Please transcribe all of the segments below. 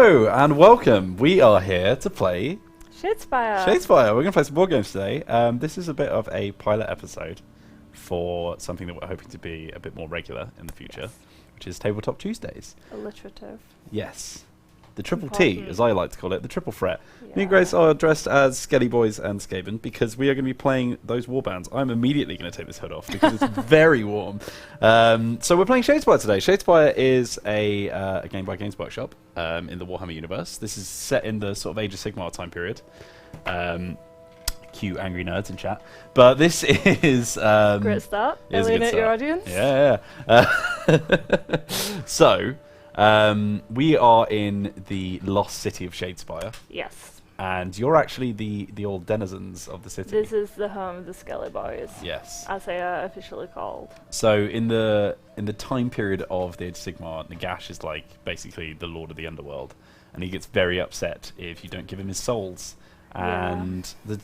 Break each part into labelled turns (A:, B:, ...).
A: Hello and welcome. We are here to play
B: Shadespire.
A: Shadespire. We're going to play some board games today. This is a bit of a pilot episode for something that we're hoping to be a bit more regular in the future, which is Tabletop Tuesdays.
B: Alliterative.
A: Yes. The triple T, as I like to call it, the triple threat.
B: Yeah.
A: Me and Grace are dressed as Skelly Boys and Skaven because we are going to be playing those warbands. I'm immediately going to take this hood off because it's very warm. So we're playing Shadespire today. Shadespire is a game by Games Workshop in the Warhammer universe. This is set in the sort of Age of Sigmar time period. Cue angry nerds in chat. But this is...
B: Great start. Alienate your audience.
A: Yeah. So... we are in the lost city of Shadespire.
B: Yes.
A: And you're actually the old denizens of the city.
B: This is the home of the Skelly Boys.
A: Yes.
B: As they are officially called.
A: So in the time period of the Age of Sigmar, Nagash is like basically the lord of the underworld, and he gets very upset if you don't give him his souls. And the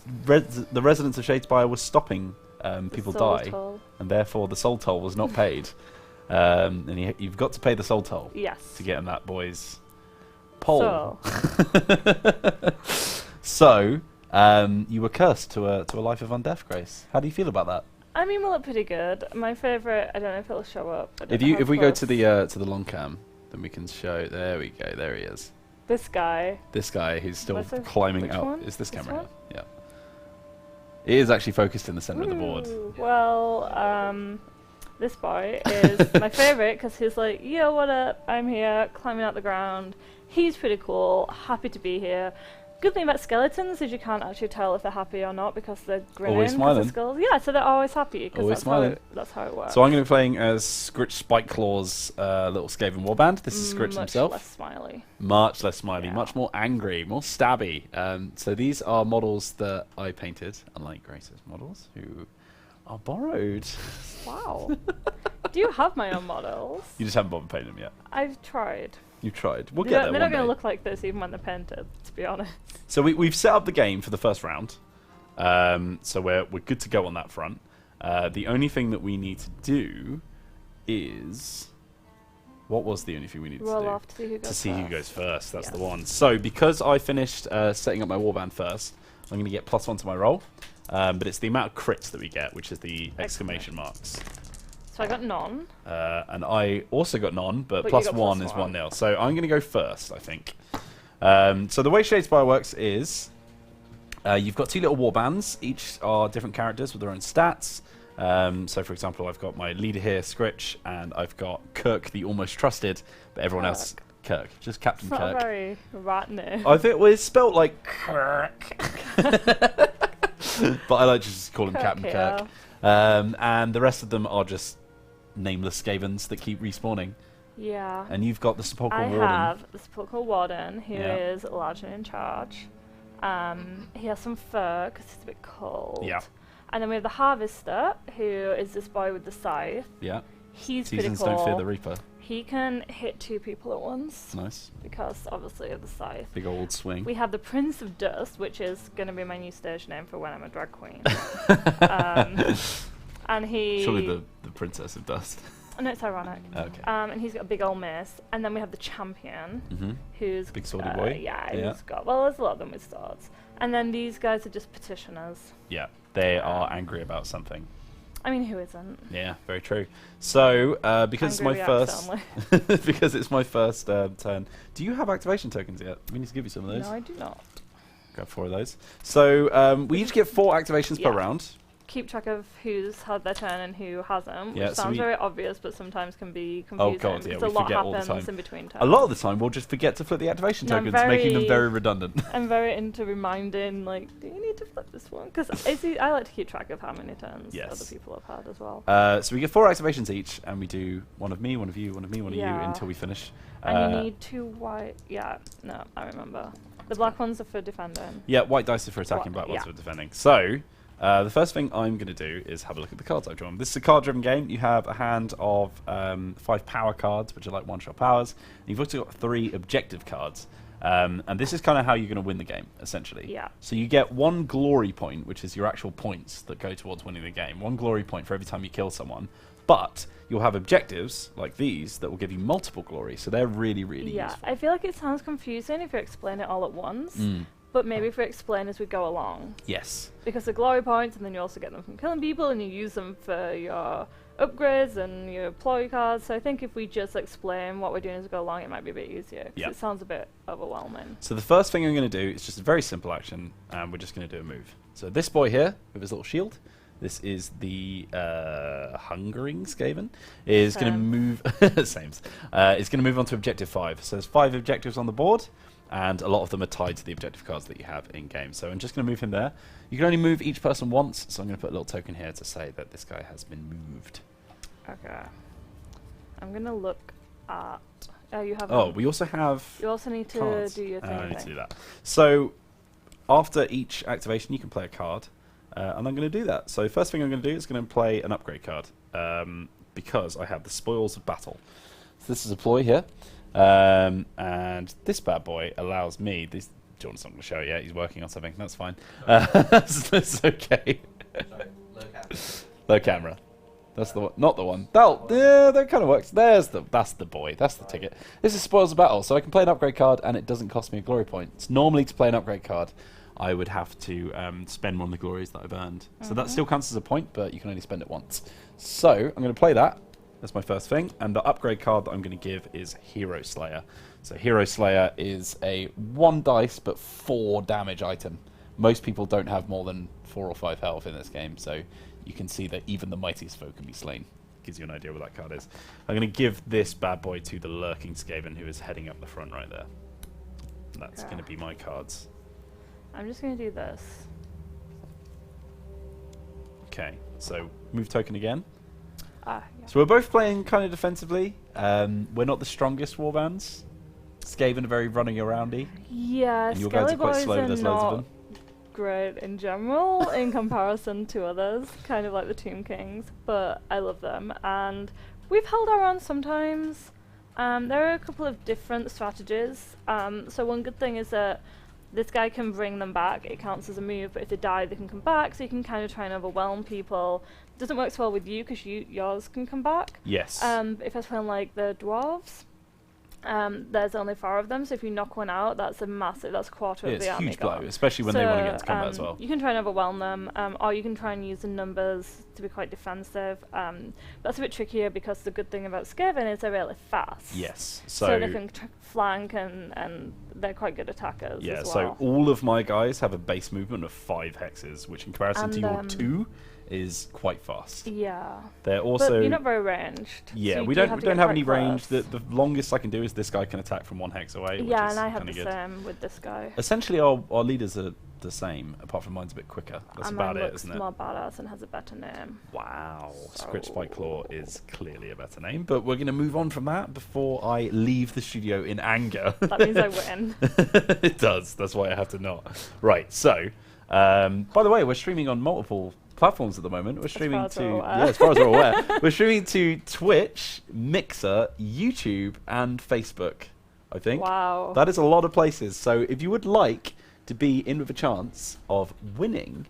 A: residents of Shadespire were stopping people die, and therefore the soul toll was not paid. And you've got to pay the soul toll.
B: Yes.
A: To get in that boy's pole.
B: So,
A: you were cursed to a life of undeath, Grace. How do you feel about that?
B: I mean, we look pretty good. My favourite, I don't know if it'll show up.
A: If we go to the long cam, then we can show. There we go. There he is.
B: This guy.
A: This guy who's still climbing out.
B: One?
A: Is this camera?
B: One?
A: Here? Yeah. It is actually focused in the center of the board.
B: Well, this boy is my favourite because he's like, yo, what up? I'm here, climbing out the ground. He's pretty cool, happy to be here. Good thing about skeletons is you can't actually tell if they're happy or not because they're grinning.
A: Always smiling.
B: Skulls. Yeah, so they're always happy because that's how it works.
A: So I'm going to be playing as Scritch Spikeclaw's little Skaven warband. This is Scritch himself.
B: Much less smiley.
A: Much less smiley,
B: Yeah.
A: much more angry, more stabby. So these are models that I painted, unlike Grace's models, who are borrowed.
B: Wow. Do you have my own models?
A: You just haven't bothered painting them yet.
B: I've tried.
A: You've tried. We'll
B: They're
A: get there
B: not
A: one
B: going to
A: day.
B: look like this even when they're painted, to be honest.
A: So we've set up the game for the first round. So we're good to go on that front. The only thing that we need to do is... What was the only thing we need
B: Roll
A: to do?
B: off to see who goes
A: To see
B: first.
A: who goes first. That's the
B: Yes.
A: one. So because I finished setting up my warband first, I'm going to get +1 to my roll. But it's the amount of crits that we get, which is the exclamation marks.
B: So I got none.
A: And I also got none, but
B: But you got
A: +1 is 1-0. So I'm going to go first, I think. So the way Shadespire works is you've got 2 little warbands. Each are different characters with their own stats. So, for example, I've got my leader here, Scritch, and I've got Kirk, the almost trusted, but everyone else... Kirk, just Captain
B: It's
A: Kirk.
B: not a very rat name.
A: I think it's spelt like Kirk. But I like to just call him Captain Kirk. And the rest of them are just nameless Skavens that keep respawning.
B: Yeah.
A: And you've got the Sepulchral Warden.
B: I have the Sepulchral Warden, who
A: Yeah.
B: is large and in charge. He has some fur because he's a bit cold.
A: Yeah.
B: And then we have the Harvester, who is this boy with the scythe.
A: Yeah.
B: He's
A: Seasons
B: pretty cool.
A: don't fear the Reaper.
B: He can hit 2 people at once
A: Nice.
B: because, obviously, of the scythe.
A: Big old swing.
B: We have the Prince of Dust, which is going to be my new stage name for when I'm a drag queen. And he...
A: Surely the Princess of Dust.
B: No, it's ironic.
A: Okay.
B: And he's got a big old mace. And then we have the Champion, who's...
A: Big swordy boy.
B: Yeah,
A: Yeah.
B: he's got... Well, there's a lot of them with swords. And then these guys are just petitioners.
A: Yeah. They are angry about something.
B: I mean, who isn't?
A: Yeah, very true. So, because
B: Angry
A: it's my
B: reacts
A: first... because it's my first turn, do you have activation tokens yet? We need to give you some of those.
B: No, I do not.
A: Grab 4 of those. So, we each get 4 activations per
B: Yeah.
A: round.
B: Keep track of who's had their turn and who hasn't,
A: Yeah,
B: which
A: so
B: sounds very obvious, but sometimes can be confusing.
A: Oh god, yeah,
B: because
A: we
B: a lot
A: forget all the
B: happens
A: time.
B: in between turns.
A: A lot of the time, we'll just forget to flip the activation
B: No, I'm
A: tokens, making them
B: very-
A: very redundant.
B: I'm very into reminding, like, do you need to flip this one? Because I like to keep track of how many turns
A: Yes.
B: other people have had as well.
A: So we get 4 activations each, and we do one of me, one of you, one of me, one of you,
B: Yeah.
A: until we finish.
B: And you need 2 white... Yeah, no, I remember. The black ones are for defending.
A: Yeah, white dice are for attacking, black ones
B: yeah.
A: for defending. So, the first thing I'm going to do is have a look at the cards I've drawn. This is a card-driven game. You have a hand of 5 power cards, which are like one-shot powers. And you've also got 3 objective cards. And this is kind of how you're going to win the game, essentially.
B: Yeah.
A: So you get 1 glory point, which is your actual points that go towards winning the game. 1 glory point for every time you kill someone. But you'll have objectives like these that will give you multiple glory, so they're really, really useful.
B: I feel like it sounds confusing if you explain it all at once, but maybe if we explain as we go along.
A: Yes.
B: Because the glory points, and then you also get them from killing people, and you use them for your upgrades and your employee cards. So I think if we just explain what we're doing as we go along, it might be a bit easier. 'Cause it sounds a bit overwhelming.
A: So the first thing I'm going to do is just a very simple action, and we're just going to do a move. So this boy here, with his little shield, this is the Hungering Skaven, is going to move... Sames. It's going to move on to Objective 5. So there's 5 objectives on the board, and a lot of them are tied to the objective cards that you have in-game. So I'm just going to move him there. You can only move each person once, so I'm going to put a little token here to say that this guy has been moved.
B: Okay. I'm going to look at... you have...
A: Oh, we also have...
B: You also need to
A: cards.
B: do your thing.
A: I need to do that. So after each activation, you can play a card. And I'm going to do that. So first thing I'm going to do is going to play an upgrade card, because I have the Spoils of Battle. So this is a ploy here, and this bad boy allows me... Jordan's not going to show it yet, he's working on something, that's fine. That's okay.
C: Sorry, low camera.
A: Low camera. That's the one, not the one. That kind of works. That's the boy. That's the ticket. This is Spoils of Battle, so I can play an upgrade card, and it doesn't cost me a glory point. It's normally to play an upgrade card, I would have to spend one of the glories that I've earned. So that still counts as a point, but you can only spend it once. So I'm going to play that. That's my first thing. And the upgrade card that I'm going to give is Hero Slayer. So Hero Slayer is a 1 dice but 4 damage item. Most people don't have more than 4 or 5 health in this game, so you can see that even the mightiest foe can be slain. Gives you an idea what that card is. I'm going to give this bad boy to the Lurking Skaven, who is heading up the front right there. And that's going to be my cards.
B: I'm just going to do this.
A: Okay, so move token again.
B: Yeah.
A: So we're both playing kind of defensively. We're not the strongest warbands. Skaven are very running aroundy.
B: Yeah,
A: and your guys are quite
B: Skelly
A: slow,
B: Boys
A: there's
B: are
A: loads of
B: not
A: them.
B: great in general in comparison to others, kind of like the Tomb Kings, but I love them. And we've held our own sometimes. There are a couple of different strategies. So one good thing is that this guy can bring them back. It counts as a move, but if they die, they can come back. So you can kind of try and overwhelm people. Doesn't work so well with you because yours can come back.
A: Yes.
B: If I was playing like the dwarves, there's only 4 of them. So if you knock one out, that's a quarter of the army
A: huge blow,
B: gone.
A: especially when they want to get into combat as well.
B: You can try and overwhelm them, or you can try and use the numbers to be quite defensive. That's a bit trickier because the good thing about Skaven is they're really fast.
A: Yes.
B: So they can flank and they're quite good attackers as well.
A: So all of my guys have a base movement of 5 hexes, which in comparison to your 2 is quite fast.
B: Yeah.
A: They're also...
B: But you're not very ranged.
A: Yeah,
B: so
A: we don't have any range.
B: close.
A: The longest I can do is this guy can attack from 1 hex away.
B: Yeah,
A: which
B: and I
A: is
B: have the
A: kinda good.
B: same with this guy.
A: Essentially, our leaders are the same, apart from mine's a bit quicker. That's
B: and
A: about
B: mine
A: it,
B: looks
A: isn't it?
B: more badass and has a better name.
A: Wow.
B: So-
A: Scritch by Claw is clearly a better name, but we're going to move on from that before I leave the studio in anger.
B: That means I win.
A: It does. That's why I have to not. Right, so, by the way, we're streaming on multiple platforms at the moment. We're streaming
B: as far as we're aware.
A: as far as we're aware. We're streaming to Twitch, Mixer, YouTube, and Facebook, I think.
B: Wow.
A: That is a lot of places. So if you would like to be in with a chance of winning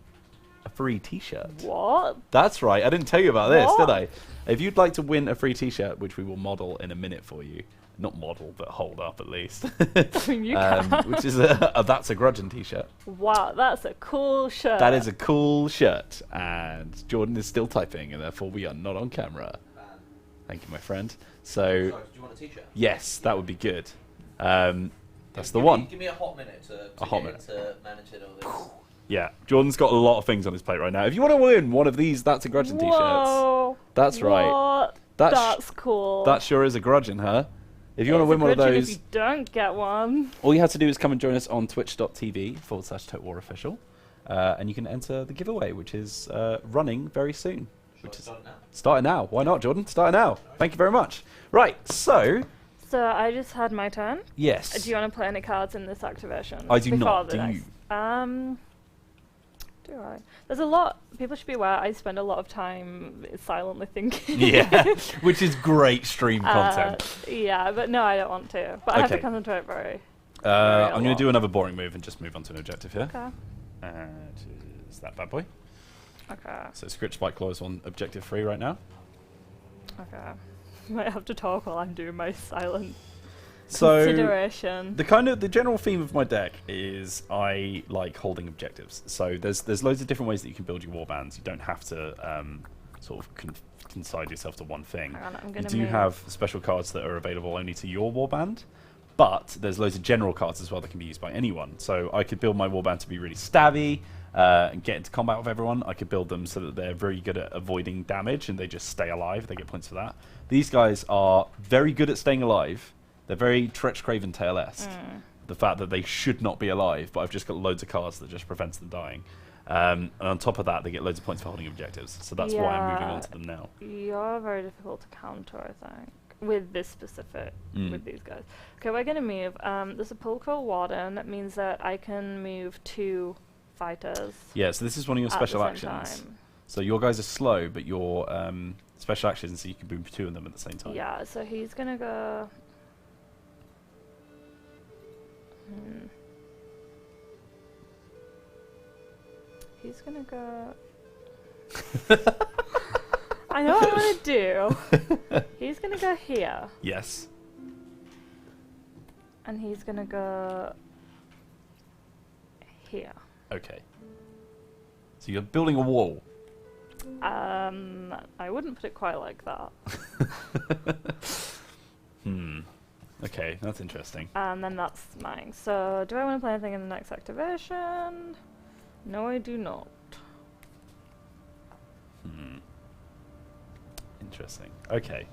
A: a free t-shirt.
B: What?
A: That's right. I didn't tell you about this,
B: What?
A: did I? If you'd like to win a free t-shirt, which we will model in a minute for you. Not model, but hold up at least.
B: I mean, you can.
A: Which is a That's a Grudgeon t-shirt.
B: Wow, that's a cool shirt.
A: That is a cool shirt. And Jordan is still typing, and therefore we are not on camera. Thank you, my friend. So,
C: Sorry, do you want a t-shirt?
A: yes, that would be good. That's the one.
C: Give me a hot minute to manage it all this.
A: Yeah, Jordan's got a lot of things on his plate right now. If you want to win one of these That's a Grudgeon t-shirts,
B: Whoa,
A: that's right.
B: what?
A: That's
B: That's cool.
A: That sure is a Grudgeon, huh? If you want to win one of
B: If
A: those,
B: you don't get one.
A: all you have to do is come and join us on twitch.tv/TotalWarOfficial, and you can enter the giveaway, which is running very soon. Which is
C: Start now.
A: starting now. Why not, Jordan? Starting now. Thank you very much. Right, so
B: So I just had my turn.
A: yes,
B: Do you want to play any cards in this activation?
A: I do
B: Before
A: not.
B: the
A: Do
B: next-
A: you?
B: Do I? There's a lot. People should be aware. I spend a lot of time silently thinking.
A: Yeah, which is great stream content.
B: Yeah, but no, I don't want to. But I have to
A: Okay.
B: concentrate very.
A: I'm going to
B: lot.
A: do another boring move and just move on to an objective here.
B: Okay.
A: And is that bad boy?
B: Okay.
A: So Scritch Spike Claw is on objective 3 right now.
B: Okay. Might have to talk while I'm doing my silent
A: So
B: consideration.
A: the general theme of my deck is I like holding objectives. So there's loads of different ways that you can build your warbands. You don't have to sort of concide yourself to one thing.
B: Hang on, I'm
A: You
B: gonna
A: do
B: move.
A: have special cards that are available only to your warband, but there's loads of general cards as well that can be used by anyone. So I could build my warband to be really stabby and get into combat with everyone. I could build them so that they're very good at avoiding damage and they just stay alive. They get points for that. These guys are very good at staying alive. They're very Tretch Craven Tail-esque. The fact that they should not be alive, but I've just got loads of cards that just prevents them dying. And on top of that, they get loads of points for holding objectives. So that's why I'm moving on to them now.
B: You're very difficult to counter, I think, with this specific, with these guys. Okay, we're going to move. The Sepulchral Warden means that I can move 2 fighters.
A: Yeah, so this is one of your
B: at
A: special
B: the same
A: actions.
B: time.
A: So your guys are slow, but your special actions, so you can move 2 of them at the same time.
B: Yeah, so he's going to go... He's gonna go... I know what I'm gonna do. He's gonna go here.
A: Yes.
B: And he's gonna go... here.
A: Okay. So you're building a wall.
B: I wouldn't put it quite like that.
A: Okay, that's interesting.
B: And then that's mine. So, do I want to play anything in the next activation? No, I do not.
A: Interesting. Okay.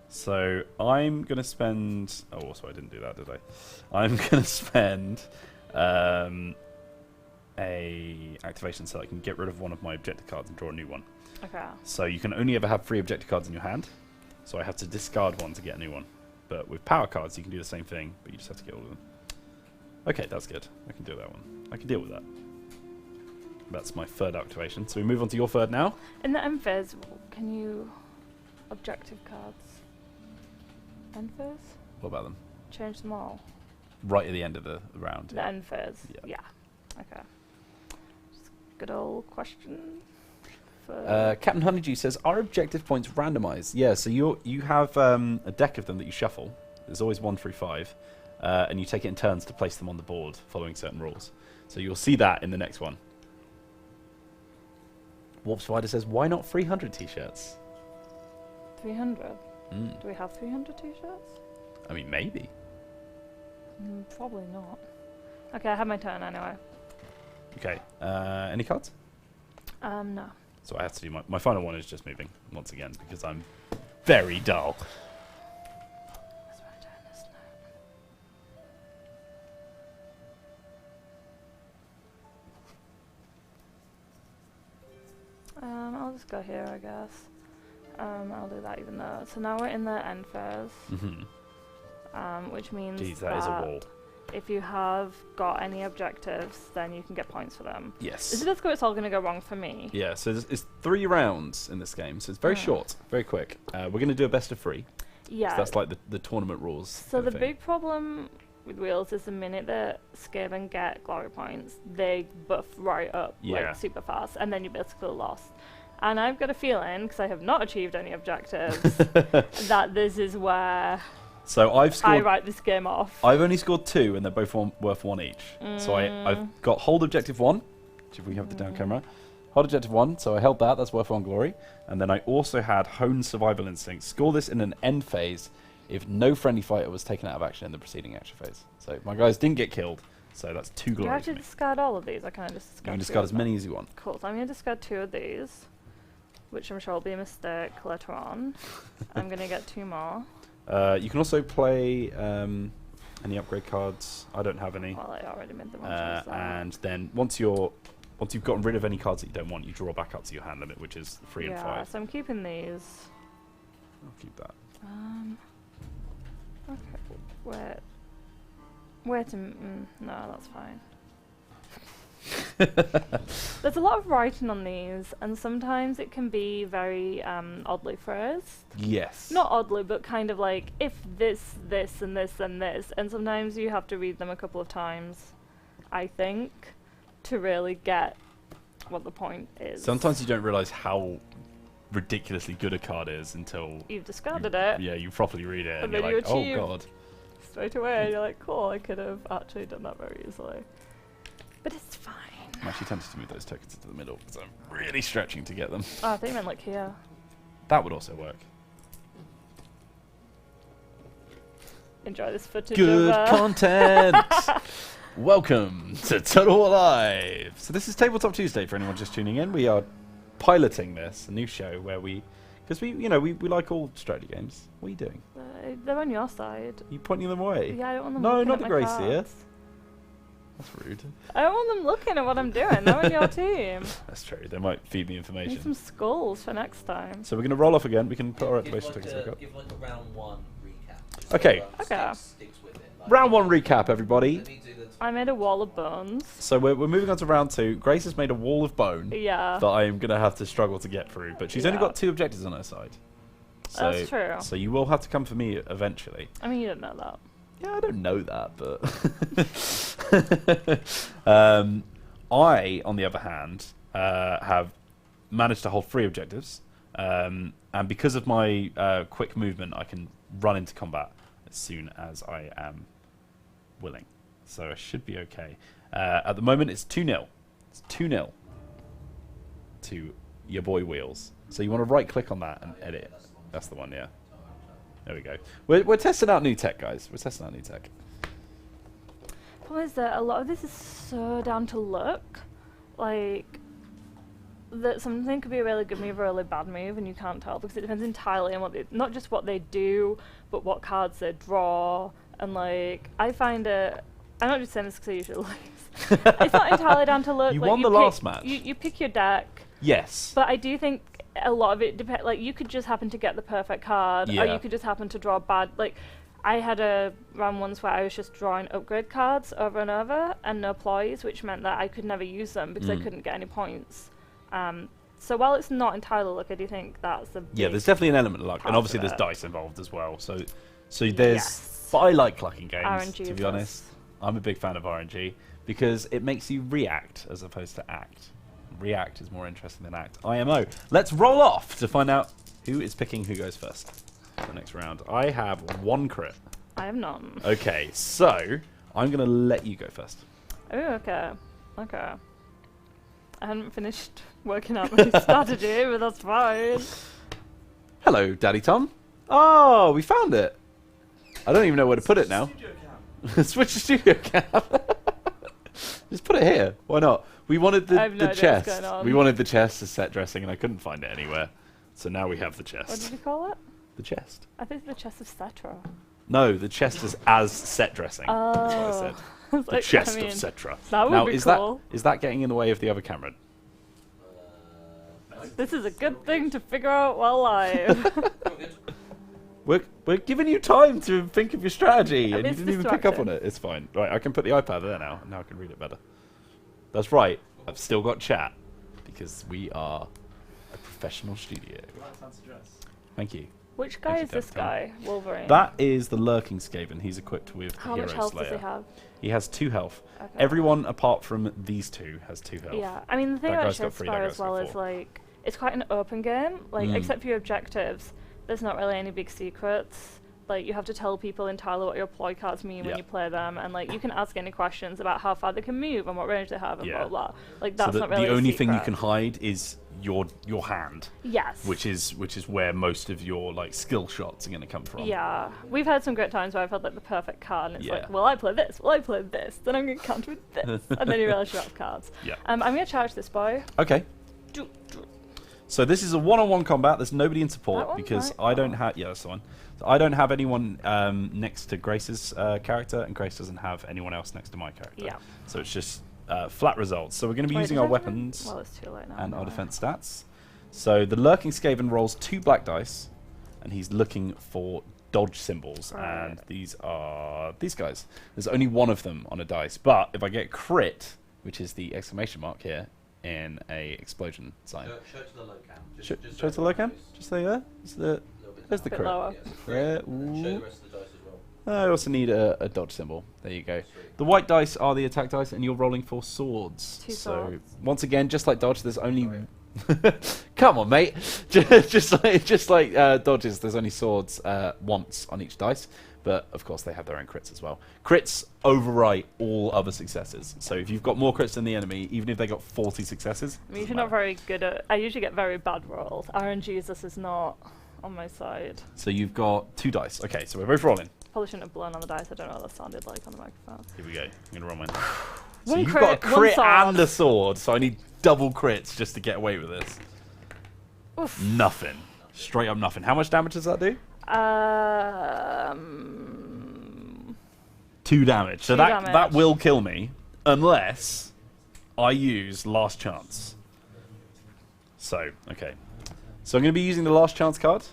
A: So I'm gonna spend. Oh, so I didn't do that, did I? I'm gonna spend a activation so I can get rid of one of my objective cards and draw a new one.
B: Okay.
A: So you can only ever have 3 objective cards in your hand. So I have to discard one to get a new one. But with power cards, you can do the same thing, but you just have to get all of them. Okay, that's good. I can do that one. I can deal with that. That's my 3rd activation. So we move on to your 3rd now.
B: In the end phase, can you... objective cards? End phase?
A: What about them?
B: Change them all.
A: Right at the end of the round.
B: The end phase?
A: Yeah.
B: Okay. Just good old question. For
A: Captain Honeydew says, are objective points randomized? Yeah, so you have a deck of them that you shuffle. There's always 1 through 5. And you take it in turns to place them on the board following certain rules. So you'll see that in the next one. Warp Spider says, why not 300 t-shirts?
B: 300? Do we have 300 t-shirts?
A: I mean, maybe.
B: Probably not. Okay, I have my turn anyway.
A: Okay, any cards?
B: No.
A: So I have to do my final one is just moving once again because I'm very dull.
B: Where's my turn, isn't it? I'll just go here, I guess. I'll do that even though. So now we're in the end phase. Which means
A: Jeez, that is a wall.
B: if you have got any objectives, then you can get points for them.
A: Yes.
B: Is it just it's all going to go wrong for me?
A: Yeah, so it's 3 rounds in this game, so it's very short, very quick. We're going to do a best of 3.
B: Yeah.
A: So that's like the tournament rules.
B: So the big problem with wheels is the minute that Skaven get glory points, they buff right up like super fast, and then you're basically lost. And I've got a feeling, because I have not achieved any objectives, that this is where
A: so
B: I write this game off.
A: I've only scored 2, and they're both worth 1 each. So I've got hold objective 1, which if we have the down camera. Hold objective 1, so I held that, that's worth 1 glory. And then I also had hone survival instinct. Score this in an end phase if no friendly fighter was taken out of action in the preceding action phase. So my guys didn't get killed, so that's 2
B: Do
A: glory.
B: you have to discard all of these? I kind of just discard
A: You can
B: two
A: discard
B: of
A: as many
B: them.
A: as you want.
B: Cool, so I'm going to discard 2 of these, which I'm sure will be a mistake later on. I'm going to get 2 more.
A: You can also play any upgrade cards. I don't have any.
B: Well, I already made them.
A: And then once you've gotten rid of any cards that you don't want, you draw back up to your hand limit, which is 3 and 5.
B: So I'm keeping these.
A: I'll keep that.
B: Okay, where to... no, that's fine. There's a lot of writing on these, and sometimes it can be very oddly phrased.
A: Yes.
B: Not oddly, but kind of like, if this, this, and this, and this, and sometimes you have to read them a couple of times, I think, to really get what the point is.
A: Sometimes you don't realise how ridiculously good a card is until
B: You've discarded it.
A: Yeah, you properly read it, and
B: And
A: you're
B: then you
A: like, oh
B: achieve-
A: god.
B: Straight away, you're like, cool, I could have actually done that very easily. But it's fine.
A: I'm actually tempted to move those tokens into the middle because I'm really stretching to get them.
B: Oh, I think you meant like here.
A: That would also work.
B: Enjoy this footage
A: Good
B: of
A: content! Welcome to Total War Live! So this is Tabletop Tuesday for anyone just tuning in. We are piloting this, a new show where we... Because we like all strategy games. What are you doing?
B: They're on your side.
A: Are you pointing them away?
B: Yeah, I don't want them
A: No,
B: looking
A: not
B: at
A: the
B: my
A: Gracie
B: cards.
A: here. That's rude.
B: I don't want them looking at what I'm doing. They're on your team.
A: That's true. They might feed me
B: Need
A: information.
B: some skulls for next time.
A: So we're going to roll off again. We can put our
C: Give
A: activation
C: like
A: tokens back up.
C: give like a round one recap. Just
A: Okay.
C: so,
B: Okay.
C: sticks with it. Like,
A: Round 1 recap, everybody.
C: Let me do the
B: I made a wall of bones.
A: So we're moving on to round 2. Grace has made a wall of bone
B: Yeah.
A: that I am going to have to struggle to get through. But she's only
B: Yeah.
A: got 2 objectives on her side. So,
B: That's true.
A: So you will have to come for me eventually.
B: I mean, you didn't know that.
A: Yeah, I don't know that, but... I, on the other hand, have managed to hold 3 objectives. And because of my quick movement, I can run into combat as soon as I am willing. So I should be okay. At the moment, it's 2-0. It's 2-0 to your boy Wheels. So you want to right-click on that and edit. That's the one, yeah. There we go. We're testing out new tech, guys. We're testing out new tech.
B: Problem is that a lot of this is so down to luck. Like, that something could be a really good move or a really bad move, and you can't tell because it depends entirely on what they, not just what they do, but what cards they draw. And like, I find it. I'm not just saying this because I usually lose. It's not entirely down to luck.
A: You
B: like,
A: won the last match.
B: You pick your deck,
A: Yes.
B: but I do think a lot of it depends. Like, you could just happen to get the perfect card, or
A: Yeah.
B: you could just happen to draw bad. Like, I had a run once where I was just drawing upgrade cards over and over and no ploys, which meant that I could never use them because I couldn't get any points. So while it's not entirely luck, I do think that's a
A: Yeah,
B: big
A: there's definitely an element of luck, and
B: part
A: obviously
B: of
A: there's
B: it.
A: dice involved as well. So there's.
B: Yes.
A: But I like clucking games.
B: RNG
A: to be
B: first.
A: honest, I'm a big fan of RNG because it makes you react as opposed to act. React is more interesting than act. IMO. Let's roll off to find out who is picking who goes first for the next round. I have 1 crit.
B: I have none.
A: Okay, so I'm gonna let you go first.
B: Oh, okay. Okay. I hadn't finished working out my strategy, but that's fine.
A: Hello, Daddy Tom. Oh, we found it. I don't even know where to put it now. Switch to studio cam. Just put it here. Why not? We wanted
B: I have no
A: the
B: idea
A: chest.
B: what's going on.
A: We wanted the chest as set dressing, and I couldn't find it anywhere. So now we have the
B: What did
A: chest.
B: you call it?
A: The chest.
B: I think the chest of Cetra.
A: No, the chest is as set dressing. That's what I said.
B: I was
A: The
B: like,
A: chest
B: I mean,
A: of Cetra.
B: that would
A: Now,
B: be
A: is
B: cool.
A: that is that getting in the way of the other camera?
B: This is a good thing to figure out while live.
A: We're giving you time to think of your strategy,
B: I
A: and you
B: mean,
A: didn't
B: it's
A: even pick up on
B: distracting.
A: it. It's fine. Right, I can put the iPad there now. Now I can read it better. That's right. I've still got chat because we are a professional studio. Thank you.
B: Which guy
A: Thank you,
B: is this
A: Deb, Tom.
B: guy? Wolverine.
A: That is the Lurking Skaven. He's equipped with
B: How
A: Hero
B: much health
A: Slayer.
B: does he have?
A: He has 2 health.
B: Okay.
A: Everyone apart from these 2 has 2 health.
B: Yeah, I mean the thing
A: That
B: about
A: guy's got 3, that
B: Shadespire
A: guy's
B: as
A: got
B: well is
A: 4.
B: like it's quite an open game. Like except for your objectives, there's not really any big secrets. Like you have to tell people entirely what your ploy cards mean when
A: Yeah.
B: you play them, and like you can ask any questions about how far they can move and what range they have and
A: Yeah.
B: blah blah. Like
A: So
B: that's not really
A: the
B: a
A: only thing you
B: secret.
A: can hide is your hand,
B: Yes.
A: which is where most of your like skill shots are going to come from.
B: Yeah, we've had some great times where I've had like the perfect card, and it's
A: Yeah.
B: like, well, I play this, well, I play this, then I'm going to counter with this, and then you realise you're out of cards.
A: Yeah.
B: I'm going to charge this boy.
A: Okay. So this is a one-on-one combat. There's nobody in
B: That
A: support
B: one?
A: because
B: Right.
A: I don't have. Yeah, that's the one. So I don't have anyone next to Grace's character, and Grace doesn't have anyone else next to my character.
B: Yeah.
A: So it's just flat results. So we're going to be
B: Wait,
A: using
B: does
A: our
B: everyone-
A: weapons
B: Well, it's too late now.
A: and our
B: anyway.
A: defense stats. So the Lurking Skaven rolls 2 black dice, and he's looking for dodge symbols,
B: Right.
A: and these are these guys. There's only one of them on a dice, but if I get crit, which is the exclamation mark here, in a explosion sign.
C: Show it to the low cam.
A: Show
C: Just
A: it to the low cam? Just there? There's the,
C: A little bit
A: there's the
C: down.
B: Bit
A: crit.
B: lower.
C: Yeah,
A: Yeah,
C: and then show
A: ooh.
C: the rest of the dice as well.
A: I also need a dodge symbol. There you go.
C: Sweet.
A: The white dice are the attack dice, and you're rolling for swords.
B: Two
A: so
B: swords.
A: once again, just like dodge, there's only Come on, mate. just like dodges, there's only swords once on each dice. But, of course, they have their own crits as well. Crits overwrite all other successes. So if you've got more crits than the enemy, even if they got 40 successes...
B: I'm usually not very good at... I usually get very bad rolls. RNGesus is not on my side.
A: So you've got 2 dice. Okay, so we're both rolling.
B: Probably shouldn't have blown on the dice. I don't know what that sounded like on the microphone.
A: Here we go. I'm going to roll mine. So
B: One
A: you've
B: crit,
A: got a crit
B: one sword.
A: and a sword, so I need double crits just to get away with this.
B: Oof.
A: Nothing. Straight up nothing. How much damage does that do? 2 damage. So
B: 2 damage.
A: that will kill me unless I use last chance. So, okay. So I'm going to be using the last chance card.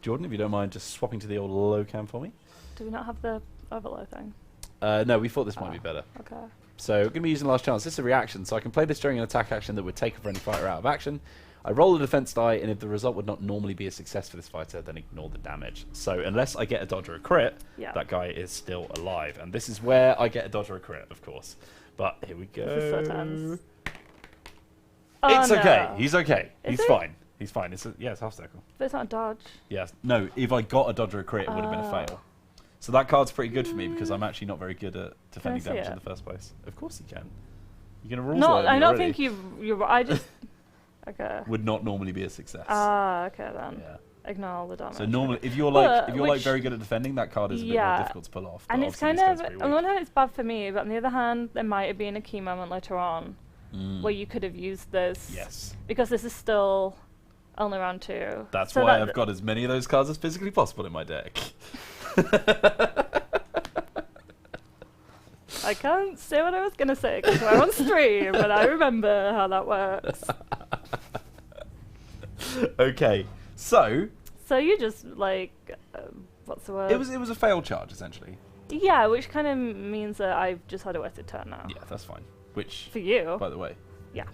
A: Jordan, if you don't mind just swapping to the old low cam for me.
B: Do we not have the overlay thing?
A: No, we thought this might be better.
B: Okay.
A: So we're going to be using last chance. This is a reaction, so I can play this during an attack action that would take for any fighter out of action. I roll a defense die, and if the result would not normally be a success for this fighter, then ignore the damage. So unless I get a dodge or a crit, that guy is still alive. And this is where I get a dodge or a crit, of course. But here we go.
B: This is so tense.
A: It's
B: Oh,
A: okay.
B: no.
A: He's okay.
B: Is
A: He's
B: he?
A: fine. He's fine. Yeah, it's half circle.
B: But it's not a dodge.
A: Yes. No, if I got a dodge or a crit, it would have been a fail. So that card's pretty good for me because I'm actually not very good at defending
B: Can I see
A: damage in
B: it?
A: the first place. Of course you can. You're going to rules
B: No,
A: alert
B: I
A: me
B: don't
A: already.
B: think you're. I just. Okay.
A: Would not normally be a success.
B: Okay then.
A: Yeah.
B: Ignore all the damage.
A: So normally, if you're
B: But
A: like very good at defending, that card is a bit more difficult to pull off.
B: And
A: but
B: it's
A: obviously
B: kind
A: this
B: of,
A: guy's pretty
B: on the
A: weak.
B: one hand, it's bad for me, but on the other hand, there might have been a key moment later on where you could have used this.
A: Yes.
B: Because this is still only round 2.
A: That's
B: so
A: why I've got as many of those cards as physically possible in my deck.
B: I can't say what I was going to say because we're on stream, but I remember how that works.
A: Okay, so
B: So you just, like, what's the word?
A: it was a failed charge essentially.
B: Yeah, which kind of means that I've just had a wasted turn now.
A: Yeah, that's fine. Which,
B: For you.
A: by the way.
B: Yeah.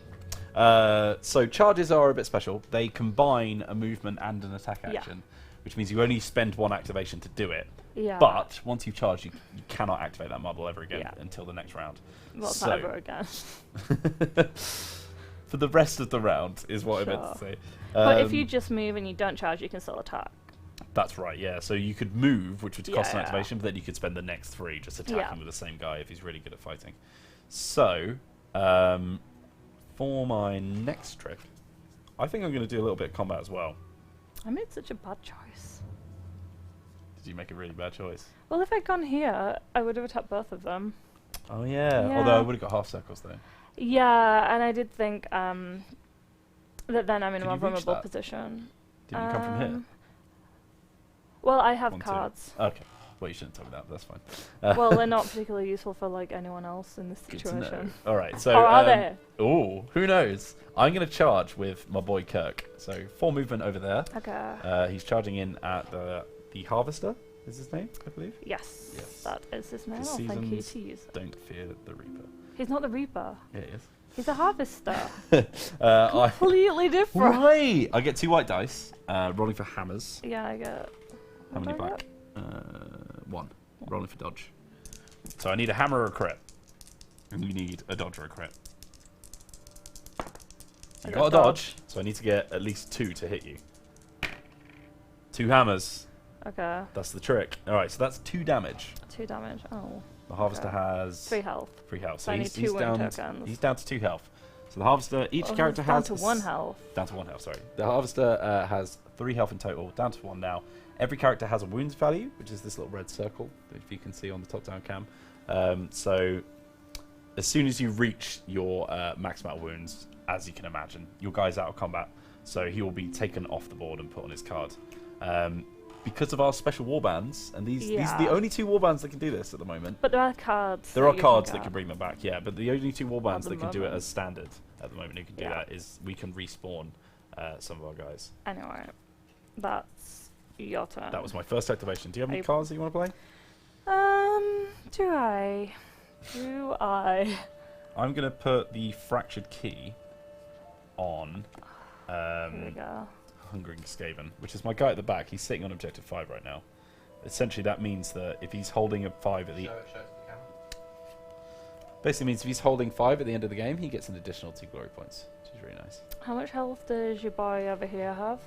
A: So charges are a bit special. They combine a movement and an attack action, which means you only spend 1 activation to do it.
B: Yeah.
A: But once you've charged, you cannot activate that marble ever again until the next round.
B: What's
A: so,
B: that ever again?
A: for the rest of the round is what I meant to say.
B: But if you just move and you don't charge, you can still attack.
A: That's right, yeah. So you could move, which would cost an
B: Yeah.
A: activation, but then you could spend the next 3 just attacking
B: Yeah.
A: with the same guy if he's really good at fighting. So, for my next trip, I think I'm going to do a little bit of combat as well.
B: I made such a bad choice.
A: Did you make a really bad choice?
B: Well, if I'd gone here, I would have attacked both of them.
A: Oh, yeah.
B: Yeah.
A: Although I would have got half circles, though.
B: Yeah, and I did think that then I'm in
A: Can
B: a more
A: you reach
B: vulnerable
A: that?
B: position.
A: Did you come from here?
B: Well, I have
A: 1, 2.
B: cards.
A: Okay. Well, you shouldn't tell me that, but that's fine.
B: Well, they're not particularly useful for like anyone else in this
A: Good to know.
B: situation.
A: All right, so...
B: Or are they?
A: Oh, who knows? I'm going to charge with my boy Kirk. So 4 movement over there.
B: Okay.
A: He's charging in at the Harvester, is his name, I believe.
B: Yes,
A: Yes.
B: that is his name.
A: The
B: Oh, thank you
A: seasons
B: to use it.
A: Don't fear the Reaper.
B: He's not the Reaper.
A: Yeah, he is.
B: He's a Harvester.
A: I
B: Completely different.
A: right. I get 2 white dice, rolling for hammers.
B: Yeah, I get.
A: How
B: what
A: many
B: do I
A: back?
B: get?
A: 1. Rolling for dodge. So I need a hammer or a crit. And you need a dodge or a crit.
B: I
A: You
B: got
A: got a
B: dodge.
A: dodge, so I need to get at least 2 to hit you. 2 hammers.
B: Okay.
A: That's the trick. Alright, so that's 2 damage.
B: 2 damage. Oh.
A: The Harvester
B: Okay.
A: has
B: 3 health.
A: 3 health.
B: So I need 2 wound tokens.
A: He's down to 2 health. So the Harvester, each
B: Oh,
A: character
B: he's down
A: has...
B: to 1 health.
A: Down to 1 health, sorry. The Harvester has 3 health in total, down to 1 now. Every character has a wounds value, which is this little red circle, if you can see on the top-down cam. So as soon as you reach your max amount of wounds, as you can imagine, your guy's out of combat, so he will be taken off the board and put on his card. Because of our special warbands, and these are the only 2 warbands that can do this at the moment.
B: But there are cards.
A: There are
B: you
A: cards
B: can
A: that
B: get.
A: can bring them back, yeah, but the only 2 warbands
B: the
A: that can do it
B: moment.
A: as standard at the moment who can do
B: Yeah.
A: that is we can respawn some of our guys.
B: Anyway, that's your turn.
A: That was my first activation. Do you have any
B: I-
A: cards that you want to play?
B: Do I? Do I?
A: I'm going to put the Fractured Key on
B: Here we go.
A: Hungering Skaven, which is my guy at the back. He's sitting on objective 5 right now. Essentially, that means that if he's holding a 5 at the...
C: Show it to the camera.
A: Basically means if he's holding 5 at the end of the game, he gets an additional 2 glory points. She's really nice.
B: How much health does your boy over here have?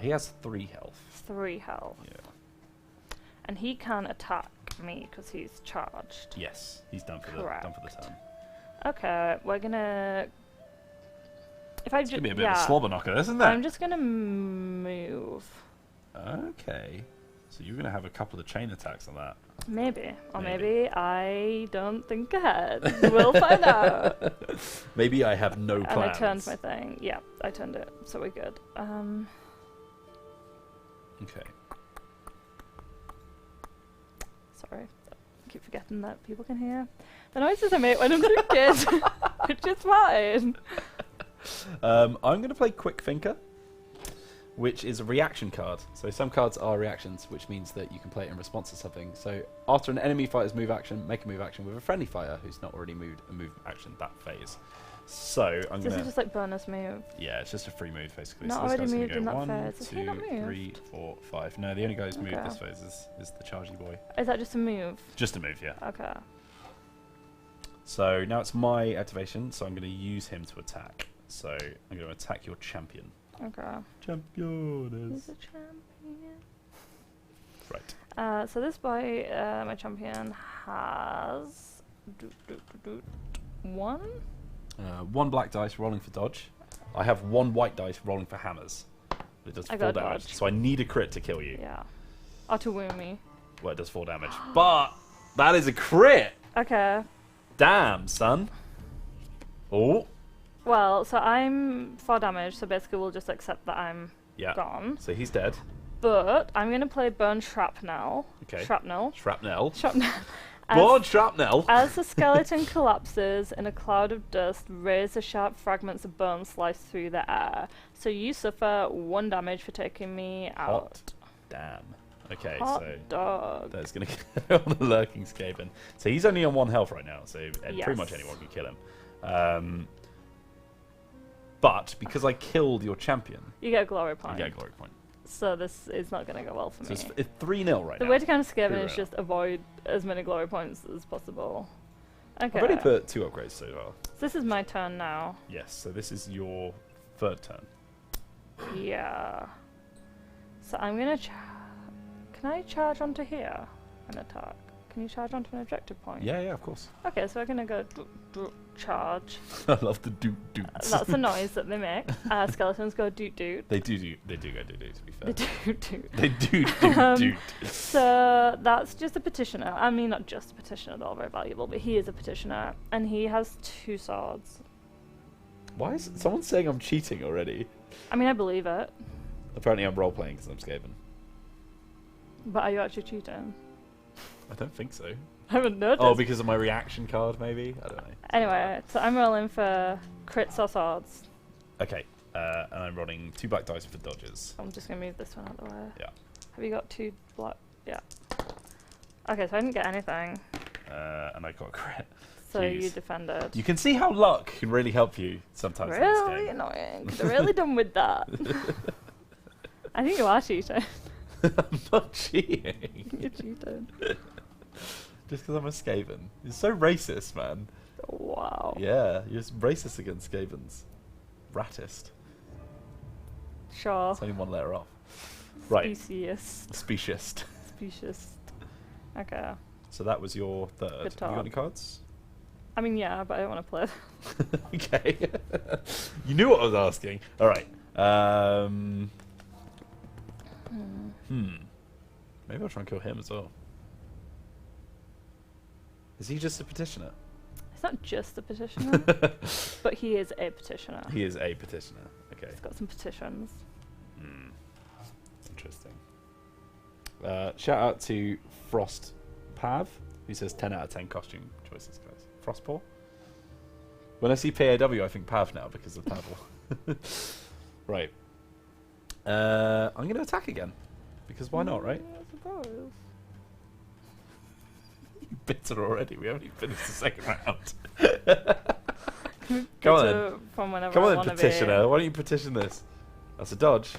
A: He has 3 health.
B: 3 health.
A: Yeah.
B: And he can attack me because he's charged.
A: Yes, he's done for
B: Correct.
A: the turn.
B: Okay, we're gonna. If I
A: It's
B: just
A: gonna be a bit of a slobber knocker, isn't it?
B: I'm just gonna move.
A: Okay. So you're gonna have a couple of chain attacks on that.
B: Maybe. Or
A: Maybe.
B: maybe I don't think ahead. We'll find out.
A: Maybe I have no plans.
B: And I turned my thing. Yeah, I turned it, so we're good.
A: Okay.
B: Sorry. I keep forgetting that people can hear the noises I make when I'm drinking, which is fine.
A: I'm going to play Quick Thinker, which is a reaction card. So some cards are reactions, which means that you can play it in response to something. So after an enemy fighter's move action, make a move action with a friendly fighter who's not already moved a move action that phase. So I'm
B: This
A: going
B: is just like bonus move.
A: Yeah, it's just a free move basically.
B: Not
A: so this
B: already
A: guy's gonna
B: moved
A: go
B: in that
A: 1,
B: phase. Is he not
A: 2,
B: moved?
A: 3, 4, 5. No, the only guy who's moved
B: Okay.
A: this phase is the chargy boy.
B: Is that just a move?
A: Just a move, yeah.
B: Okay.
A: So now it's my activation, so I'm going to use him to attack. So I'm going to attack your champion.
B: Okay.
A: Champion
B: He's a champion.
A: Right.
B: So this boy, my champion, has 1.
A: 1 black dice rolling for dodge. I have 1 white dice rolling for hammers. It does
B: I
A: 4
B: got
A: damage.
B: dodge.
A: So I need a crit to kill you.
B: Yeah. Or to wound me.
A: Well, it does 4 damage. But that is a crit!
B: Okay.
A: Damn, son. Oh.
B: Well, so I'm 4 damage, so basically we'll just accept that I'm
A: Yeah.
B: gone.
A: So he's dead.
B: But I'm going to play Burn Shrapnel.
A: Okay.
B: Shrapnel.
A: Shrapnel.
B: Shrapnel.
A: Blood shrapnel.
B: As the skeleton collapses in a cloud of dust, razor sharp fragments of bone slice through the air. So you suffer 1 damage for taking me out.
A: Hot damn. Okay,
B: Hot
A: so
B: dog.
A: that's going to go on the lurking Skaven. So he's only on 1 health right now, so
B: Yes.
A: pretty much anyone can kill him. But because I killed your champion,
B: You get a glory point.
A: you get a glory point.
B: So this is not going to go well for
A: So
B: me.
A: it's 3-0 right
B: The
A: now.
B: way to counter Skaven
A: Pretty
B: is
A: rare.
B: just avoid as many glory points as possible. Okay.
A: I've already put 2 upgrades so far.
B: So this is my turn now.
A: Yes, so this is your 3rd turn.
B: Yeah. So I'm going to... Can I charge onto here and attack? Can you charge onto an objective point?
A: Yeah, of course.
B: Okay, so we're going to go charge.
A: I love the doot-doots.
B: That's the noise that they make. Skeletons go doot-doot.
A: They do go doot-doot, to be fair.
B: They doot-doot.
A: They do doot-doot.
B: So that's just a petitioner. I mean, not just a petitioner, they're all very valuable, but he is a petitioner, and he has 2 swords.
A: Why is someone saying I'm cheating already?
B: I mean, I believe it,
A: Apparently I'm role-playing because I'm Skaven.
B: but are you actually cheating?
A: I don't think so.
B: I haven't noticed.
A: Oh, because of my reaction card, maybe? I don't know.
B: Anyway, so I'm rolling for crits or swords.
A: Okay, and I'm rolling 2 black dice for dodges.
B: I'm just going to move this one out of the way.
A: Yeah.
B: Have you got 2 black? Yeah. Okay, so I didn't get anything.
A: And I got a crit.
B: So
A: Jeez.
B: you defended.
A: You can see how luck can really help you sometimes in this
B: Really
A: game.
B: annoying. They're really done with that. I think you are cheating.
A: I'm not cheating.
B: You're cheating.
A: Just because I'm a Skaven. You're so racist, man.
B: Wow.
A: Yeah, you're just racist against Skavens. Ratist.
B: Sure.
A: It's only 1 letter off. Right.
B: Speciest.
A: Speciest.
B: Speciest. Okay.
A: So that was your 3rd. Have you got
B: talk.
A: any cards?
B: I mean, yeah, but I don't want to play.
A: Okay. You knew what I was asking. Alright. Maybe I'll try and kill him as well. Is he just a petitioner?
B: It's not just a petitioner, but he is a petitioner.
A: He is a petitioner. Okay.
B: He's got some petitions.
A: Interesting. Shout out to Frost Pav, who says 10 out of 10 costume choices, guys. Frostpaw? When I see PAW, I think Pav now because of Pavel. Right. I'm going to attack again. Because why not, right?
B: I suppose.
A: Bitter already. We haven't even finished the 2nd round.
B: Come
A: Come on then.
B: From whenever
A: Come
B: I
A: on
B: wanna
A: then, petitioner. Why don't you petition this? That's a dodge.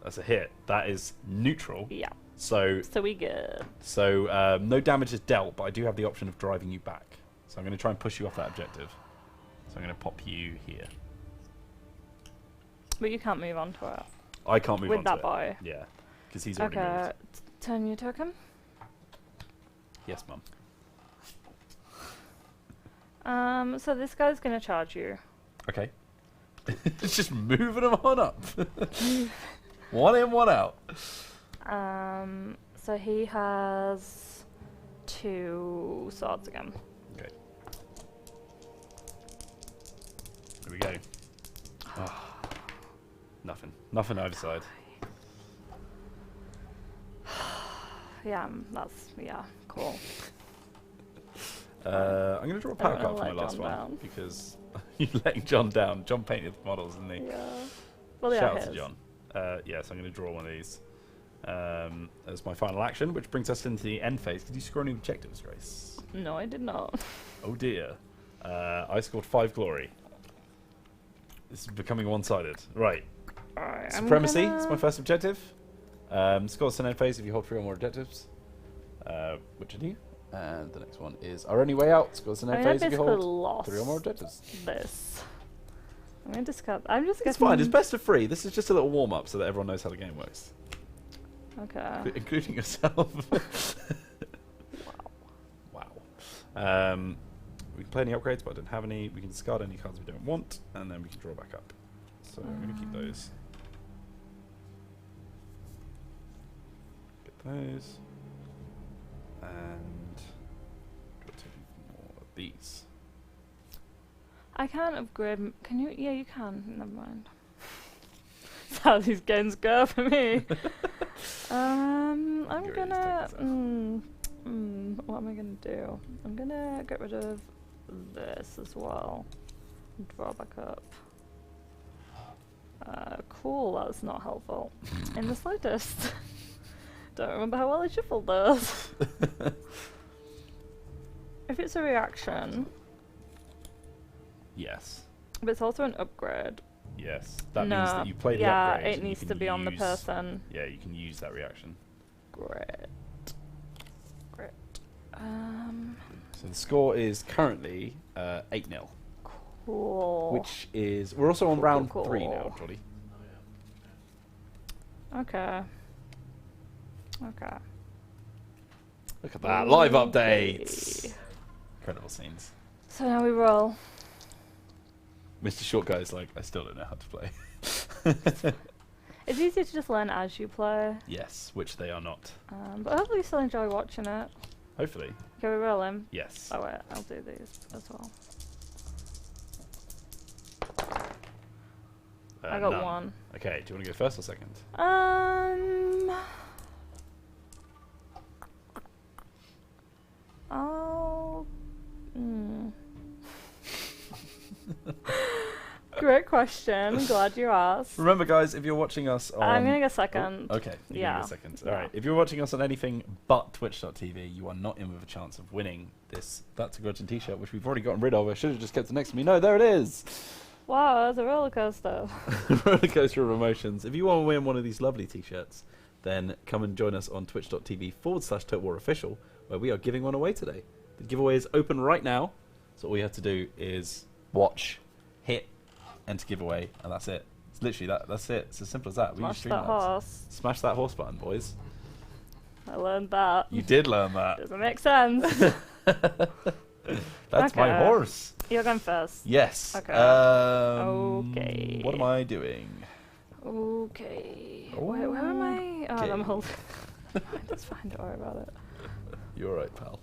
A: That's a hit. That is neutral.
B: Be. Yeah.
A: So
B: So we good.
A: no damage is dealt, but I do have the option of driving you back. So I'm going to try and push you off that objective. So I'm going to pop you here.
B: But you can't move onto it.
A: I can't move
B: With
A: on
B: that
A: to
B: boy.
A: it. Yeah, because he's already
B: Okay,
A: moved.
B: turn your token.
A: Yes, mum.
B: So this guy's gonna charge you.
A: Okay. It's just moving them on up. One in, one out.
B: So he has 2 swords again.
A: Okay. Here we go. Oh. Nothing. Nothing either side.
B: Yeah, that's cool.
A: I'm going to draw a power
B: I'm
A: card
B: gonna
A: for my
B: let
A: last
B: John
A: one
B: down.
A: because you're letting John down. John painted the models, didn't he?
B: Yeah. Well, yeah,
A: Shout out
B: his.
A: to John. Yes, I'm going to draw one of these as my final action, which brings us into the end phase. Did you score any objectives, Grace?
B: No, I did not.
A: Oh dear. I scored 5 glory. This is becoming one-sided. Right.
B: Alright,
A: Supremacy is my first objective. Scores an end phase if you hold 3 or more objectives. Which I do. And the next one is our only way out. Scores an end phase if you hold
B: lost
A: 3 or more objectives.
B: this. I'm going to discard. I'm just
A: It's fine. It's best of 3. This is just a little warm-up so that everyone knows how the game works.
B: Okay.
A: Including yourself. Wow. We can play any upgrades, but I don't have any. We can discard any cards we don't want, and then we can draw back up. So I'm going to keep those. Get those. And draw 2 more of these.
B: I can't upgrade. Can you? Yeah, you can. Never mind. That's how these games go for me. I'm
A: Gary's
B: gonna.
A: taking
B: What am I gonna do? I'm gonna get rid of this as well. Draw back up. Cool. That's not helpful in the slightest. Don't remember how well I shuffled those. If it's a reaction,
A: Yes.
B: but it's also an upgrade.
A: Yes. That
B: no,
A: means that you play the
B: yeah,
A: upgrade.
B: it
A: and you
B: needs
A: can
B: to be on the
A: use-
B: person.
A: Yeah, you can use that reaction.
B: Great. Great.
A: So the score is currently 8-0.
B: Cool.
A: Which is... We're also on
B: Cool,
A: round
B: cool,
A: 3 now,
B: cool.
A: Jolly.
B: Okay. Okay.
A: Look at that. Live
B: Okay.
A: updates. Incredible scenes.
B: So now we roll.
A: Mr. Short Guy is like, I still don't know how to play.
B: It's easier to just learn as you play.
A: Yes, which they are not.
B: But hopefully you still enjoy watching it.
A: Hopefully.
B: Can we roll him?
A: Yes.
B: Oh wait, I'll do these as well. I got
A: none.
B: 1.
A: Okay, do you want to go first or second?
B: I'll... Great question. Glad you asked.
A: Remember, guys, if you're watching us on...
B: I'm gonna go second.
A: Oh, okay, you're
B: Yeah.
A: gonna go second.
B: Yeah.
A: Alright, if you're watching us on anything but twitch.tv, you are not in with a chance of winning this That's a Grudgeon t-shirt, which we've already gotten rid of. I should have just kept it next to me. No, there it is!
B: Wow, that's a roller coaster.
A: Roller coaster of emotions. If you want to win one of these lovely t-shirts, then come and join us on twitch.tv/ToteWarOfficial, where we are giving one away today. The giveaway is open right now, so all you have to do is watch, hit, enter giveaway, and that's it. It's literally that. That's it. It's as simple as that. We use
B: Smash that
A: Streamlabs.
B: horse.
A: Smash that horse button, boys.
B: I learned that.
A: You did learn that.
B: Doesn't make sense.
A: That's my
B: Okay.
A: horse.
B: You're going first.
A: Yes.
B: Okay. Okay.
A: What am I doing?
B: Okay. Where am I? Oh,
A: Okay.
B: I'm holding. That's fine. Don't worry about it.
A: You're all right, pal.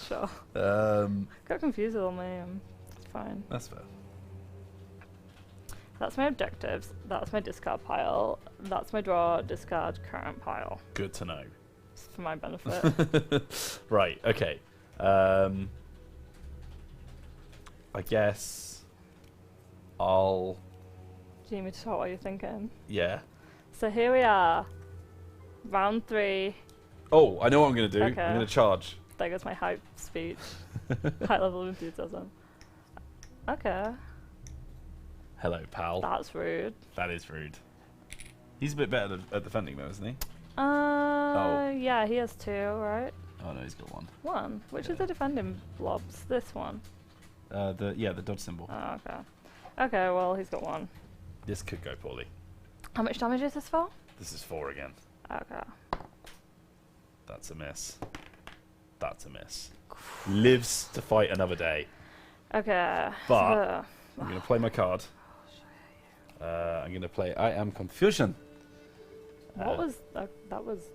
B: Sure. Got confused with all my It's fine.
A: That's fair.
B: That's my objectives. That's my discard pile. That's my draw, discard, current pile.
A: Good to know.
B: It's for my benefit.
A: Right, okay. I guess I'll...
B: Do you need me to talk while you're thinking?
A: Yeah.
B: So here we are. Round 3.
A: Oh, I know what I'm going to do.
B: Okay.
A: I'm going to charge.
B: There goes my hype speech. High level of enthusiasm. Okay.
A: Hello, pal.
B: That's rude.
A: That is rude. He's a bit better at defending though, isn't he?
B: Yeah, he has 2, right?
A: Oh no, he's got 1.
B: 1. Which
A: Yeah.
B: is the defending blobs? This one.
A: The dodge symbol.
B: Oh, okay. Okay, well, he's got 1.
A: This could go poorly.
B: How much damage is this for?
A: This is 4 again.
B: Okay.
A: That's a miss. That's a miss. Lives to fight another day.
B: Okay.
A: But I'm going to play my card. I'm going to play I Am Confusion.
B: What was that? That was.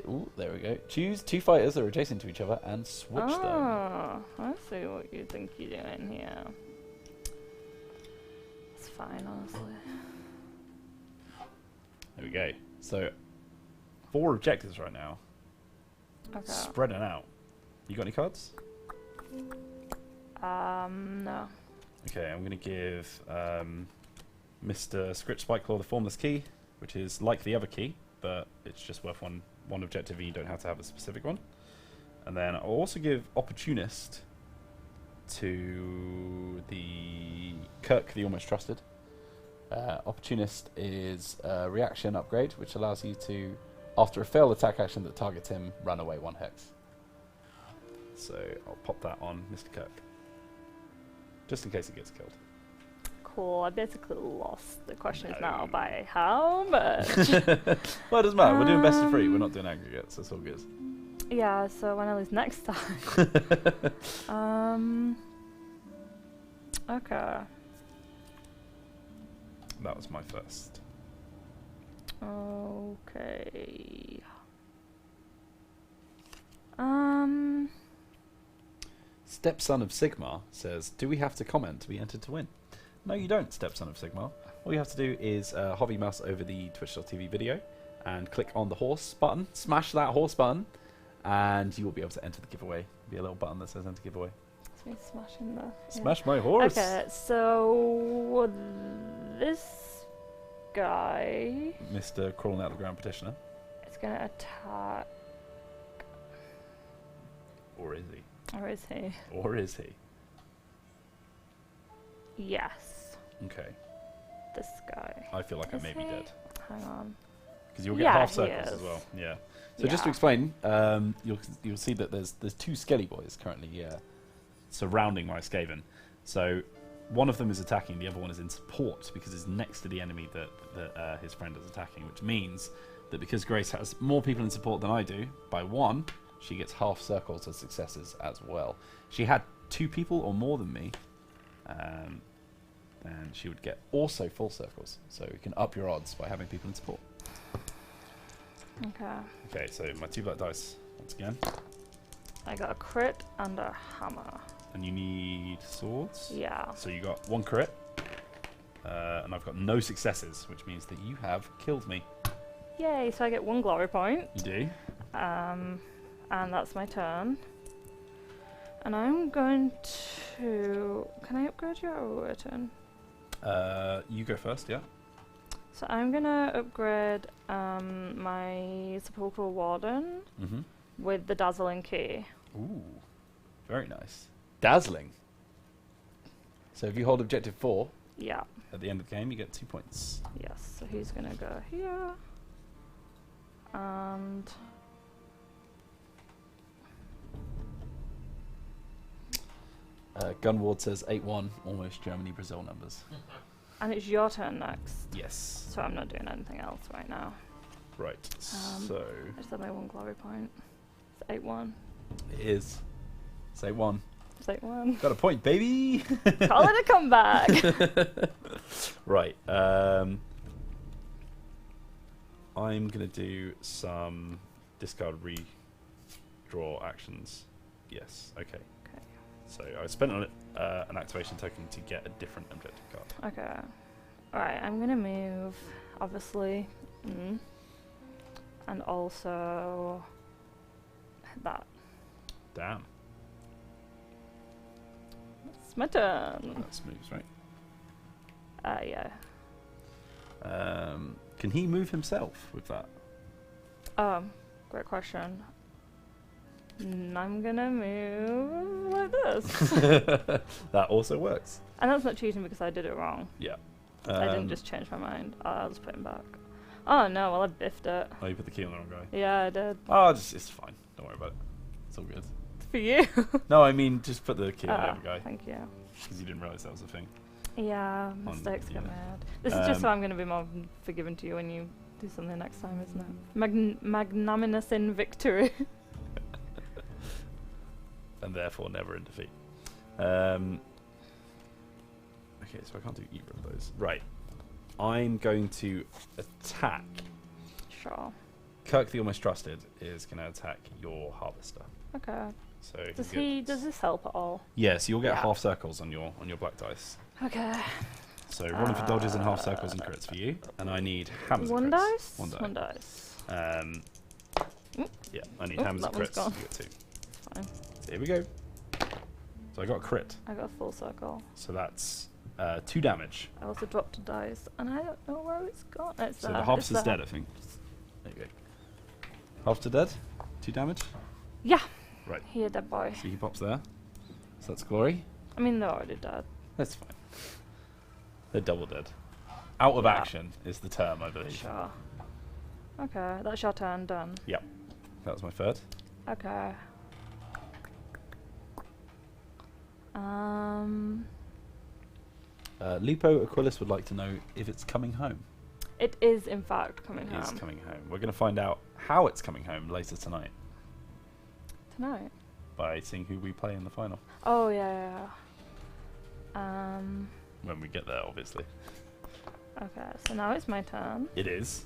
A: Ooh, there we go. Choose 2 fighters that are adjacent to each other and switch them.
B: Oh, I see what you think you're doing here. It's fine, honestly.
A: There we go. So, 4 objectives right now.
B: Okay.
A: Spreading out. You got any cards?
B: No.
A: Okay, I'm going to give Mr. Scritch Spikeclaw the Formless Key, which is like the other key, but it's just worth one objective and you don't have to have a specific one. And then I'll also give Opportunist to the Kirk, the Almost Trusted. Opportunist is a reaction upgrade, which allows you to, after a failed attack action that targets him, run away 1 hex. So I'll pop that on Mr. Kirk, just in case he gets killed.
B: Cool. I basically lost. The question is now by how much?
A: Well, it doesn't matter. We're doing best of 3. We're not doing aggregates. That's all good.
B: Yeah. So when I lose next time. Okay.
A: That was my first.
B: Okay.
A: Stepson of Sigmar says, do we have to comment to be entered to win? No, you don't, Stepson of Sigmar. All you have to do is hover your mouse over the twitch.tv video and click on the horse button, smash that horse button, and you will be able to enter the giveaway. There'll be a little button that says enter giveaway.
B: It's me smashing the...
A: Smash my horse!
B: Okay, so... this guy...
A: Mr. Crawling Out of the Ground Petitioner.
B: is going to attack...
A: Or is he?
B: Or is he?
A: Or is he?
B: Yes.
A: Okay.
B: This guy.
A: I feel like I
B: Is
A: may be
B: he?
A: dead.
B: Hang on.
A: Because you'll get
B: Yeah,
A: half
B: he
A: circles as
B: is.
A: well. Yeah. So just to
B: Yeah.
A: explain, you'll see that there's 2 Skelly boys currently surrounding my Skaven. So one of them is attacking, the other one is in support because it's next to the enemy that his friend is attacking, which means that because Grace has more people in support than I do, by 1, she gets half circles as successes as well. She had 2 people or more than me, and she would get also full circles. So you can up your odds by having people in support.
B: Okay.
A: Okay, so my 2 black dice once again.
B: I got a crit and a hammer.
A: And you need swords?
B: Yeah.
A: So you got 1 crit, and I've got no successes, which means that you have killed me.
B: Yay, so I get 1 glory point.
A: You do?
B: And that's my turn. And I'm going to... Can I upgrade you or your turn?
A: You go first, yeah?
B: So I'm going to upgrade my Sepulchral Warden
A: Mm-hmm.
B: with the Dazzling Key.
A: Ooh, very nice. Dazzling. So if you hold objective 4,
B: Yeah.
A: at the end of the game, you get 2 points.
B: Yes, so he's going to go here. And...
A: Gunward says 8-1, almost Germany-Brazil numbers.
B: And it's your turn next.
A: Yes.
B: So I'm not doing anything else right now.
A: Right, so...
B: I just have my 1 glory point. It's 8-1.
A: It is. It's 8-1.
B: It's 8-1.
A: Got a point, baby!
B: Call it a comeback!
A: Right, I'm going to do some discard redraw actions. Yes, okay.
B: Okay.
A: So I spent on it an activation token to get a different objective card.
B: Okay. Alright, I'm gonna move, obviously. And also... that.
A: Damn.
B: It's my turn.
A: That moves, right?
B: Yeah.
A: Can he move himself with that?
B: Great question. I'm gonna move like this.
A: That also works.
B: And that's not cheating because I did it wrong.
A: Yeah.
B: I didn't just change my mind. I'll just put him back. Oh no, well I biffed it.
A: Oh, you put the key on the wrong guy.
B: Yeah, I did.
A: Oh, it's fine. Don't worry about it. It's all good.
B: For you.
A: No, I mean, just put the key on the other guy.
B: Thank you.
A: Because you didn't realise that was a thing.
B: Yeah, mistakes get made. This is just so I'm going to be more forgiving to you when you do something next time, isn't it? Magnanimous in victory.
A: And therefore never in defeat. Okay, so I can't do either of those. Right. I'm going to attack.
B: Sure.
A: Kirk, the Almost Trusted, is going to attack your Harvester.
B: Okay.
A: So
B: Does this help at all?
A: Yeah, so you'll get half circles on your black dice.
B: Okay.
A: So rolling for dodges and half circles and crits for you, and I need hammers.
B: One
A: and crits.
B: dice. One dice.
A: Yeah, I need hammers and crits.
B: Gone.
A: You get 2.
B: Fine.
A: So here we go. So I got a crit.
B: I got a full circle.
A: So that's 2 damage.
B: I also dropped a dice, and I don't know where it's gone. It's
A: So the Harvester's dead, I think. There you go. Harvester dead. 2 damage.
B: Yeah.
A: Right.
B: He a dead boy.
A: So he pops there. So that's glory.
B: I mean, they're already dead.
A: That's fine. They're double dead. Out of action is the term, I believe.
B: Sure. Okay, that's your turn done.
A: Yep. That was my third.
B: Okay.
A: Lupo Aquilis would like to know if it's coming home.
B: It is, in fact, coming
A: It
B: home.
A: is coming home. We're going to find out how it's coming home later tonight
B: Tonight?
A: by seeing who we play in the final.
B: Oh, yeah.
A: When we get there, obviously.
B: Okay, so now it's my turn.
A: It is.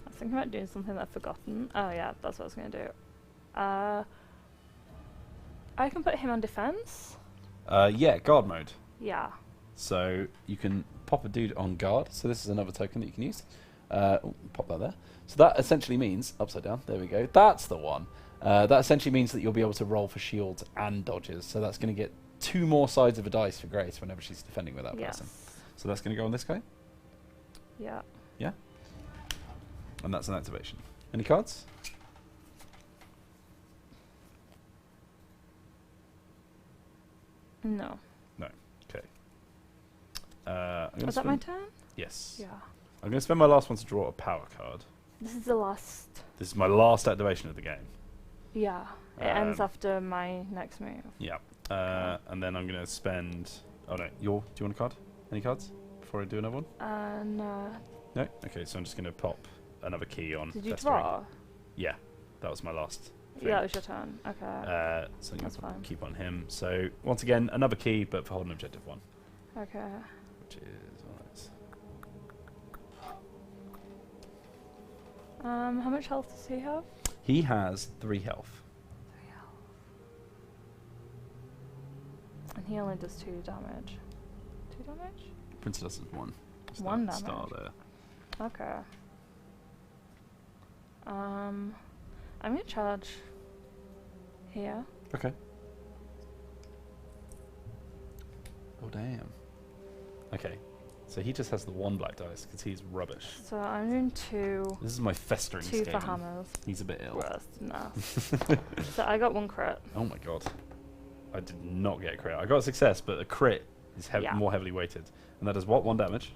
B: I was thinking about doing something that I've forgotten. Oh, yeah, that's what I was going to do. I can put him on defense.
A: Yeah, guard mode.
B: Yeah.
A: So you can pop a dude on guard. So this is another token that you can use. Pop that there. So that essentially means, upside down, there we go. That's the one. That essentially means that you'll be able to roll for shields and dodges. So that's going to get 2 more sides of a dice for Grace whenever she's defending with that person. So that's going to go on this guy.
B: Yeah.
A: Yeah. And that's an activation. Any cards?
B: No.
A: No. Okay.
B: Was that my turn?
A: Yes.
B: Yeah.
A: I'm going to spend my last one to draw a power card.
B: This is the last.
A: This is my last activation of the game.
B: Yeah. It ends after my next move.
A: Yeah. And then I'm going to spend... Oh, no. Do you want a card? Any cards? Before I do another one?
B: No.
A: No? Okay, so I'm just going to pop another key on.
B: Did you
A: Festering.
B: draw?
A: Yeah. That was my last thing.
B: Yeah, that was your turn. Okay.
A: So I'm
B: That's
A: going to
B: fine.
A: keep on him. So, once again, another key, but for holding objective 1.
B: Okay.
A: Which is...
B: How much health does he have?
A: He has 3 health.
B: 3 health. And he only does 2 damage. 2 damage?
A: Princess is 1. Just
B: 1
A: that
B: damage.
A: star there.
B: Okay. I'm gonna charge here.
A: Okay. Oh, damn. Okay. So he just has the 1 black dice because he's rubbish.
B: So I'm doing 2.
A: This is my festering
B: 2 for
A: Skaven.
B: hammers.
A: He's a bit ill.
B: Worst. Nah. So I got 1 crit.
A: Oh my god. I did not get a crit. I got a success, but a crit is
B: Yeah.
A: more heavily weighted. And that does what? 1 damage?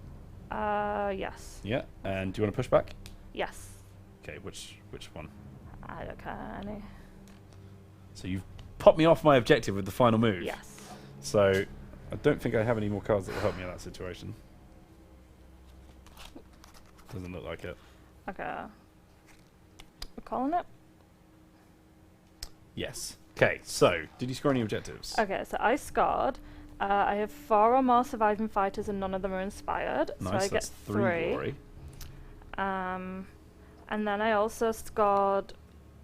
B: Yes.
A: Yeah. And do you want to push back?
B: Yes.
A: Okay, which one?
B: I don't care any.
A: So you've popped me off my objective with the final move.
B: Yes.
A: So I don't think I have any more cards that will help me in that situation. Doesn't look like it.
B: Okay. We're calling it?
A: Yes. Okay, so did you score any objectives?
B: Okay, so I scored. I have 4 or more surviving fighters and none of them are inspired.
A: Nice,
B: so I
A: that's
B: get
A: 3 glory.
B: And then I also scored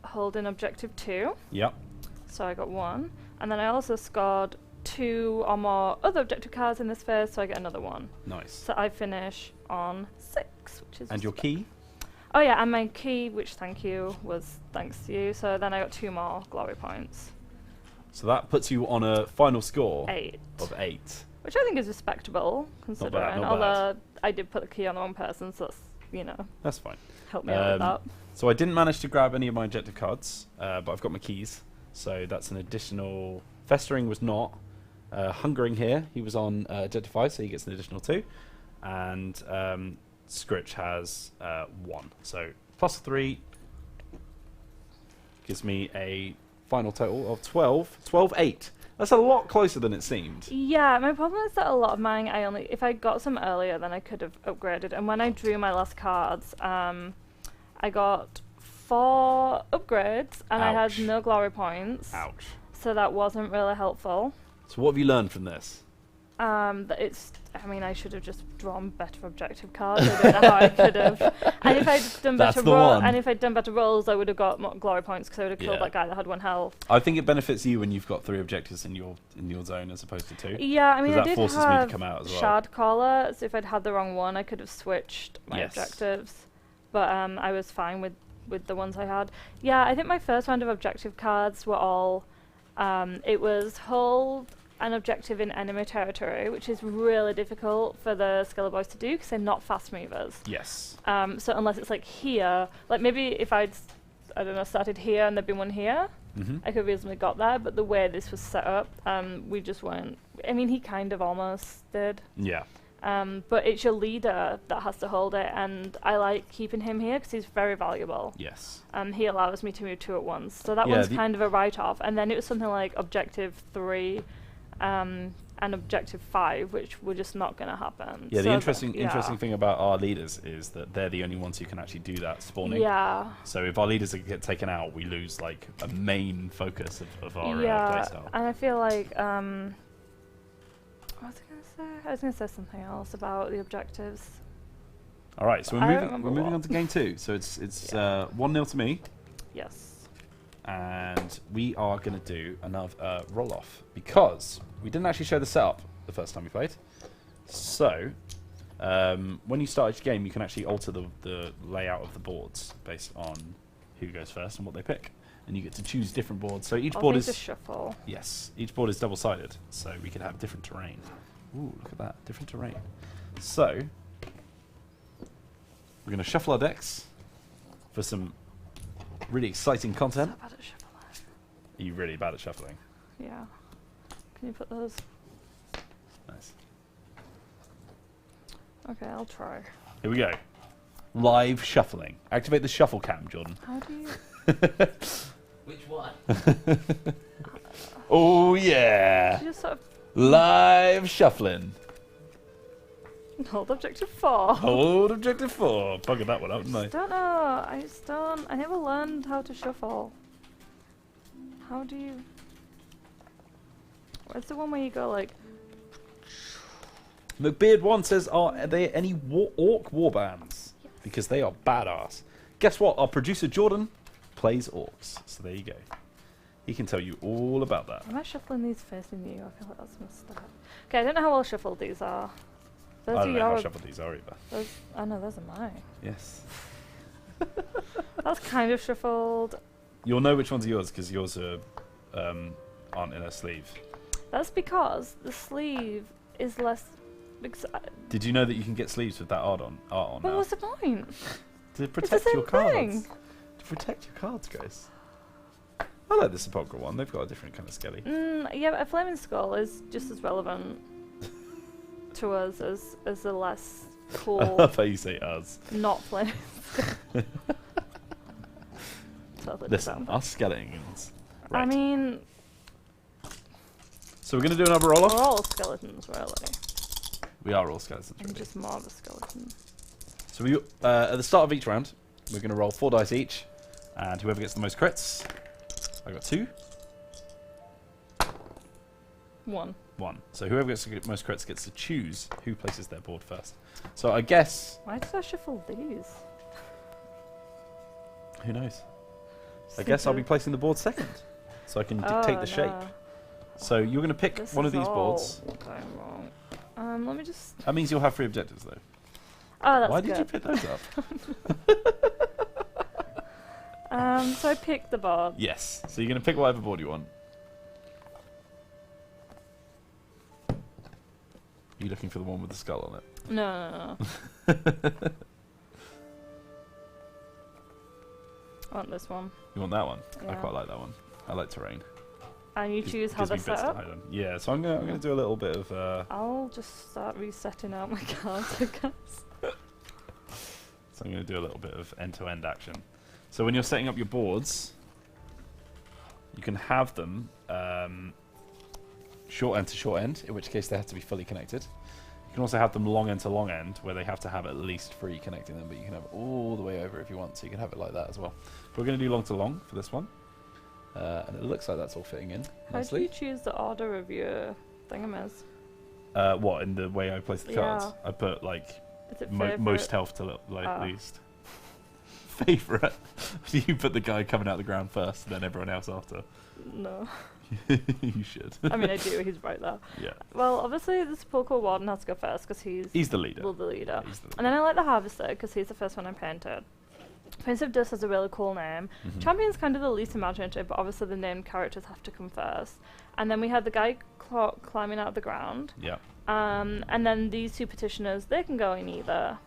B: holding objective 2.
A: Yep.
B: So I got 1. And then I also scored 2 or more other objective cards in this phase, so I get another 1.
A: Nice.
B: So I finish on 6, which is...
A: And your key?
B: Oh yeah, and my key, which thank you, was thanks to you. So then I got 2 more glory points.
A: So that puts you on a final score
B: 8.
A: of 8.
B: Which I think is respectable, considering.
A: not
B: Although I did put the key on the wrong person, so that's, you know,
A: That's fine.
B: help me out with that.
A: So I didn't manage to grab any of my objective cards, but I've got my keys. So that's an additional... Festering was not. Hungering here, he was on objective 5, so he gets an additional 2. And Scritch has 1. So plus 3 gives me a final total of 12. 12, 8. That's a lot closer than it seemed.
B: Yeah, my problem is that a lot of mine, if I got some earlier, then I could have upgraded. And when I drew my last cards, I got 4 upgrades, and I
A: Ouch.
B: had no glory points.
A: Ouch.
B: So that wasn't really helpful.
A: So what have you learned from this?
B: That I should have just drawn better objective cards. I don't know how I could have. And if I'd done
A: That's
B: better
A: the one.
B: and if I'd done better rolls, I would have got more glory points because I would have killed
A: Yeah.
B: that guy that had 1 health.
A: I think it benefits you when you've got 3 objectives in your zone as opposed to 2.
B: Yeah, I mean, I
A: that
B: did
A: forces me to
B: have
A: come out as well.
B: Shard Caller, so if I'd had the wrong one, I could have switched my
A: Yes.
B: objectives. But I was fine with the ones I had. Yeah, I think my first round of objective cards were all. It was hold an objective in enemy territory, which is really difficult for the Skiller boys to do because they're not fast movers.
A: Yes.
B: So unless it's like here, like maybe if I don't know, started here and there'd been one here, I could have easily got there. But the way this was set up, we just weren't. I mean, he kind of almost did.
A: Yeah.
B: But it's your leader that has to hold it, and I like keeping him here because he's very valuable.
A: Yes.
B: He allows me to move 2 at once, so that
A: Yeah,
B: one's kind of a write-off. And then it was something like objective 3 and objective 5, which were just not going to happen.
A: Yeah,
B: so
A: the interesting thing about our leaders is that they're the only ones who can actually do that spawning.
B: Yeah.
A: So if our leaders get taken out, we lose like a main focus of our playstyle.
B: And I feel like what was I going to say? I was going to say something else about the objectives.
A: All right, so
B: I don't
A: we're
B: remember
A: moving
B: what.
A: on to game 2. So it's 1-0 to me,
B: Yes.
A: and we are going to do another roll-off because we didn't actually show the setup the first time we played. So when you start each game, you can actually alter the layout of the boards based on who goes first and what they pick, and you get to choose different boards. So each board
B: To
A: is
B: shuffle.
A: yes, each board is double-sided, so we can have different terrain. Ooh, look at that, different terrain. So we're going to shuffle our decks for some really exciting content.
B: So bad at shuffling.
A: Are you really bad at shuffling?
B: Yeah. Can you put those?
A: Nice.
B: Okay, I'll try.
A: Here we go. Live shuffling. Activate the shuffle cam, Jordan.
B: How do you?
C: Which one?
A: Oh yeah!
B: You just sort of
A: Live shuffling.
B: hold objective 4.
A: Hold objective 4. Buggered that one up, didn't I?
B: Don't know. I never learned how to shuffle. How do you? Where's the one where you go like?
A: McBeard1 says, are there any orc warbands?
B: Yes.
A: Because they are badass. Guess what? Our producer Jordan plays orcs. So there you go. He can tell you all about that.
B: Am I shuffling these facing you? I feel like that's messed up. Okay, I don't know how well shuffled these are.
A: I
B: Those
A: don't
B: are
A: know how
B: your.
A: shuffled these are either.
B: Those, oh no, those are mine.
A: Yes.
B: That's kind of shuffled.
A: You'll know which ones are yours because yours are, aren't in a sleeve.
B: That's because the sleeve is less. Because
A: Did you know that you can get sleeves with that art on
B: but
A: now?
B: what's the point?
A: To protect
B: same
A: your cards.
B: thing.
A: To protect your cards, guys. I like the Sepulchral one. They've got a different kind of skelly.
B: Yeah, but a flaming skull is just as relevant to us as a less
A: I
B: cool,
A: love how you say us.
B: not flaming skull. Totally
A: Listen,
B: different.
A: us skeletons.
B: I
A: Right.
B: mean,
A: So we're going to do another
B: we're
A: roll-off?
B: all skeletons, really.
A: We are all skeletons.
B: I'm
A: Really.
B: just more of a skeleton.
A: So we, at the start of each round, we're going to roll 4 dice each, and whoever gets the most crits, I got 2,
B: 1.
A: 1. So whoever gets the most crits gets to choose who places their board first. So I guess,
B: Why did I shuffle these?
A: who knows? I
B: Just
A: guess I'll be
B: think of-
A: placing the board second, so I can dictate
B: Oh,
A: the shape.
B: no.
A: So you're going to pick
B: This
A: one of
B: is
A: these
B: all
A: boards.
B: going wrong. Let me just.
A: That means you'll have 3 objectives, though.
B: Oh, that's
A: Why
B: good.
A: did you pick those up?
B: So I picked the board.
A: Yes. So you're going to pick whatever board you want. Are you looking for the one with the skull on it?
B: No. I want this one.
A: You want that one? I
B: Yeah.
A: quite like that one. I like terrain.
B: And you
A: Gives-
B: choose how
A: gives
B: they're
A: me
B: set
A: bits to
B: up.
A: hide on. Yeah, so I'm gonna do a little bit of
B: I'll just start resetting out my cards, I guess.
A: so I'm gonna do a little bit of end-to-end action. So when you're setting up your boards, you can have them short end to short end, in which case they have to be fully connected. You can also have them long end to long end, where they have to have at least 3 connecting them, but you can have it all the way over if you want, so you can have it like that as well. But we're going to do long to long for this one. And it looks like that's all fitting in
B: How
A: nicely.
B: do you choose the order of your thingamas?
A: What, in the way I place the cards?
B: Yeah.
A: I put, like,
B: Is it
A: most health to least. Favourite? You put the guy coming out of the ground first, and then everyone else after.
B: No.
A: You should.
B: I mean, I do. He's right there.
A: Yeah.
B: Well, obviously, the Sepulchral Warden has to go first because
A: He's the leader.
B: well, the leader.
A: He's the
B: And then I like the Harvester because he's the first one I painted. Prince of Dust has a really cool name.
A: Mhm.
B: Champion's kind of the least imaginative, but obviously the named characters have to come first. And then we had the guy climbing out of the ground.
A: Yeah.
B: And then these 2 petitioners, they can go in either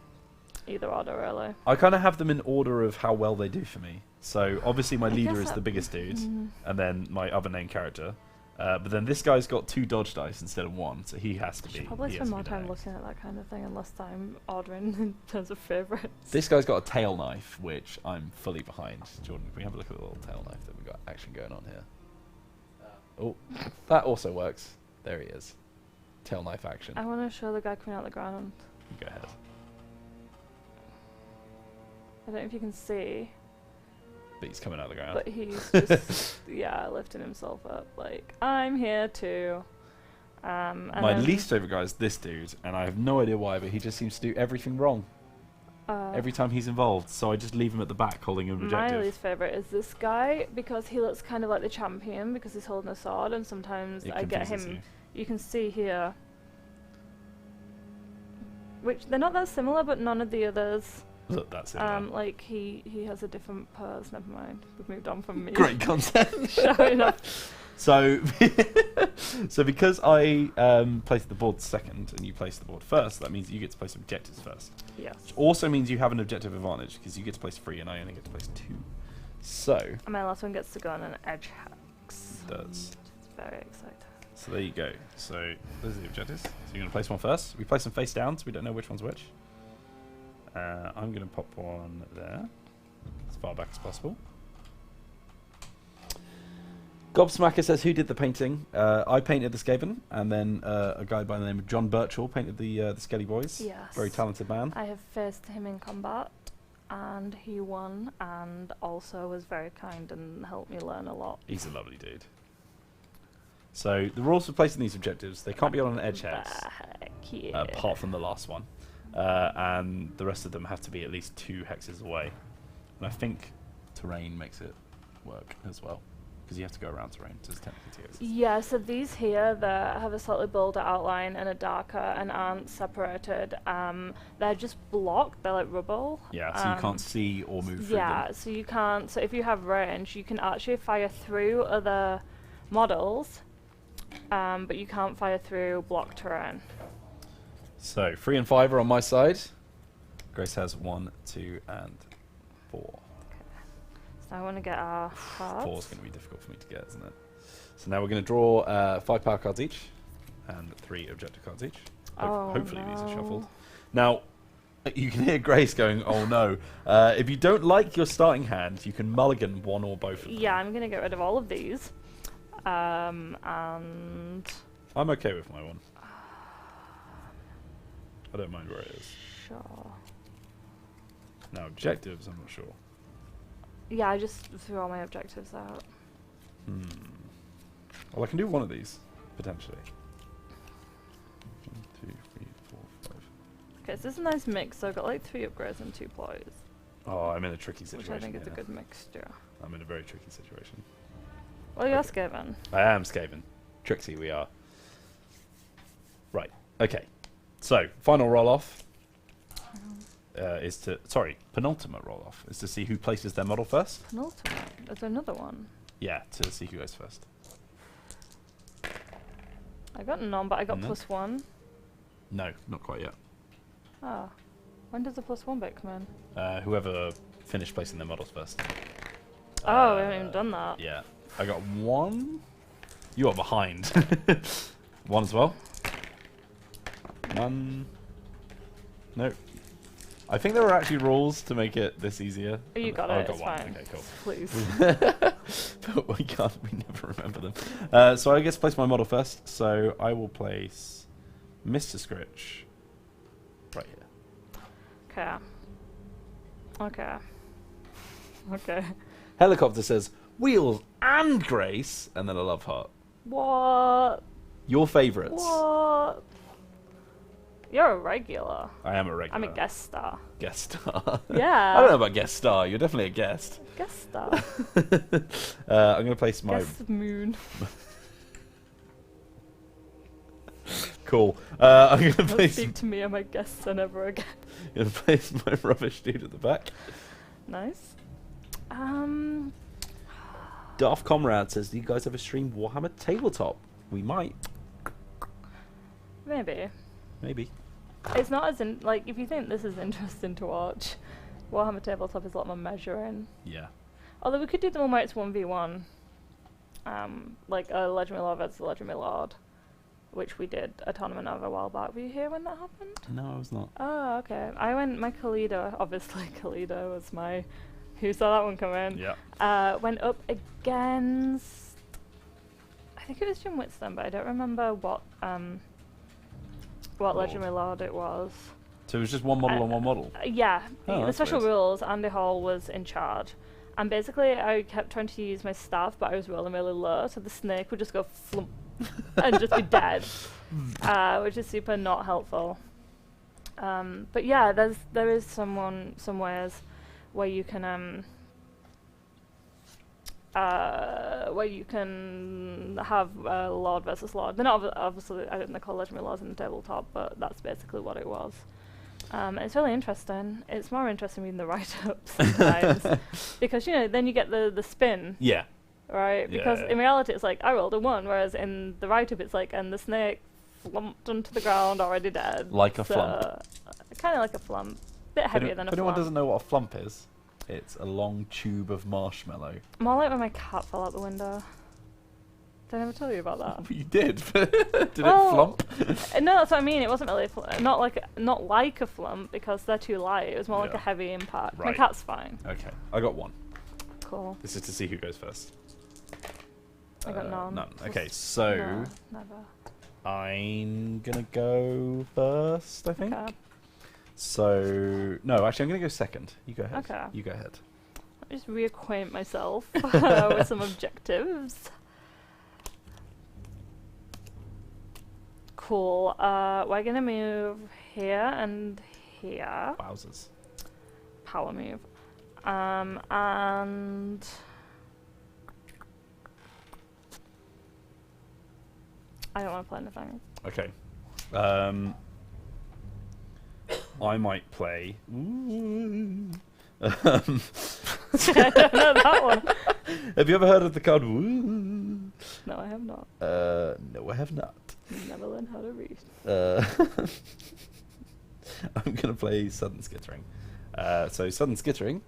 B: order, really.
A: I kind of have them in order of how well they do for me. So obviously my leader
B: guess
A: is the
B: that-
A: biggest dude,
B: Mm.
A: and then my other named character. But then this guy's got 2 dodge dice instead of 1, so he has to
B: I
A: be.
B: should probably
A: he
B: spend
A: has
B: more
A: to be
B: time
A: next.
B: looking at that kind of thing and less time ordering in terms of favourites.
A: This guy's got a tail knife, which I'm fully behind. Jordan, can we have a look at the little tail knife that we've got action going on here? Oh, that also works. There he is. Tail knife action.
B: I want to show the guy coming out of the ground.
A: Go ahead.
B: I don't know if you can see,
A: But he's coming out of the ground.
B: but he's just, yeah, lifting himself up. Like, I'm here too. And
A: My
B: then,
A: least favourite guy is this dude, and I have no idea why, but he just seems to do everything wrong every time he's involved. So I just leave him at the back holding an
B: My
A: objective.
B: least favourite is this guy because he looks kind of like the champion because he's holding a sword, and sometimes
A: It
B: I get
A: confuses
B: him.
A: you.
B: You can see here, which they're not that similar, but none of the others.
A: Look, that's it.
B: Like he has a different pose. Never mind. We've moved on from me.
A: Great content.
B: Showing off.
A: So, so because I placed the board second and you placed the board first, that means you get to place objectives first.
B: Yes.
A: Which also means you have an objective advantage because you get to place 3 and I only get to place 2. So,
B: And my last one gets to go on an edge hex.
A: does.
B: It's very exciting.
A: So there you go. So those are the objectives. So you're going to place one first. We place them face down, so we don't know which one's which. I'm going to pop one there, as far back as possible. Gobsmacker says, who did the painting? I painted the Skaven, and then a guy by the name of John Birchall painted the Skelly Boys.
B: Yes.
A: Very talented man.
B: I have faced him in combat, and he won, and also was very kind and helped me learn a lot.
A: He's a lovely dude. So the rules for placing these objectives, they can't be on an edge hex,
B: Heck yeah.
A: apart from the last one. And the rest of them have to be at least 2 hexes away. And I think terrain makes it work as well, because you have to go around terrain to technically 2 hexes.
B: Yeah, so these here that have a slightly bolder outline and a darker and aren't separated, they're just blocked, they're like rubble.
A: Yeah, so you can't see or move through
B: Yeah,
A: them.
B: so you can't, so if you have range, you can actually fire through other models, but you can't fire through block terrain.
A: So 3 and 5 are on my side. Grace has 1, 2, and 4.
B: So I want to get our cards.
A: 4 is going to be difficult for me to get, isn't it? So now we're going to draw 5 power cards each and 3 objective cards each. Hopefully these are shuffled. Now, you can hear Grace going, oh no. If you don't like your starting hand, you can mulligan one or both of them.
B: Yeah, I'm going to get rid of all of these. And
A: I'm okay with my one. I don't mind where it is.
B: sure.
A: Now, objectives, I'm not sure.
B: Yeah, I just threw all my objectives out.
A: Well, I can do one of these, potentially. 1, 2, 3, 4, 5.
B: Okay, so this is a nice mix. So I've got like 3 upgrades and 2 ploys,
A: Oh, I'm in a tricky
B: which
A: situation.
B: I think is a
A: here.
B: good mixture.
A: I'm in a very tricky situation.
B: Well, you're
A: Okay.
B: Skaven.
A: I am Skaven. Trixie, we are. Right. Okay. So, final roll-off is to... Sorry, penultimate roll-off is to see who places their model first.
B: Penultimate. Is there another one?
A: Yeah, to see who goes first.
B: I got none, but I got
A: No.
B: +1.
A: No, not quite yet.
B: Ah. When does the +1 bit come in?
A: Whoever finished placing their models first.
B: Oh, we haven't even done that.
A: Yeah. I got 1. You are behind. 1 as well. 1. No. I think there were actually rules to make it this easier.
B: You got
A: Oh,
B: it.
A: I got
B: It's
A: one.
B: fine.
A: Okay, cool.
B: Please.
A: But we never remember them. So I guess place my model first. So I will place Mr. Scritch right here.
B: Okay. Okay. Okay.
A: Helicopter says wheels and grace, and then a love heart.
B: What?
A: Your favourites.
B: What? You're a regular.
A: I am a regular.
B: I'm a guest star.
A: Guest star.
B: Yeah.
A: I don't know about guest star. You're definitely a guest.
B: Guest star.
A: I'm going to place my...
B: Guest moon.
A: Cool. I'm going to
B: Don't
A: place...
B: speak to me and my guests never again.
A: I'm going to place my rubbish dude at the back.
B: Nice.
A: Daft Comrade says, do you guys ever stream Warhammer Tabletop? We might.
B: Maybe.
A: Maybe.
B: It's not as in like if you think this is interesting to watch, Warhammer Tabletop is a lot more measuring.
A: Yeah.
B: Although we could do the one where it's 1v1, like a Legendary Lord versus a Legendary Lord, which we did a tournament of a while back. Were you here when that happened?
A: No, I was not.
B: Oh, okay. I went. My Khalida, obviously Khalida was my. Who saw that one come in?
A: Yeah.
B: Went up against. I think it was Jim Whitstone, but I don't remember what Legendary Lord it was.
A: So it was just one model on one model?
B: Yeah.
A: Oh,
B: The
A: that's
B: special
A: weird.
B: rules, Andy Hall was in charge. And basically I kept trying to use my staff, but I was rolling really low, so the snake would just go flump and just be dead, which is super not helpful. But yeah, there is some ways where you can have Lord versus Lord. They're not obviously, I don't think they're called Legendary Lords in the tabletop, but that's basically what it was. It's really interesting. It's more interesting reading the write-ups sometimes because then you get the spin.
A: Yeah.
B: Right, because in reality it's like I rolled a 1, whereas in the write-up it's like and the snake flumped onto the ground already dead.
A: Like a flump.
B: Kind of like a flump, bit heavier than a
A: If anyone
B: flump.
A: doesn't know what a flump is, it's a long tube of marshmallow.
B: More like when my cat fell out the window. Did I ever tell you about that?
A: You did. Did it
B: Well,
A: flump?
B: No, that's what I mean. It wasn't really not like a flump because they're too light. It was more like
A: Yeah.
B: a heavy impact. My
A: Right.
B: cat's fine.
A: Okay, I got one.
B: Cool.
A: This is to see who goes first.
B: I got none.
A: None.
B: Just
A: Okay, so
B: no, never.
A: I'm gonna go first, I think.
B: Okay.
A: So no, actually, I'm gonna go second. You go ahead.
B: Okay.
A: You go ahead.
B: Let me just reacquaint myself with some objectives. Cool. We're gonna move here and here.
A: Wowzers.
B: Power move. And I don't want to play anything.
A: Okay. I might play.
B: I don't know that one.
A: Have you ever heard of the card? Woo?
B: No, I have not.
A: No, I have not.
B: Never learned how to read.
A: I'm gonna play Sudden Skittering. So Sudden Skittering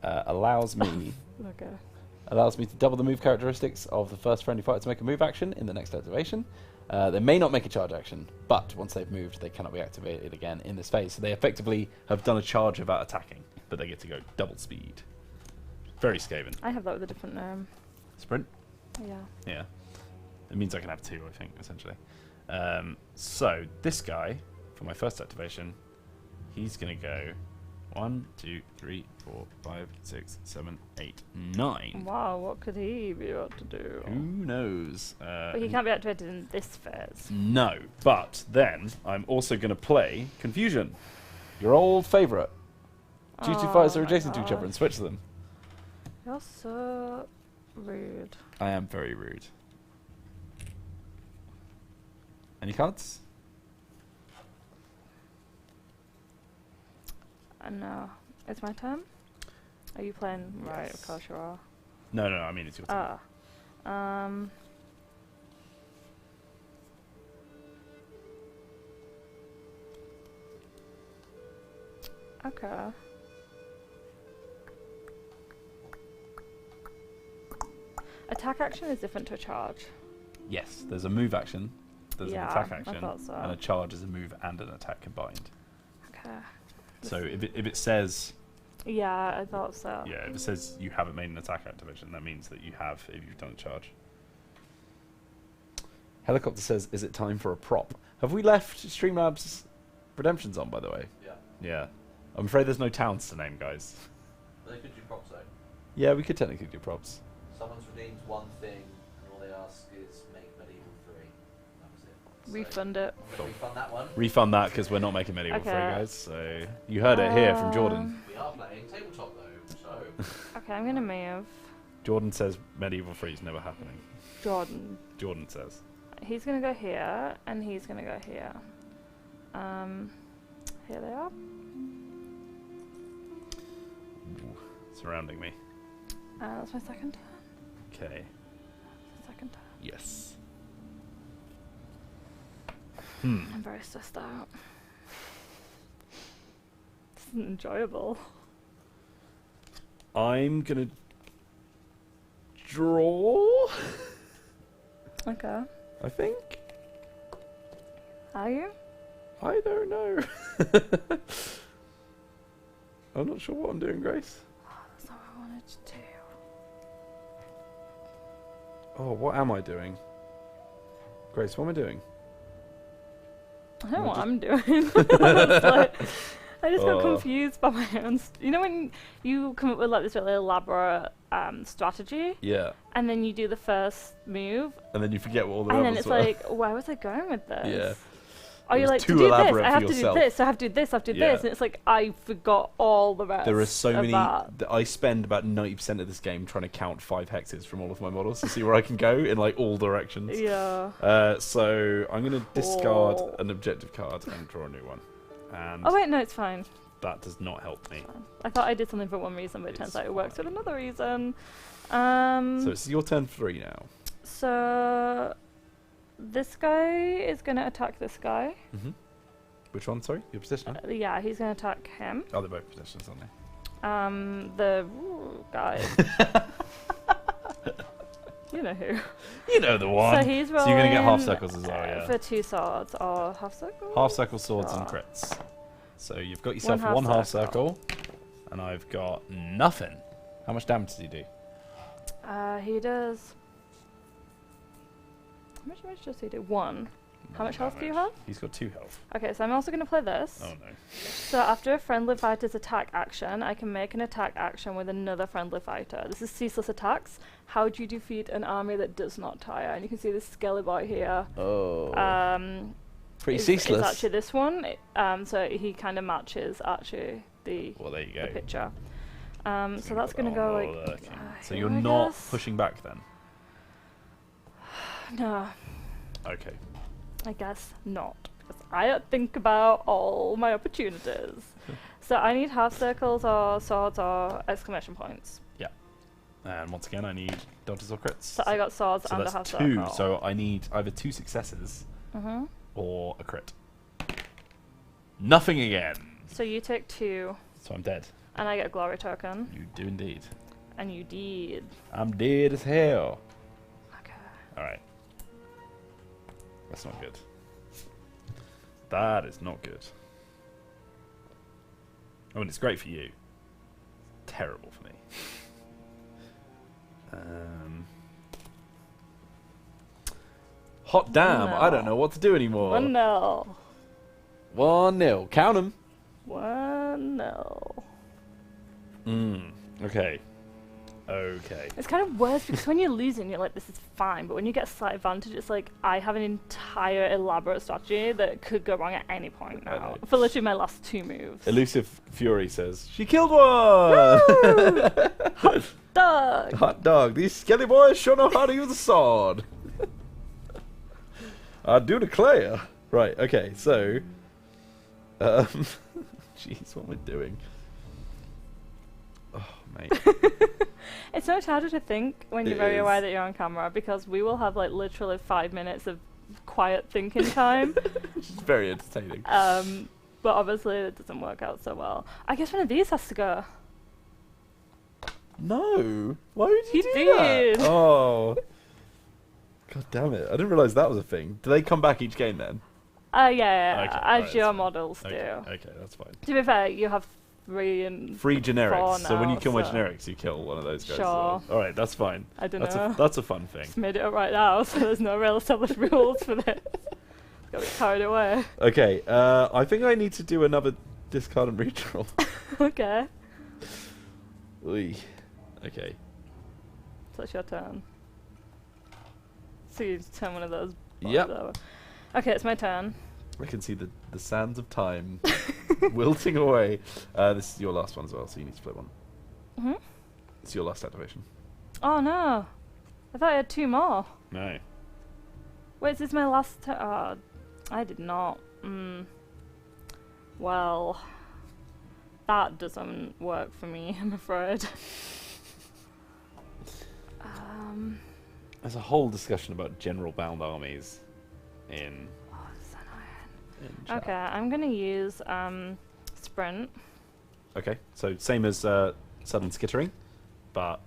A: allows me to double the move characteristics of the first friendly fighter to make a move action in the next activation. They may not make a charge action, but once they've moved, they cannot be activated again in this phase. So they effectively have done a charge without attacking, but they get to go double speed. Very Skaven.
B: I have that with a different name.
A: Sprint?
B: Yeah.
A: Yeah. It means I can have 2, I think, essentially. So this guy, for my first activation, he's going to go 1, 2, 3, 4, 5, 6, 7, 8, 9.
B: Wow, what could he be able to do?
A: Who knows?
B: But he can't be activated in this phase.
A: No, but then I'm also going to play Confusion, your old favourite. Choose 2 fighters that are
B: my
A: adjacent to each other and
B: gosh.
A: switch them.
B: You're so rude.
A: I am very rude. Any cards?
B: No. It's my turn? Are you playing? Right, of
A: Yes.
B: course you are.
A: No, I mean it's your turn.
B: Okay. Attack action is different to a charge.
A: Yes, there's a move action, there's
B: Yeah,
A: an attack
B: I
A: action,
B: thought so.
A: and a charge is a move and an attack combined.
B: Okay.
A: So if it says
B: Yeah, I thought so.
A: yeah, if it says you haven't made an attack activation, that means that you have if you've done a charge. Helicopter says, "Is it time for a prop?" Have we left Streamlabs Redemptions on, by the way?
C: Yeah.
A: Yeah. I'm afraid there's no towns to name, guys.
C: But they could do props though.
A: Yeah, we could technically do props.
C: Someone's redeemed one thing, and all they ask is make medieval 3. That was it. So
B: Refund it.
C: I'm gonna refund that one.
A: Refund that because we're not making medieval free,
B: Okay.
A: guys. So you heard it here from Jordan.
C: We are playing tabletop though, so.
B: Okay, I'm gonna move.
A: Jordan says medieval free is never happening.
B: Jordan.
A: Jordan says.
B: He's gonna go here, and he's gonna go here. Here they are.
A: Ooh, surrounding me.
B: That's my second turn.
A: Okay.
B: Second turn.
A: Yes. Hmm.
B: I'm very stressed out. This isn't enjoyable.
A: I'm gonna draw.
B: Okay.
A: I think.
B: Are you?
A: I don't know. I'm not sure what I'm doing, Grace.
B: That's not what I wanted to do.
A: Oh, what am I doing? Grace, what am I doing?
B: I don't know
A: Well,
B: what
A: just-
B: I'm doing. It's like, I just got
A: Oh.
B: confused by my own. You know when you come up with like this really elaborate strategy,
A: Yeah.
B: and then you do the first move,
A: And then you forget what all the
B: and then
A: others
B: it's
A: were.
B: like, where was I going with this?
A: Yeah.
B: Are
A: It
B: you
A: was
B: like
A: too
B: to do this?
A: elaborate
B: I
A: for
B: have to do
A: yourself.
B: this. I have to do this. I have to do
A: Yeah.
B: this, and it's like I forgot all the rest.
A: There are so
B: of
A: many.
B: That.
A: I spend about 90% of this game trying to count 5 hexes from all of my models to see where I can go in like all directions.
B: Yeah.
A: So I'm going to discard
B: Oh.
A: an objective card and draw a new one. And
B: Oh wait, no, it's fine.
A: that does not help me.
B: Fine. I thought I did something for one reason, but it
A: It's
B: turns out it works for
A: fine.
B: another reason.
A: So it's your turn 3 now.
B: So this guy is gonna attack this guy.
A: Mm-hmm. Which one? Sorry, your positioner.
B: Yeah, he's gonna attack him.
A: Oh, they're both positioners, aren't
B: The guy. You know who.
A: they? You know the one.
B: So he's rolling.
A: So you're gonna get half circles as well, yeah.
B: For 2 swords or half circle.
A: Half circle swords and
B: Ah.
A: crits. So you've got yourself
B: One
A: one
B: half
A: half
B: circle.
A: circle, and I've got nothing. How much damage does he do?
B: He does. How much damage does he do? 1. How much health do you have?
A: He's got 2 health.
B: Okay, so I'm also going to play this.
A: Oh no.
B: So after a friendly fighter's attack action, I can make an attack action with another friendly fighter. This is ceaseless attacks. How do you defeat an army that does not tire? And you can see this skelly boy here.
A: Oh. Pretty
B: Is
A: ceaseless.
B: actually this one. So he kind of matches actually the
A: Well, there you go.
B: picture. So that's going to go like.
A: So
B: here,
A: you're
B: I
A: not
B: guess.
A: pushing back then.
B: No,
A: Okay.
B: I guess not. Because I don't think about all my opportunities. So I need half circles or swords or exclamation points.
A: And once again, I need dodges or crits.
B: So I got swords
A: So
B: and a
A: that's
B: half
A: 2.
B: circle.
A: So I need either 2 successes
B: Mhm.
A: or a crit. Nothing again.
B: So you take 2,
A: So I'm dead.
B: and I get a glory token,
A: You do indeed.
B: and you did.
A: I'm dead as hell.
B: Okay.
A: Alright. That's not good. That is not good. I mean, it's great for you. Terrible for me. Hot damn, I don't know what to do anymore.
B: 1-0.
A: 1-0. Count 'em.
B: 1-0.
A: Okay. Okay.
B: It's kind of worse because when you're losing, you're like, this is fine. But when you get slight advantage, it's like, I have an entire elaborate strategy that could go wrong at any point
A: I
B: now.
A: know.
B: For literally my last 2 moves.
A: Elusive Fury says, she killed one!
B: Dog!
A: Hot dog. These skelly boys sure know how to use a sword. I do declare. Right, okay, so... Jeez, what am I doing? Oh, mate.
B: It's so much harder to think when you're
A: It
B: very aware
A: is.
B: that you're on camera because we will have like literally 5 minutes of quiet thinking time.
A: It's very entertaining.
B: But obviously it doesn't work out so well. I guess one of these has to go.
A: No! Why would you
B: He
A: do
B: did.
A: that? Oh. God damn it. I didn't realise that was a thing. Do they come back each game then?
B: Yeah,
A: Okay,
B: as
A: right,
B: your
A: that's fine.
B: models do.
A: Okay, that's fine.
B: To be fair, you have 3 and
A: 3 generics.
B: 4
A: So when you
B: now,
A: kill my
B: so-
A: generics, you kill one of those guys.
B: Sure.
A: As well. All right, that's fine.
B: I don't
A: That's
B: know.
A: that's a fun thing.
B: Just made it up right now, so there's no real established rules for this. Got me carried away.
A: Okay, I think I need to do another discard and redraw.
B: Okay.
A: Oy. Okay.
B: So it's your turn. So you turn one of those.
A: Yep.
B: boys over. Okay, it's my turn.
A: I can see the sands of time wilting away. This is your last one as well, so you need to play one.
B: Hmm?
A: It's your last activation.
B: Oh no! I thought I had 2 more.
A: No.
B: Wait, is this my last turn? I did not. Well, that doesn't work for me, I'm afraid.
A: There's a whole discussion about general bound armies in.
B: Oh, it's annoying.
A: in chat.
B: Okay, I'm gonna use sprint.
A: Okay, so same as sudden skittering, but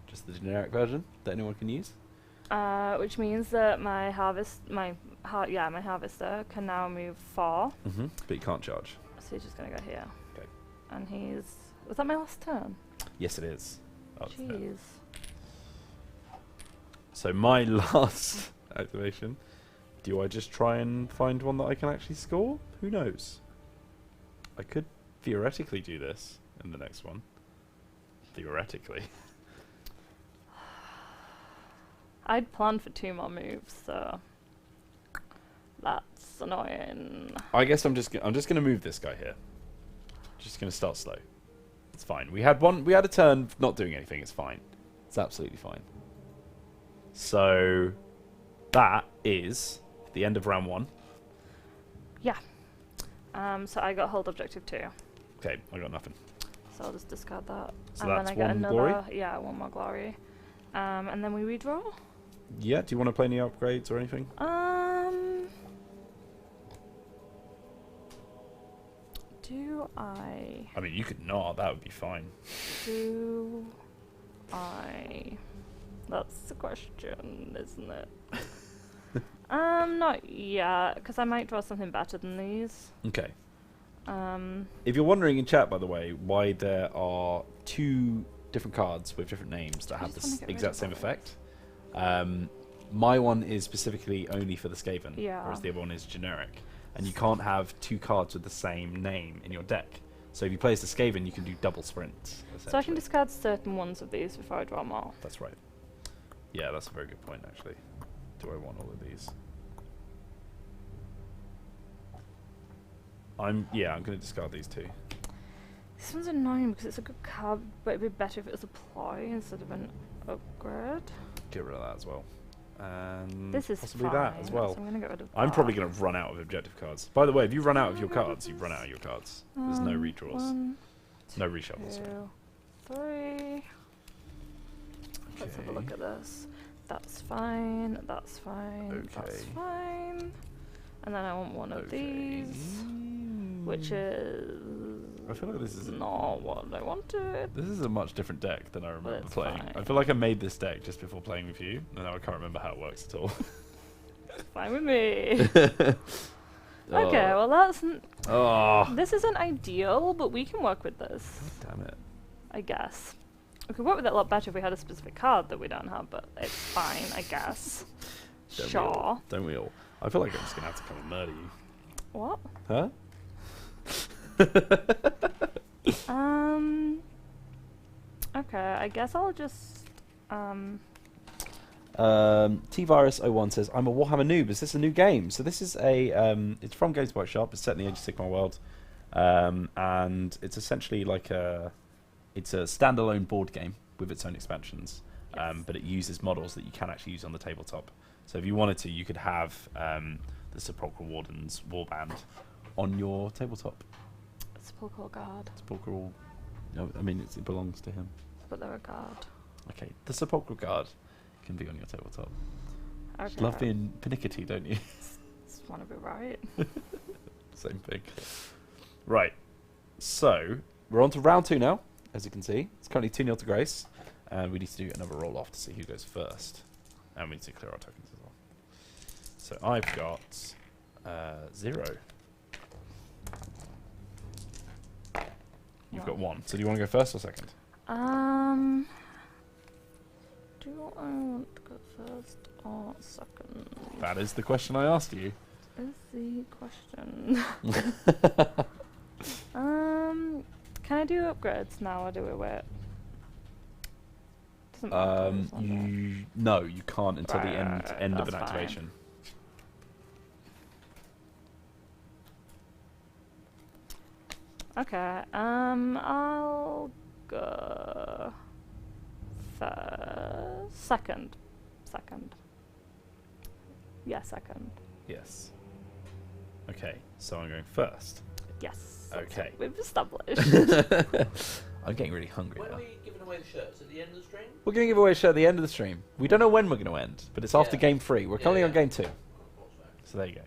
A: just the generic version that anyone can use.
B: Which means that my harvester can now move 4.
A: Mm-hmm. But you can't charge.
B: So he's just gonna go here.
A: Okay.
B: And was that my last turn?
A: Yes, it is. Oh, it's there.
B: Jeez.
A: So my last activation. Do I just try and find one that I can actually score? Who knows? I could theoretically do this in the next one. Theoretically.
B: I'd planned for 2 more moves, so that's annoying.
A: I guess I'm just gonna move this guy here. Just gonna start slow. It's fine. We had a turn not doing anything. It's fine. It's absolutely fine. So that is the end of round 1.
B: Yeah. So I got hold objective 2.
A: Okay, I got nothing.
B: So I'll just discard that.
A: So
B: and
A: that's
B: then I get
A: one
B: another.
A: glory?
B: Yeah, 1 more glory. And then we redraw.
A: Yeah. Do you want to play any upgrades or anything?
B: Do I?
A: I mean, you could not. That would be fine.
B: Do I? That's the question, isn't it? Not yet, because I might draw something better than these.
A: Okay. If you're wondering in chat, by the way, why there are 2 different cards with different names that have
B: just wanna
A: the
B: get rid
A: exact
B: of
A: same
B: those.
A: effect, my one is specifically only for the Skaven,
B: Yeah.
A: whereas the other one is generic. And you can't have 2 cards with the same name in your deck. So if you play as the Skaven, you can do double sprint.
B: So I can
A: essentially.
B: discard certain ones of these before I draw more.
A: That's right. Yeah, that's a very good point, actually. Do I want all of these? I'm going to discard these 2.
B: This one's annoying because it's a good card, but it'd be better if it was a ploy instead of an upgrade.
A: Get rid of that as well. And
B: This is
A: possibly
B: fine,
A: that as well.
B: So I'm gonna get rid of
A: I'm
B: that.
A: probably going to run out of objective cards. By the way, if you run out of your cards, you run out of your cards. There's no redraws.
B: 1,
A: No reshuffles.
B: 2, 3. Let's have a look
A: Okay.
B: at this. That's fine. That's fine. That's
A: Okay.
B: fine. And then I want one of
A: Okay.
B: these, which is
A: I feel like this is
B: not what I wanted.
A: This is a much different deck than I remember
B: it's
A: playing.
B: fine.
A: I feel like I made this deck just before playing with you, and now I can't remember how it works at all.
B: Fine with me. Okay, well that's.
A: Oh,
B: This isn't ideal, but we can work with this,
A: damn it.
B: I guess. We could work with it a lot better if we had a specific card that we don't have, but it's fine, I guess.
A: Don't we
B: Sure.
A: all? Don't we all? I feel like I'm just going to have to come and murder you.
B: What?
A: Huh?
B: Okay, I guess I'll just.
A: T-Virus01 says, I'm a Warhammer noob. Is this a new game? So this is a... it's from Games Workshop. It's set in the Age of Sigmar world. And it's essentially like a... It's a standalone board game with its own expansions.
B: Yes.
A: But it uses models that you can actually use on the tabletop. So if you wanted to, you could have the Sepulchral Warden's Warband on your tabletop.
B: Sepulchral Guard,
A: Sepulchral... No, I mean, it belongs to him.
B: but they're a guard.
A: Okay, the Sepulchral Guard can be on your tabletop.
B: Okay.
A: Just love being pernickety, don't you?
B: Just want to be right.
A: Same thing. Right, so we're on to round 2 now, as you can see. It's currently 2-0 to Grace, and we need to do another roll-off to see who goes first. And we need to clear our tokens as well. So I've got 0. You've got
B: Well.
A: 1. So do you want to go first or second?
B: Do I want to go first or second?
A: That is the question I asked you.
B: Is the question. Can I do upgrades now or do we wait? Doesn't matter, doesn't it?
A: No, you can't until the
B: Right,
A: end of an
B: that's fine.
A: activation.
B: Okay, I'll go second. Yeah, second.
A: Yes. Okay, so I'm going first.
B: Yes. that's
A: Okay.
B: what we've established.
A: I'm getting really hungry
C: When
A: now.
C: are we giving away the shirts? At the end of the stream?
A: We're going to give away a shirt at the end of the stream. We don't know when we're going to end, but it's after
C: Yeah.
A: game 3. We're
C: Yeah,
A: currently on
C: yeah.
A: game 2.
C: Of course, right.
A: So there you go.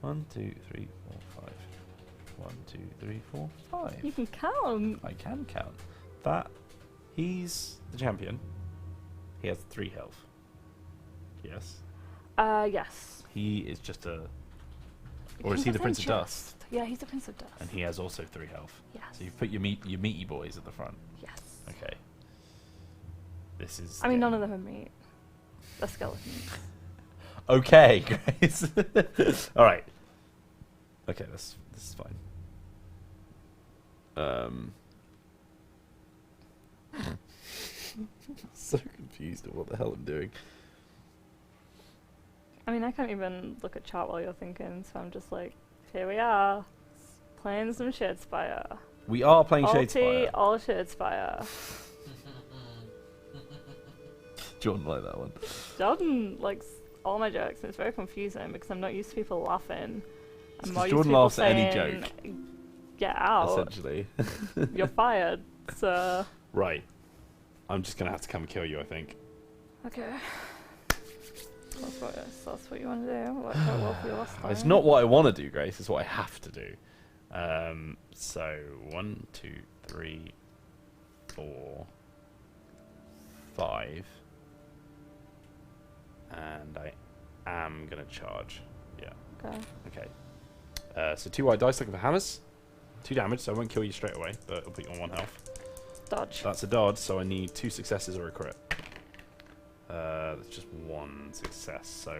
A: 1, 2, 3, 4, 5. 1, 2, 3, 4, 5.
B: You can count.
A: I can count. That he's the champion. He has 3 health. Yes.
B: Yes.
A: He is just a.
B: You
A: Or is
B: can
A: he the
B: put
A: Prince
B: in
A: of Dust?
B: chest. Yeah, he's the Prince of Dust.
A: And he has also 3 health.
B: Yes.
A: So you've put your meaty boys at the front.
B: Yes.
A: Okay. This is.
B: I mean, none of them are meat. They're skeletons.
A: Okay, Grace. All right. Okay, this is fine. So confused at what the hell I'm doing.
B: I mean, I can't even look at chart while you're thinking, so I'm just like, here we are, playing some Shadespire.
A: We are playing
B: Alti,
A: Shadespire.
B: all Shadespire.
A: Jordan like that one.
B: Jordan likes all my jokes, and it's very confusing because I'm not used to people laughing.
A: It's
B: I'm
A: 'cause
B: more used
A: Jordan
B: to people
A: laughs at any
B: saying,
A: joke.
B: Get out,
A: Essentially.
B: you're fired. So,
A: Right. I'm just gonna have to come and kill you, I think.
B: okay. That's what you want to do. Worked out well for you last time.
A: It's not what I want to do, Grace. It's what I have to do. So 1, 2, 3, 4, 5, and I am gonna charge. Yeah.
B: Okay.
A: Okay. So 2 white dice looking for hammers. 2 damage, so I won't kill you straight away, but I'll put you on 1 health.
B: Dodge.
A: That's a dodge, so I need 2 successes or a crit. That's just 1 success, so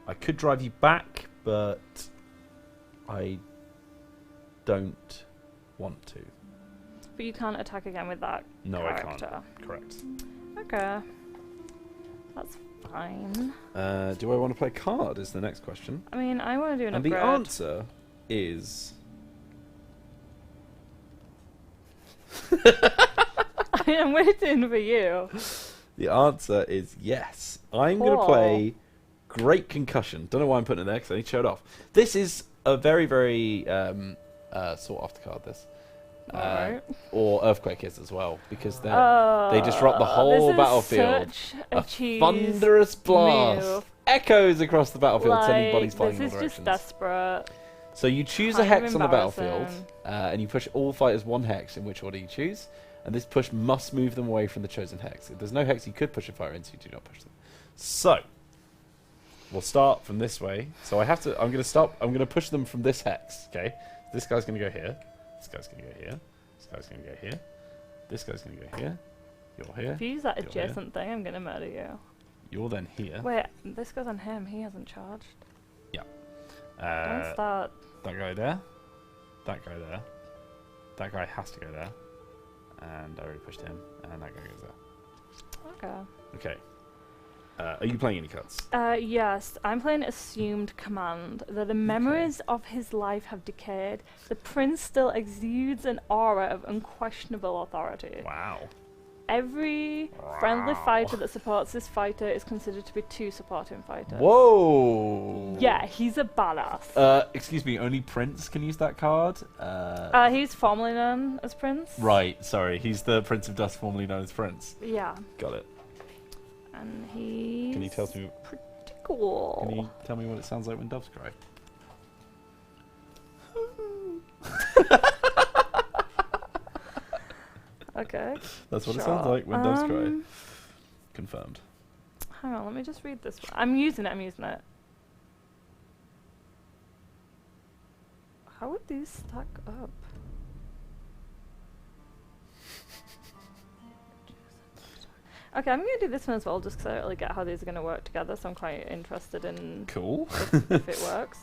A: I could drive you back, but I don't want to.
B: But you can't attack again with that
A: No,
B: character.
A: I can't. Correct.
B: Okay. That's fine.
A: Do I want to play a card is the next question.
B: I mean, I want to do an
A: And
B: upgrade.
A: the answer is...
B: I mean, I'm waiting for you.
A: The answer is yes. I'm going to
B: Cool.
A: play Great Concussion. Don't know why I'm putting it there because I need to show it off. This is a very, very sought after card, this.
B: Alright.
A: Or Earthquake is as well, because they disrupt the whole
B: this is
A: battlefield.
B: Such
A: A
B: cheese
A: thunderous blast
B: move.
A: echoes across the battlefield,
B: Like,
A: sending bodies flying
B: this
A: in
B: is
A: all
B: just
A: directions.
B: desperate.
A: So you choose a
B: kind of
A: hex on the battlefield,
B: embarrassing.
A: and you push all fighters 1 hex in which order you choose. And this push must move them away from the chosen hex. If there's no hex you could push a fighter into, you do not push them. So we'll start from this way. So I'm going to push them from this hex. Okay, this guy's going to go here. This guy's going to go here. This guy's going to go here. This guy's going to go here. You're here.
B: If you use that
A: You're here.
B: adjacent thing, I'm gonna murder you.
A: You're then here.
B: Wait, this goes on him. He hasn't charged. Don't start.
A: That guy there. That guy there. That guy has to go there. And I already pushed him. And that guy goes there.
B: Okay.
A: Okay. Are you playing any cuts?
B: Yes, I'm playing Assumed Command. Though the memories of his life have decayed, the prince still exudes an aura of unquestionable authority.
A: Wow.
B: Every friendly fighter that supports this fighter is considered to be 2 supporting fighters.
A: Whoa!
B: Yeah, he's a badass.
A: Excuse me, only Prince can use that card?
B: He's formerly known as Prince.
A: Right, sorry. He's the Prince of Dust, formerly known as Prince.
B: Yeah,
A: Got it.
B: and he's
A: Can you tell me?
B: pretty cool.
A: Can you tell me what it sounds like when doves cry?
B: Okay.
A: That's what it
B: sure.
A: sounds like when doves cry. Confirmed.
B: Hang on, let me just read this one. I'm using it. How would these stack up? Okay, I'm going to do this one as well, just because I don't really get how these are going to work together, so I'm quite interested in
A: Cool.
B: if it works.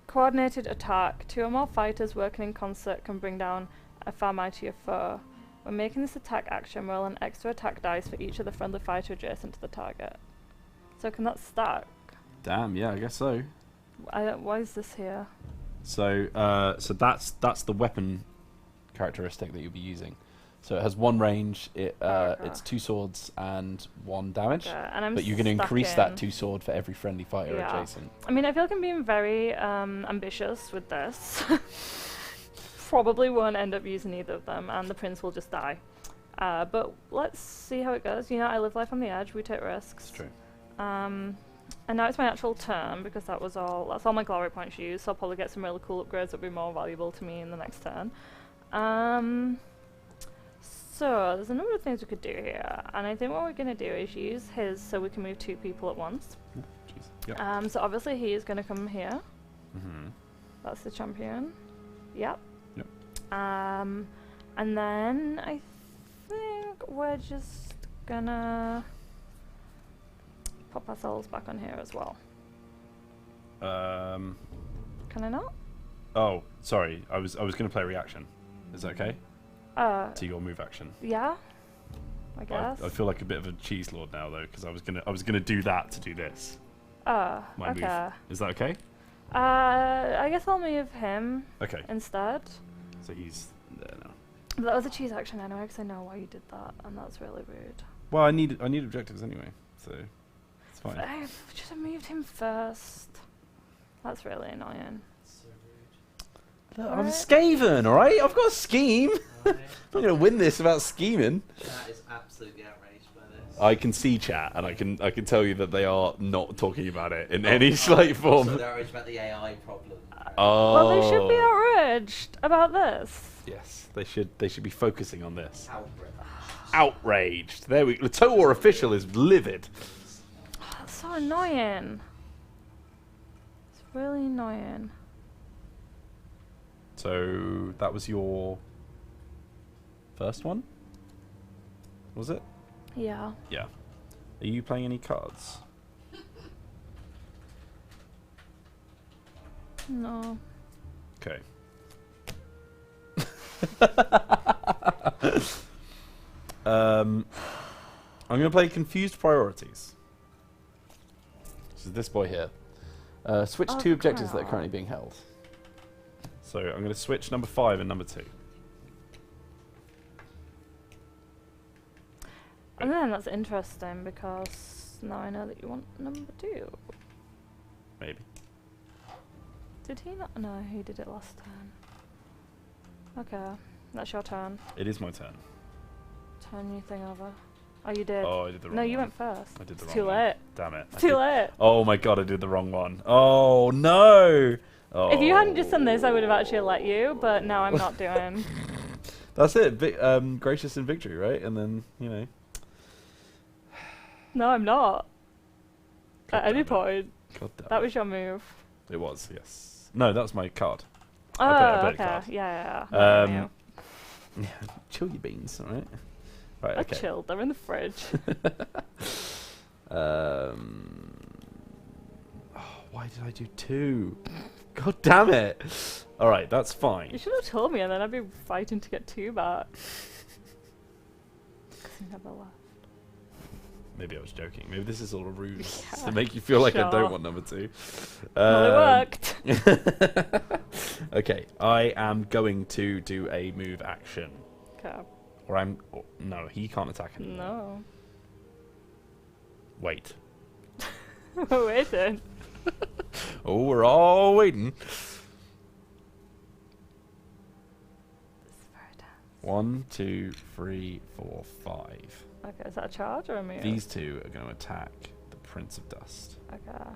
B: Coordinated attack. 2 or more fighters working in concert can bring down a far mightier foe. When making this attack action, roll an extra attack dice for each of the friendly fighter adjacent to the target. So can that stack?
A: Damn, yeah, I guess so.
B: Why is this here?
A: So, so that's the weapon characteristic that you'll be using. So it has 1 range. It's 2 swords and 1 damage.
B: Okay, and I'm
A: but you're going to increase
B: stuck
A: that
B: in.
A: 2 sword for every friendly fighter adjacent.
B: I mean, I feel like I'm being very ambitious with this. Probably won't end up using either of them, and the prince will just die. But let's see how it goes. You know, I live life on the edge. We take risks.
A: It's true.
B: And now it's my actual turn, because that's all my glory points used, so I'll probably get some really cool upgrades that'll be more valuable to me in the next turn. So there's a number of things we could do here, and I think what we're going to do is use his so we can move 2 people at once.
A: Ooh, jeez. Yep.
B: So obviously he is going to come here.
A: Mm-hmm.
B: That's the champion. Yep.
A: Yep.
B: And then I think we're just gonna pop ourselves back on here as well. Can I not?
A: Oh, sorry. I was going to play a reaction. Is that okay? To your move action.
B: Yeah. I guess.
A: I feel like a bit of a cheese lord now though, because I was gonna do that to do this.
B: My
A: My
B: okay.
A: move. Is that okay?
B: I guess I'll move him
A: Okay.
B: instead.
A: So he's there now.
B: But that was a cheese action anyway, because I know why you did that, and that's really rude.
A: Well, I need objectives anyway, so it's fine.
B: I should have moved him first. That's really annoying.
C: So rude.
A: Look, I'm
B: Right.
A: Skaven, all right. I've got a scheme.
C: Right.
A: I'm not gonna win this without scheming.
C: Chat is absolutely outraged by this.
A: I can see chat, and I can tell you that they are not talking about it in any slight form.
C: So they're outraged about the AI problem.
A: Oh.
B: Well, they should be outraged about this.
A: Yes, they should be focusing on this.
C: Outraged.
A: Outraged. There we. The Total War official is livid.
B: That's so annoying. It's really annoying.
A: So that was your first one, was it?
B: Yeah.
A: Yeah. Are you playing any cards?
B: No.
A: Okay. I'm going to play Confused Priorities. This is this boy here. Switch
B: Oh,
A: 2 objectives that are
B: crap.
A: currently being held. So I'm going to switch number 5 and number 2.
B: And then that's interesting because now I know that you want number 2.
A: Maybe.
B: Did he not? No, he did it last time. Okay, that's your turn.
A: It is my turn.
B: Turn your thing over. Oh, you did.
A: Oh, I did the wrong
B: No,
A: one.
B: you went first.
A: I did the
B: It's
A: wrong
B: too
A: one.
B: late.
A: Damn it.
B: It's too late.
A: Oh my god, I did the wrong one. Oh no! Oh.
B: If you hadn't just done this, I would have actually let you, but now I'm not doing.
A: That's it. Gracious in victory, right? And then, you know.
B: No, I'm not.
A: God
B: At any
A: damn it.
B: point.
A: God damn
B: That
A: it.
B: was your move.
A: It was, yes. No, that was my card.
B: Oh,
A: I played a
B: okay.
A: card.
B: Yeah. I knew.
A: Yeah, chill your beans, alright? Right,
B: I
A: okay.
B: chilled. They're in the fridge.
A: Oh, why did I do 2? God damn it! Alright, that's
B: You
A: fine.
B: should have told me, and then I'd be fighting to get 2 back. 'Cause you never left.
A: Maybe I was joking. Maybe this is all a ruse
B: Yeah,
A: to make you feel like I
B: sure.
A: don't want number 2.
B: Well, it worked.
A: Okay, I am going to do a move action.
B: Okay.
A: No, he can't attack anymore.
B: No.
A: Wait.
B: We're waiting.
A: Oh, we're all waiting.
B: This is very tense.
A: 1, 2, 3, 4, 5.
B: Okay, is that a charge or a move?
A: These 2 are going to attack the Prince of Dust.
B: Okay.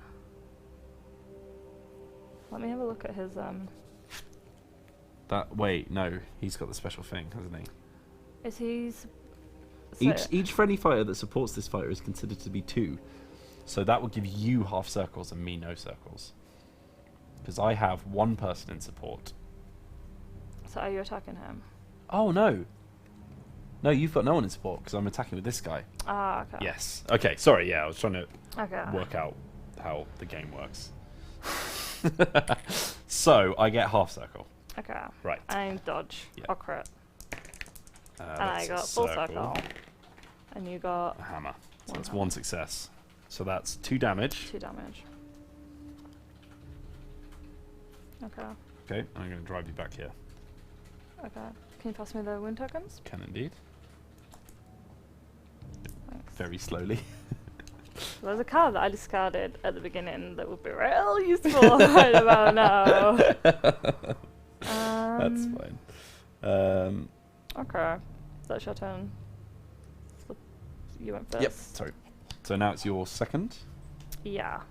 B: Let me have a look at his
A: Wait, no, he's got the special thing, hasn't he?
B: Is he?
A: Each friendly fighter that supports this fighter is considered to be 2, so that will give you half circles and me no circles. Because I have one person in support.
B: So are you attacking him?
A: Oh, no. No, you've got no one in support because I'm attacking with this guy.
B: Ah, okay.
A: Yes. Okay, sorry, yeah, I was trying to
B: Okay.
A: work out how the game works. So, I get half circle.
B: Okay.
A: Right.
B: I'm dodge
A: Yeah.
B: or crit. And
A: That's
B: I
A: a
B: got full circle. And you got
A: A hammer. So
B: One
A: that's
B: hammer.
A: one success. So that's 2 damage.
B: 2 damage. Okay.
A: Okay, I'm going to drive you back here.
B: Okay. Can you pass me the wound tokens?
A: Can indeed.
B: Thanks.
A: Very slowly.
B: There's a card that I discarded at the beginning that would be real useful right about now.
A: That's fine.
B: Okay. That's your turn. You went first.
A: Yep, sorry. So now it's your second.
B: Yeah.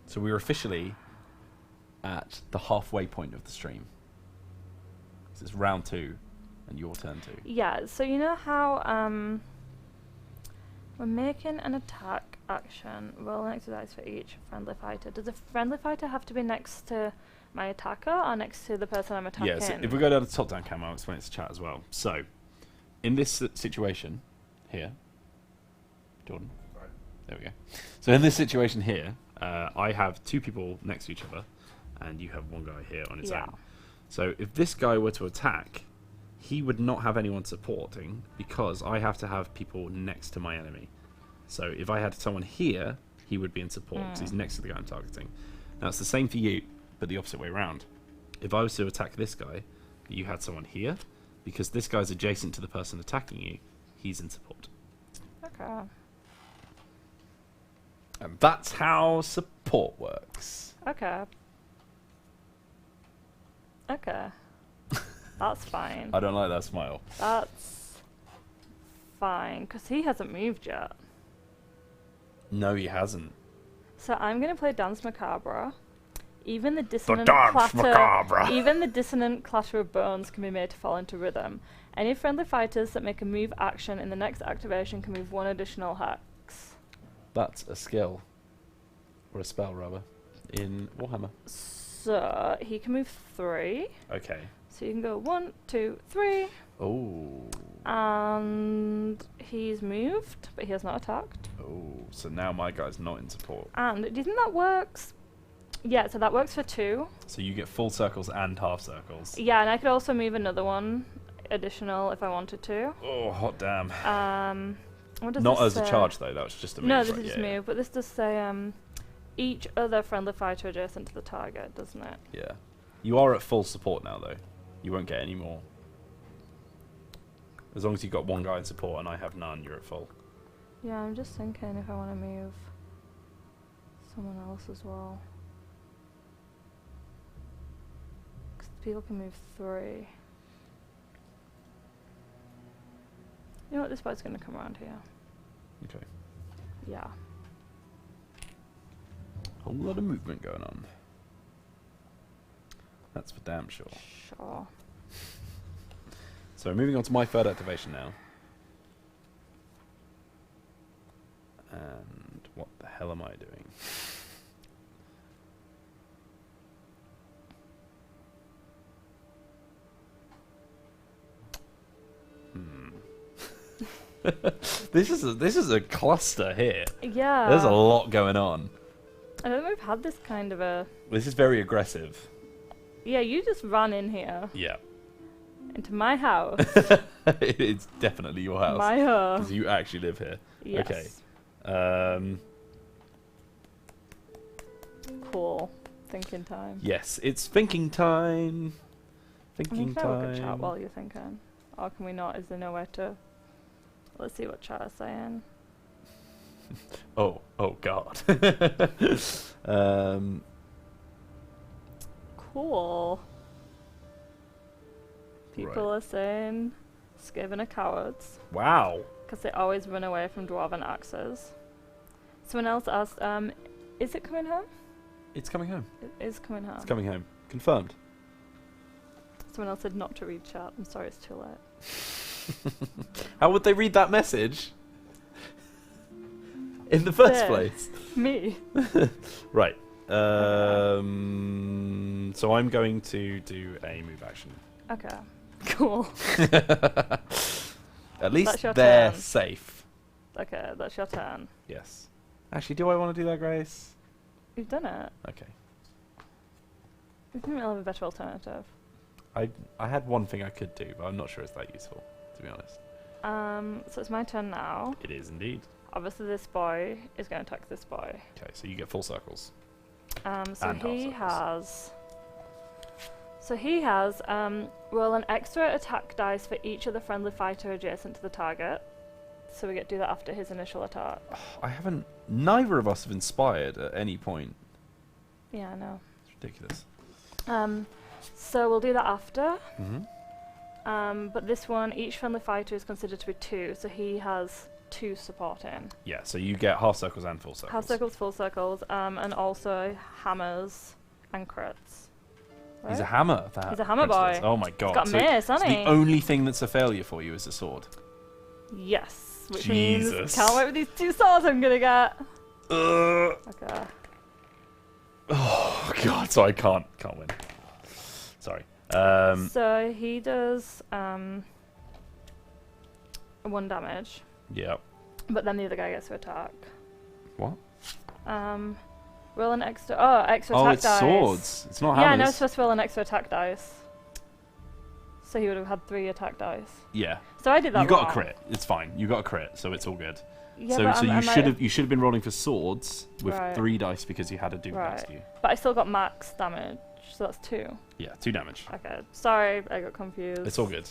A: So we're officially at the halfway point of the stream. So it's round 2 and your turn 2.
B: Yeah, so you know how we're making an attack action, roll an extra dice for each friendly fighter. Does a friendly fighter have to be next to my attacker or next to the person I'm attacking?
A: Yeah, so if we go down to top-down camera, I'll explain it to chat as well. So, in this situation here, Jordan,
C: Right.
A: there we go. So in this situation here, I have 2 people next to each other, and you have one guy here on his
B: Yeah.
A: own. So if this guy were to attack, he would not have anyone supporting because I have to have people next to my enemy. So if I had someone here, he would be in support because he's next to the guy I'm targeting. Now it's the same for you, but the opposite way around. If I was to attack this guy, you had someone here, because this guy's adjacent to the person attacking you, he's in support.
B: Okay.
A: And that's how support works.
B: Okay. Okay. That's fine.
A: I don't like that smile.
B: That's fine, because he hasn't moved yet.
A: No, he hasn't.
B: So I'm going to play Dance Macabre. Even the dissonant
A: Dance
B: clatter,
A: Macabre.
B: even the dissonant clatter of bones can be made to fall into rhythm. Any friendly fighters that make a move action in the next activation can move 1 additional hex.
A: That's a skill. Or a spell, rather. In Warhammer.
B: So he can move 3.
A: Okay.
B: So you can go 1, 2, 3.
A: Oh.
B: And he's moved, but he has not attacked.
A: Oh. So now my guy's not in support.
B: And do you think that works? Yeah, so that works for 2.
A: So you get full circles and half circles.
B: Yeah, and I could also move another one additional if I wanted to.
A: Oh, hot damn.
B: What does
A: Not
B: this
A: as a
B: say?
A: charge, though. That was just a move.
B: No, this
A: right?
B: is just
A: Yeah,
B: move, but this does say each other friendly fighter adjacent to the target, doesn't it?
A: Yeah. You are at full support now, though. You won't get any more. As long as you've got one guy in support and I have none, you're at full.
B: Yeah, I'm just thinking if I want to move someone else as well. Because people can move 3. You know what, this boat's going to come around here.
A: Okay.
B: Yeah.
A: Whole lot of movement going on. That's for damn sure.
B: Sure.
A: So moving on to my third activation now. And what the hell am I doing? This is a cluster here.
B: Yeah.
A: There's a lot going on.
B: I don't think we've had this kind of a...
A: This is very aggressive.
B: Yeah, you just ran in here
A: Yeah.
B: into my house.
A: It's definitely your house.
B: My home.
A: Because you actually live here.
B: Yes.
A: Okay.
B: Cool. Thinking time.
A: Yes, it's thinking time.
B: We
A: Thinking
B: can have a good chat
A: time.
B: while you're thinking. Or can we not? Is there nowhere to... Let's see what chat is saying.
A: Oh God.
B: Cool. People
A: Right.
B: are saying Skaven are cowards
A: Wow.
B: because they always run away from dwarven axes. Someone else asked, is it coming home?
A: It's coming home.
B: It is coming home.
A: It's coming home. Confirmed.
B: Someone else said not to read chat. I'm sorry, it's too late.
A: How would they read that message? In the first
B: There.
A: place.
B: Me.
A: Right. So I'm going to do a move action.
B: Okay. Cool.
A: At least
B: That's your
A: they're
B: turn.
A: safe.
B: Okay, that's your turn.
A: Yes. Actually, do I want to do that, Grace?
B: You've done it.
A: Okay.
B: You didn't really have a better alternative.
A: I had one thing I could do, but I'm not sure it's that useful, to be honest.
B: So it's my turn now.
A: It is indeed.
B: Obviously, this boy is going to attack this boy.
A: Okay, so you get full circles.
B: So
A: And half
B: he
A: circles.
B: has. Roll an extra attack dice for each of the friendly fighter adjacent to the target. So we get to do that after his initial attack.
A: I haven't. Neither of us have inspired at any point.
B: Yeah, I know.
A: It's ridiculous.
B: So we'll do that after.
A: Mm-hmm.
B: But this one, each friendly fighter is considered to be 2, so he has 2 supporting.
A: Yeah, so you get half circles and full circles.
B: Half circles, full circles, and also hammers and crits.
A: He's a
B: Right?
A: hammer.
B: He's a hammer
A: Prince is.
B: boy.
A: Oh my god.
B: Got a mace,
A: so
B: hasn't
A: the
B: he?
A: only thing that's a failure for you is the sword.
B: Yes, which
A: Jesus.
B: means can't wait with these 2 swords I'm gonna get. Okay.
A: Oh god, so I can't win. Sorry.
B: So he does 1 damage,
A: Yeah.
B: but then the other guy gets to attack.
A: What?
B: Roll an extra. Oh, extra
A: Oh,
B: attack
A: it's
B: dice.
A: swords. It's not
B: Yeah, I
A: hammers.
B: know. It's supposed to roll an extra attack dice. So he would have had 3 attack dice.
A: Yeah.
B: So I did that
A: You got
B: wrong.
A: a crit. It's fine. You got a crit, so it's all good.
B: Yeah,
A: so
B: but
A: so
B: I
A: you
B: might-
A: should have been rolling for swords with
B: Right.
A: 3 dice because you had a duke next
B: Right.
A: to you.
B: But I still got max damage, so that's 2.
A: Yeah, 2 damage.
B: Okay, sorry, I got confused.
A: It's all good.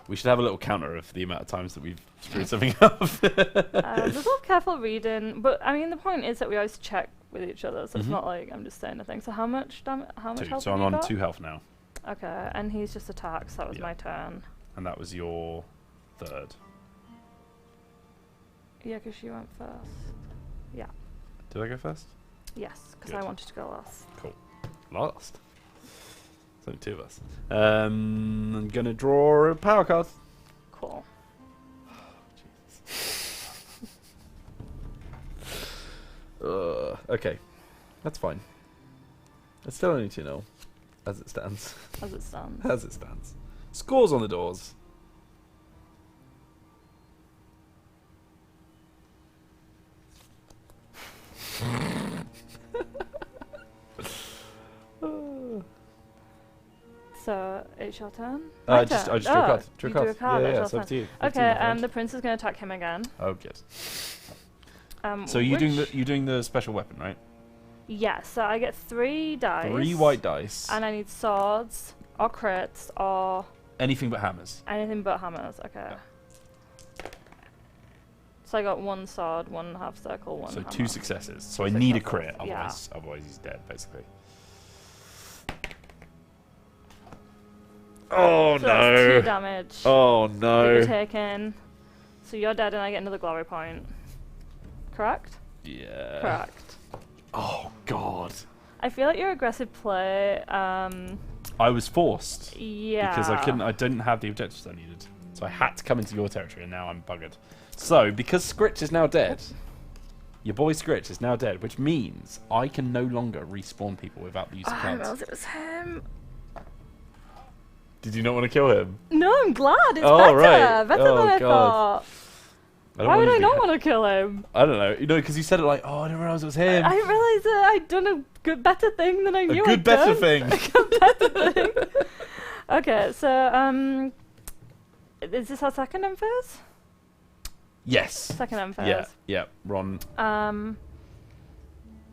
A: We should have a little counter of the amount of times that we've screwed something up.
B: There's all careful reading, but I mean the point is that we always check with each other, so it's
A: Mhm.
B: not like I'm just saying a thing. So how much damage? How much
A: 2.
B: health
A: So
B: have
A: I'm
B: you
A: on
B: got?
A: 2 health now,
B: Okay, and he's just attacked, so that was
A: Yeah.
B: my turn.
A: and that was your 3rd.
B: Yeah, because you went first. Yeah.
A: Did I go first?
B: Yes, because
A: Good.
B: I wanted to go last.
A: Cool. Last. There's only 2 of us. I'm gonna draw a power card.
B: Cool.
A: Okay, that's fine. It's still only 2-0, as it stands.
B: As it stands.
A: As it stands. Scores on the doors.
B: So it's your turn.
A: I
B: My
A: just
B: turn?
A: drew a card.
B: Oh,
A: Drew a
B: you
A: card.
B: drew a card.
A: Yeah,
B: That's
A: yeah,
B: your
A: so up
B: turn.
A: to you. Up to
B: Okay,
A: you, my friend.
B: the prince is going to attack him again.
A: Oh, good. So
B: which-
A: you're doing the special weapon, right?
B: Yeah, so I get 3 dice.
A: 3 white dice.
B: And I need swords, or crits, or
A: Anything but hammers.
B: anything but hammers. Okay. So I got 1 sword, 1 half circle, 1
A: So
B: hammer.
A: 2 successes. So I
B: 2
A: need a
B: successes,
A: crit,
B: yeah.
A: otherwise he's dead, basically. Oh
B: So that's 2 damage.
A: Oh
B: that
A: no!
B: you're taking. So you're dead and I get another glory point. Correct?
A: Yeah.
B: Correct.
A: Oh god!
B: I feel like your aggressive play,
A: I was forced
B: yeah.
A: because I didn't have the objectives I needed, so I had to come into your territory, and now I'm buggered. So because Scritch is now dead, your boy Scritch is now dead, which means I can no longer respawn people without the use of
B: I
A: cards.
B: realised it was him.
A: Did you not want to kill him?
B: No, I'm glad. It's
A: Oh,
B: better.
A: right.
B: Better
A: Oh,
B: than I
A: God.
B: thought. Why would I not want to kill him?
A: I don't know. You know, because you said it like, oh, I didn't realize it was him.
B: I realised that I'd done a good, better thing than I knew
A: good,
B: I'd
A: better
B: done.
A: thing.
B: A good, better thing. Okay, so, is this our second emphase?
A: Yes.
B: Second emphase.
A: Yeah, yeah. Ron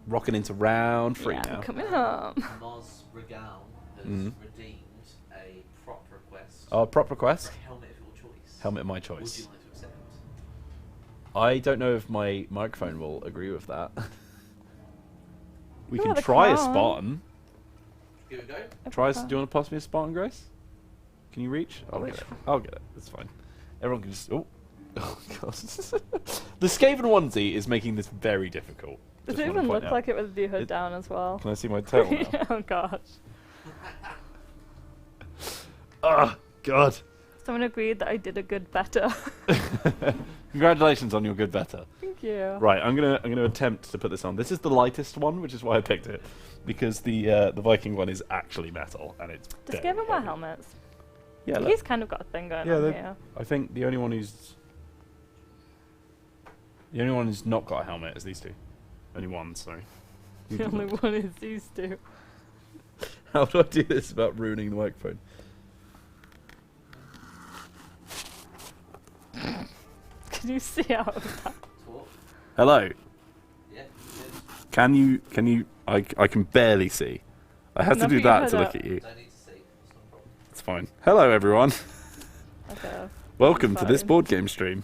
A: rocking into round 3
B: yeah,
A: now.
B: I'm coming home.
C: Moz Regal has
A: Mhm.
C: redeemed a prop request
A: Oh, prop
C: for
A: request.
C: a helmet of your choice.
A: Helmet of my
C: Would
A: choice.
C: you like to accept?
A: I don't know if my microphone will agree with that. We
B: Oh,
A: can
B: the
A: try a
B: crown.
A: Spartan.
C: Give it a go.
A: Try. Do you want to pass me a Spartan, Grace? Can you reach? I'll
B: Which
A: get it. I'll get it. It's fine. Everyone can just. Oh, oh god. The Skaven onesie is making this very difficult.
B: Does
A: Just
B: it
A: wanna
B: even
A: point
B: look
A: out.
B: like it with the hood
A: It-
B: down as well?
A: Can I see my tail now?
B: Oh gosh.
A: Oh god.
B: Someone agreed that I did a good better.
A: Congratulations on your good better.
B: Thank you.
A: Right, I'm gonna attempt to put this on. This is the lightest one, which is why I picked it, because the Viking one is actually metal and it's.
B: Just
A: very
B: give him my
A: heavy.
B: helmets.
A: Yeah, look.
B: He's kind of got a thing going on here.
A: I think the only one who's not got a helmet is these two. Only one, sorry.
B: The only one is these two.
A: How do I do this without ruining the microphone?
B: Can you see out of that?
C: Talk.
A: Hello.
C: Yeah.
A: Can you? I can barely see. I have to
B: Enough
A: do
B: you
A: that
B: heard
A: to look
B: that.
A: at you.
C: Don't need to see. It's not a problem.
A: It's fine. Hello, everyone.
B: Okay.
A: Welcome to this
B: Fine.
A: board game stream.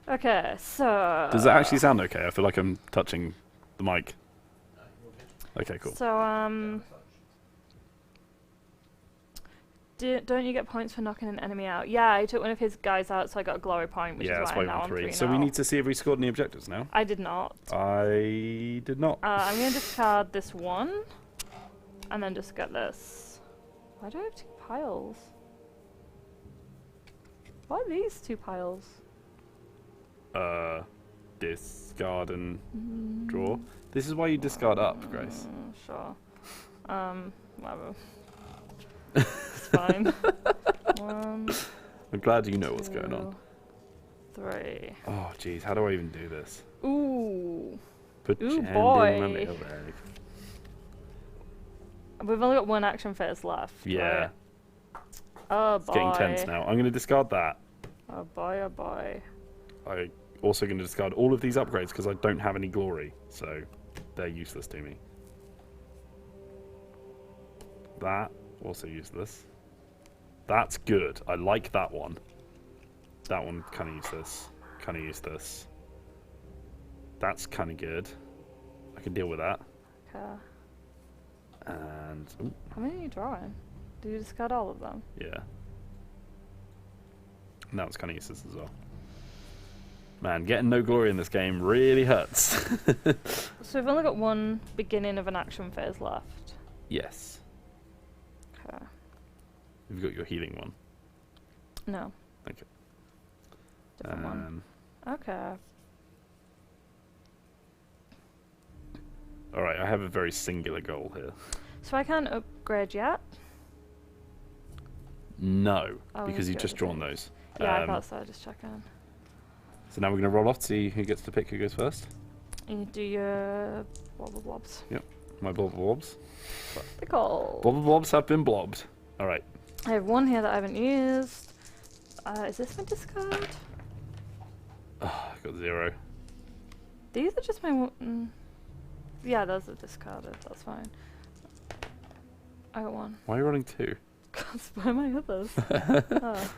B: Okay, so.
A: Does that actually sound okay? I feel like I'm touching the mic.
C: No, you're good.
A: Okay, cool.
B: So don't you get points for knocking an enemy out? Yeah, I took one of his guys out, so I got a glory point, which
A: Yeah,
B: is
A: that's
B: why
A: why
B: now
A: you're on
B: I'm
A: 3.
B: 3
A: So we need to see if we scored any objectives now.
B: I did not.
A: I did not.
B: I'm going to discard this one, and then just get this. Why do I have 2 piles? What are these 2 piles?
A: Discard and draw. This is why you discard up, Grace.
B: Sure. Whatever. It's fine. 1,
A: I'm glad you know what's going on.
B: 3.
A: Oh, jeez, how do I even do this?
B: Ooh.
A: Put
B: Ooh,
A: your hand
B: boy.
A: in my mailbag.
B: We've only got 1 action phase left.
A: Yeah,
B: Right? Oh
A: it's
B: boy.
A: getting tense now. I'm going to discard that.
B: Oh boy, oh boy.
A: I'm also going to discard all of these upgrades because I don't have any glory, so they're useless to me. That, also useless. That's good. I like that one. That one kind of useless. Kind of useless. That's kind of good. I can deal with that.
B: Okay.
A: And, ooh,
B: How many are you drawing? Did you discard all of them?
A: yeah. And that was kind of useless as well. Man, getting no glory in this game really hurts.
B: So we've only got 1 beginning of an action phase left.
A: Yes.
B: Okay.
A: You've got your healing one.
B: No.
A: Okay.
B: Different one. Okay.
A: Alright, I have a very singular goal here.
B: So I can't upgrade yet?
A: No,
B: Oh,
A: because
B: that's
A: you've
B: good,
A: just
B: okay.
A: drawn those.
B: Yeah, I thought so, just checking.
A: So now we're going to roll off to see who gets to pick who goes first.
B: You do your wobble blobs.
A: My blob blobs.
B: Pickle.
A: Blob blobs have been blobbed. Alright.
B: I have 1 here that I haven't used. Is this my discard?
A: Oh, I got 0.
B: These are just my... Yeah, those are discarded. That's fine. I got 1.
A: Why are you rolling 2?
B: Because where are my others? Oh.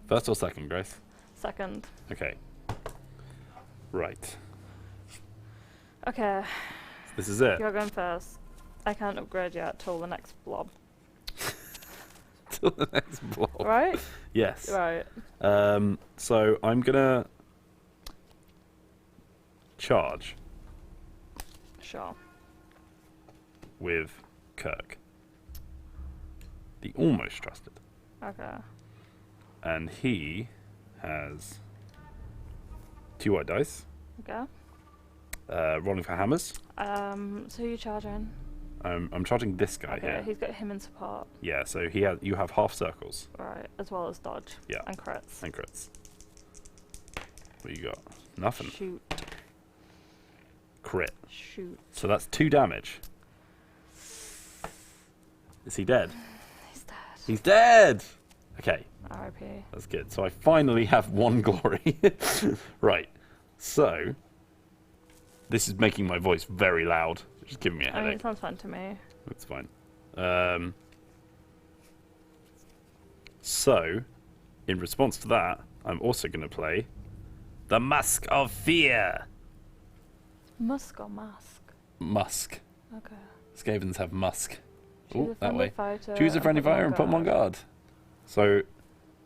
A: First or second, Grace?
B: Second.
A: Okay. Right.
B: Okay,
A: This is it.
B: you're going first. I can't upgrade yet till the next blob.
A: Till the next blob.
B: Right?
A: Yes.
B: Right.
A: So I'm gonna charge
B: Sure.
A: with Kirk, the almost trusted,
B: Okay.
A: and he has 2 white dice.
B: Okay.
A: Rolling for hammers.
B: So you're charging?
A: I'm charging this guy
B: Okay,
A: here.
B: he's got him in support.
A: Yeah, so you have half circles
B: Right, as well as dodge.
A: Yeah.
B: And crits.
A: and crits. What you got? Nothing.
B: Shoot.
A: Crit.
B: Shoot.
A: So that's 2 damage. Is he dead?
B: He's dead.
A: He's dead! Okay,
B: R.I.P.
A: that's good. So I finally have 1 glory. Right. So, this is making my voice very loud. It's just giving me a
B: I mean,
A: headache.
B: it sounds fun to me.
A: That's fine. So, in response to that, I'm also going to play the Mask of Fear.
B: Musk or mask?
A: Musk.
B: Okay.
A: Skavens have musk.
B: Choose
A: Ooh,
B: a
A: that
B: friendly
A: way.
B: fighter
A: Choose a
B: and
A: friendly
B: put them
A: fighter and put him on guard. So,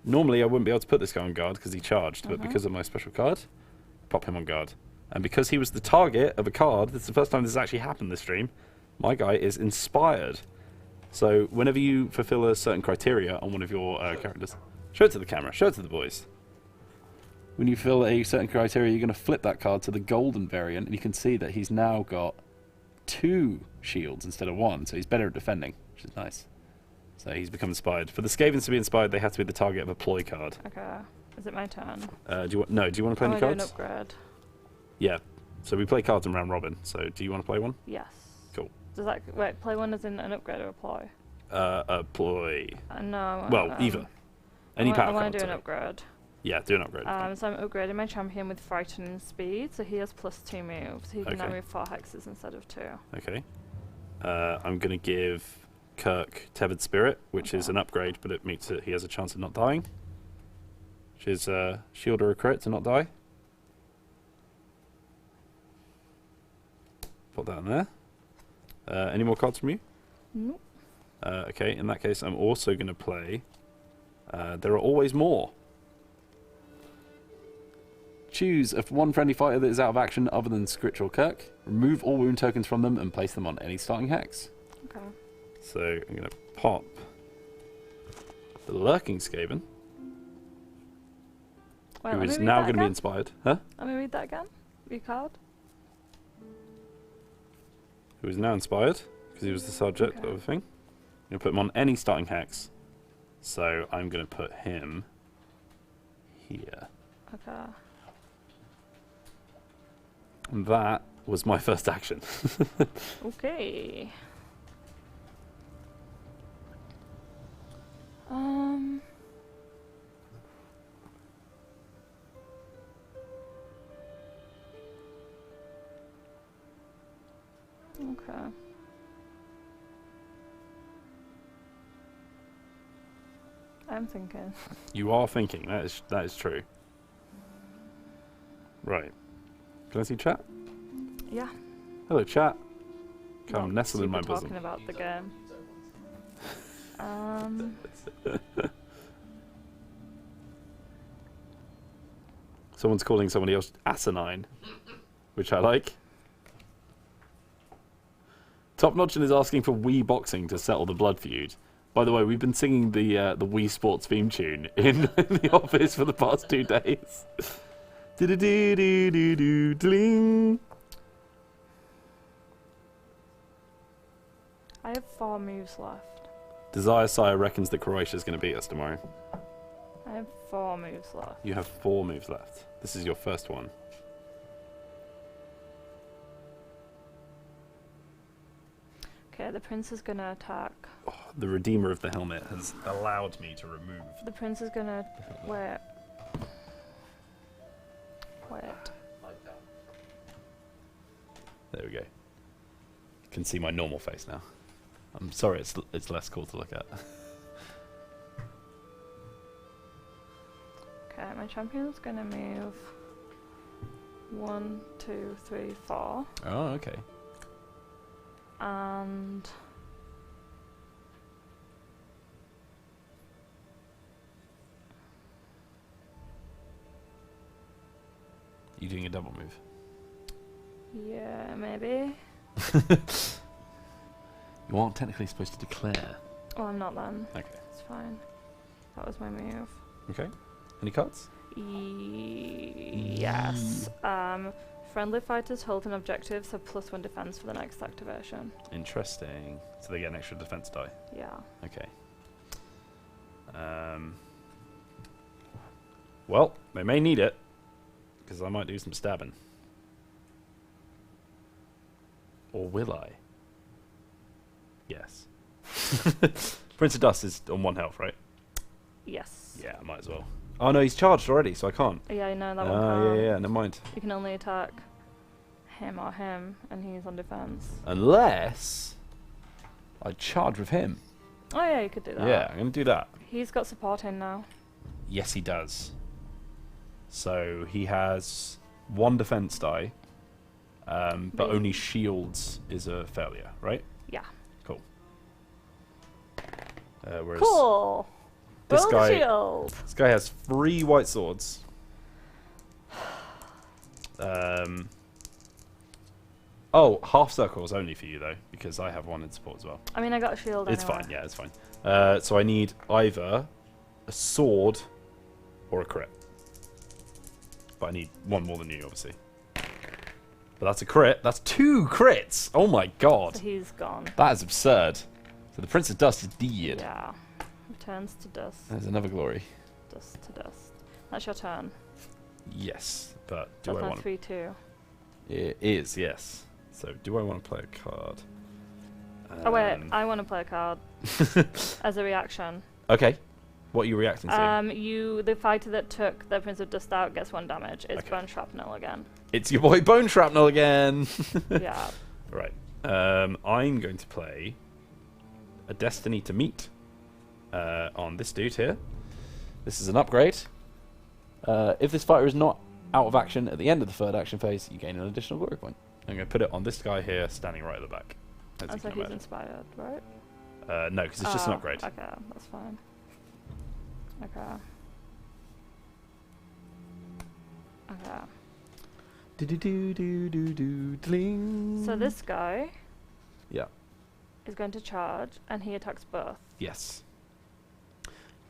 A: normally I wouldn't be able to put this guy on guard because he charged, but because of my special card, pop him on guard. And because he was the target of a card, this is the first time this has actually happened this stream, my guy is inspired. So whenever you fulfill a certain criteria on one of your characters, show it to the camera, show it to the boys. When you fill a certain criteria, you're going to flip that card to the golden variant, and you can see that he's now got 2 shields instead of 1, so he's better at defending, which is nice. So he's become inspired. For the Skavens to be inspired, they have to be the target of a ploy card.
B: Okay. Is it my turn?
A: Do you want to play any
B: Do
A: cards?
B: an upgrade.
A: Yeah. So we play cards in round robin. So do you want to play one?
B: Yes.
A: Cool.
B: Does that wait? Play one as in an upgrade or a ploy?
A: A ploy.
B: No.
A: Well, either. Any power
B: I want
A: card.
B: to do an upgrade.
A: Yeah, do an upgrade.
B: So I'm upgrading my champion with frightening speed, so he has +2 moves. He can now move 4 hexes instead of 2.
A: Okay. I'm going to give Kirk Tethered Spirit, which is an upgrade, but it means that he has a chance of not dying. Which is shield or a crit to not die. Put that in there. Any more cards from you?
B: Nope.
A: Okay, in that case, I'm also going to play There Are Always More. Choose one friendly fighter that is out of action other than Skritch or Kirk. Remove all wound tokens from them and place them on any starting hex.
B: Okay.
A: So I'm going to pop the Lurking Skaven,
B: Wait,
A: who
B: let me
A: is
B: read
A: now
B: that
A: going to be
B: again.
A: inspired. Huh?
B: Let me read that again. Your card.
A: Who is now inspired, because he was the subject of a thing. I'm going to put him on any starting hex. So I'm going to put him here.
B: Okay.
A: And that was my first action.
B: Okay. Okay. I'm thinking.
A: You are thinking, that is true. Right. Can I see chat?
B: Yeah.
A: Hello, chat. Come
B: Not
A: nestle in my
B: super
A: bosom.
B: talking about the game.
A: Someone's calling somebody else asinine, which I like. Top Notchin is asking for Wii Boxing to settle the blood feud. By the way, we've been singing the Wii Sports theme tune in the office for the past 2 days. Do-do-do-do-do-do-dling.
B: I have 4 moves left.
A: Desire Sire reckons that Croatia's going to beat us tomorrow.
B: I have 4 moves left.
A: You have 4 moves left. This is your first one.
B: Okay, the prince is gonna attack.
A: Oh, the Redeemer of the Helmet has allowed me to remove.
B: The prince is gonna wait. Wait.
C: Like that.
A: There we go. You can see my normal face now. I'm sorry, it's less cool to look at.
B: Okay, my champion's gonna move 1, 2, 3, 4.
A: Oh, okay.
B: And
A: You doing a double move?
B: yeah, maybe.
A: You aren't technically supposed to declare.
B: Oh, I'm not then.
A: Okay.
B: It's fine. That was my move.
A: Okay. Any cards?
B: Yes. Friendly fighters hold an objective, so +1 defense for the next activation.
A: Interesting. So they get an extra defense die.
B: Yeah.
A: Okay. Well, they may need it, because I might do some stabbing. Or will I? Yes. Prince of Dust is on 1 health, right?
B: Yes.
A: Yeah, I might as well. Oh no, he's charged already, so I can't.
B: Yeah, I know that one.
A: Oh,
B: can't.
A: yeah, never mind.
B: You can only attack him or him, and he's on defense.
A: Unless I charge with him.
B: Oh yeah, you could do that.
A: Yeah, I'm going to do that.
B: He's got support in now.
A: Yes, he does. So he has 1 defense die, but only shields is a failure, right?
B: Yeah.
A: Cool. Whereas
B: Cool.
A: This
B: Roll
A: guy,
B: the shield.
A: this guy has 3 white swords. Oh, half circles only for you though, because I have one in support as well.
B: I mean, I got a shield.
A: It's
B: anyway.
A: fine. Yeah, it's fine. So I need either a sword or a crit. But I need one more than you, obviously. But that's a crit. That's 2 crits. Oh my god.
B: So he's gone.
A: That is absurd. So the Prince of Dust is dead.
B: Yeah. Returns to dust.
A: There's another glory.
B: Dust to dust. That's your turn.
A: Yes, but do
B: That's
A: I
B: my
A: want?
B: 3/2.
A: It is, yes. So do I want to play a card?
B: Oh wait, I want to play a card as a reaction.
A: Okay. What are you reacting to?
B: The fighter that took the Prince of Dust out gets 1 damage. It's
A: Okay.
B: Bone Shrapnel again.
A: It's your boy Bone Shrapnel again.
B: Yeah.
A: Right. I'm going to play a Destiny to Meet on this dude here. This is an upgrade. If this fighter is not out of action at the end of the 3rd action phase, you gain an additional glory point. I'm going to put it on this guy here, standing right at the back. As you
B: So
A: can
B: he's
A: imagine.
B: inspired, right?
A: No, because it's just an upgrade.
B: Okay, that's fine. Okay. Okay.
A: Do-do-do-do-do-do-dling.
B: So this guy
A: Yeah.
B: is going to charge, and he attacks both.
A: Yes.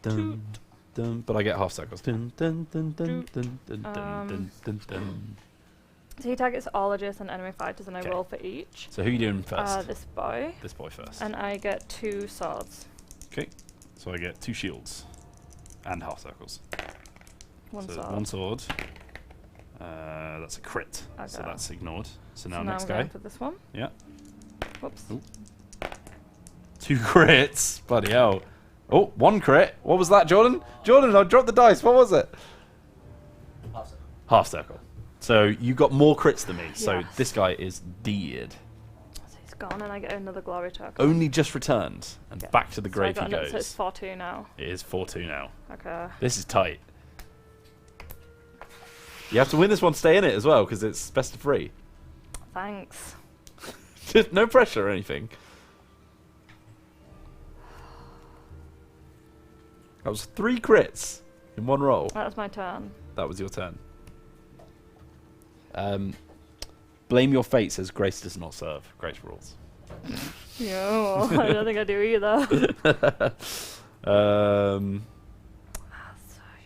A: Dun, dun, but I get half circles. Dun, dun, dun, dun, dun, dun, dun, dun, dun, dun.
B: So he targets all adjacent enemy fighters, and I
A: Okay.
B: roll for each.
A: So who are you doing first?
B: This boy.
A: This boy first.
B: And I get 2 swords.
A: Okay. So I get 2 shields and half circles.
B: 1
A: so
B: sword.
A: 1 sword. That's a crit. So
B: Okay.
A: that's ignored. So now
B: So
A: next
B: I'm
A: guy.
B: going for this one.
A: Yeah.
B: Whoops.
A: Ooh. 2 crits. Bloody hell. Oh, 1 crit. What was that, Jordan? Jordan, I dropped the dice. What was it?
C: Half circle.
A: Half circle. So you got more crits than me. So
B: Yes.
A: this guy is dead.
B: So he's gone, and I get another glory token.
A: Only just returned. And
B: Yeah.
A: back to the
B: So I
A: grave
B: got
A: he
B: another-
A: goes.
B: So it's 4/2 now.
A: It is 4-2 now.
B: Okay.
A: This is tight. You have to win this one to stay in it as well, because it's best of 3.
B: Thanks.
A: Just no pressure or anything. That was 3 crits in 1 roll.
B: That was my turn.
A: That was your turn. Blame your fate says Grace does not serve. Grace rules.
B: Yo, I don't think I do either. That's so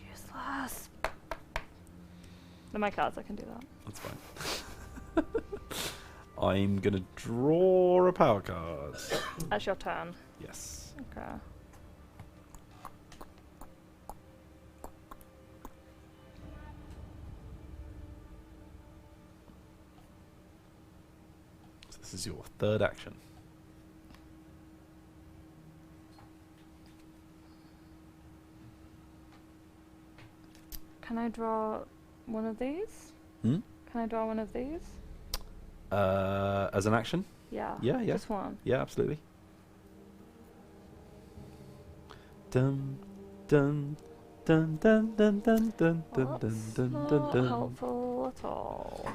B: useless. No, my cards, I can do that.
A: That's fine. I'm going to draw a power card.
B: That's your turn.
A: Yes.
B: Okay.
A: So this is your 3rd action.
B: Can I draw one of these?
A: Hmm?
B: Can I draw one of these?
A: As an action?
B: Yeah.
A: Yeah, yeah.
B: Just one.
A: Yeah, absolutely. Dun, dun, dun, dun, dun, dun, dun, dun,
B: Well,
A: dun,
B: that's
A: dun,
B: not
A: dun, dun.
B: helpful at all.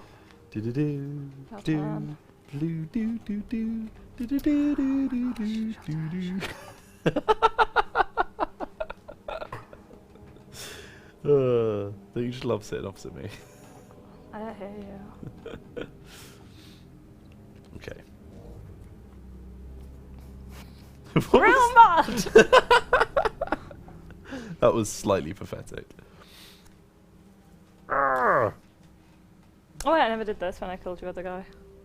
A: Do do do
B: Your
A: do
B: turn.
A: do do do do do do do do do do do. Don't you just love sitting opposite me?
B: I don't hear you.
A: Okay.
B: Round bad!
A: That was slightly pathetic.
B: Oh wait, I never did this when I killed your other guy.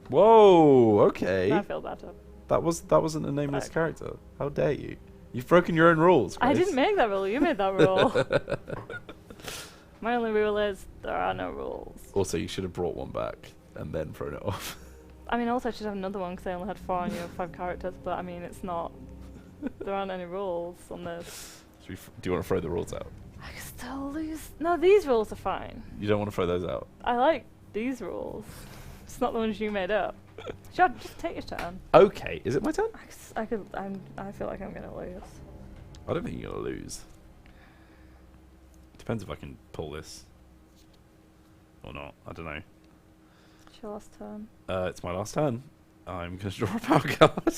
A: Whoa, okay.
B: I feel better.
A: That wasn't a nameless
B: Okay.
A: character. How dare you? You've broken your own rules,
B: I
A: Grace.
B: didn't make that rule, you made that rule. My only rule is there are no rules.
A: Also, you should have brought one back and then thrown it off.
B: I mean, also I should have another one because I only had 4 and you have 5 characters, but I mean, it's not. There aren't any rules on this.
A: Do you want to throw the rules out?
B: I can still lose. No, these rules are fine.
A: You don't want to throw those out?
B: I like these rules. It's not the ones you made up. Sure, just take your turn.
A: Okay, is it my turn?
B: I feel like I'm gonna lose.
A: I don't think you're going to lose. Depends if I can pull this. Or not, I don't know.
B: It's your last turn.
A: It's my last turn. I'm going to draw a power card.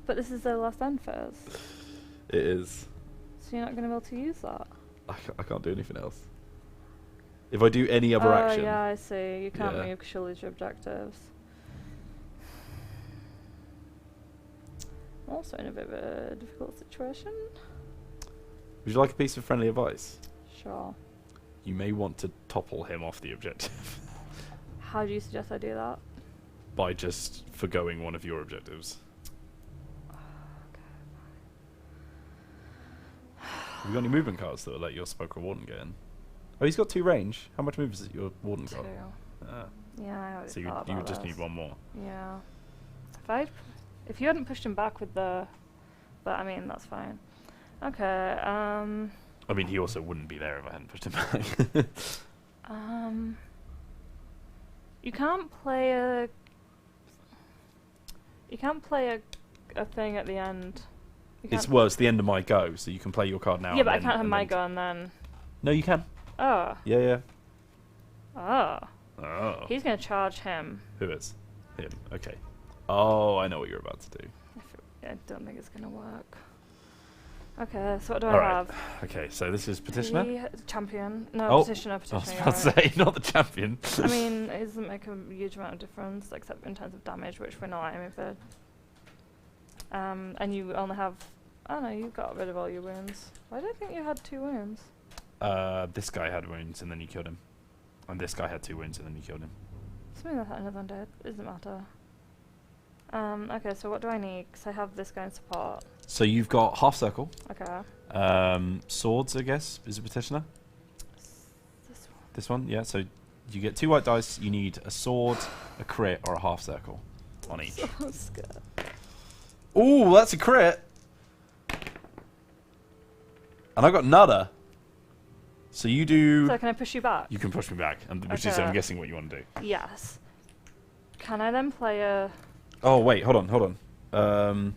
B: But this is the last end phase.
A: It is.
B: So you're not gonna be able to use that.
A: I can't do anything else. If I do any other action...
B: Oh yeah, I see. You can't
A: Yeah.
B: move because you'll lose your objectives. Also in a bit of a difficult situation.
A: Would you like a piece of friendly advice?
B: Sure.
A: You may want to topple him off the objective
B: How do you suggest I do that?
A: by just forgoing one of your objectives. Have you got any movement cards that will let your Sepulchral Warden get in? Oh, he's got 2 range. How much move is it your Warden
B: 2.
A: got? Ah,
B: Yeah, I already
A: so
B: thought
A: you
B: about
A: just
B: this.
A: need 1 more.
B: Yeah. If you hadn't pushed him back with the... But, I mean, that's fine. Okay,
A: I mean, he also wouldn't be there if I hadn't pushed him back.
B: You can't play a... You can't play a thing at the end.
A: It's the end of my go, so you can play your card now.
B: Yeah, but I
A: and
B: can't have my
A: then
B: go and then...
A: No, you can.
B: Oh.
A: Yeah.
B: Oh.
A: Oh.
B: He's going to charge him.
A: Who is? Him. Okay. Oh, I know what you're about to do.
B: I don't think it's going to work. Okay, so what do I
A: Alright.
B: have?
A: Okay, so this is Petitioner.
B: Champion. No,
A: Oh,
B: Petitioner,
A: I was
B: Petitioner.
A: about to say, not the champion.
B: I mean, it doesn't make a huge amount of difference, except in terms of damage, which we're not aiming for. And you only have... Oh no, you got rid of all your wounds. Why do I think you had 2 wounds?
A: This guy had wounds and then you killed him. And this guy had 2 wounds and then you killed him.
B: Something like that, another one did. Doesn't matter. Okay, so what do I need? Because I have this guy in support.
A: So you've got half circle.
B: Okay.
A: Swords, I guess, is a Petitioner.
B: This one.
A: This one, yeah. So you get 2 white dice. You need a sword, a crit, or a half circle on each.
B: So scared.
A: Ooh, that's a crit. And I got nada. So you do...
B: So can I push you back?
A: You can push me back, and which is,
B: Okay.
A: I'm guessing, what you want to do.
B: Yes. Can I then play a...
A: Oh, wait, hold on. I'm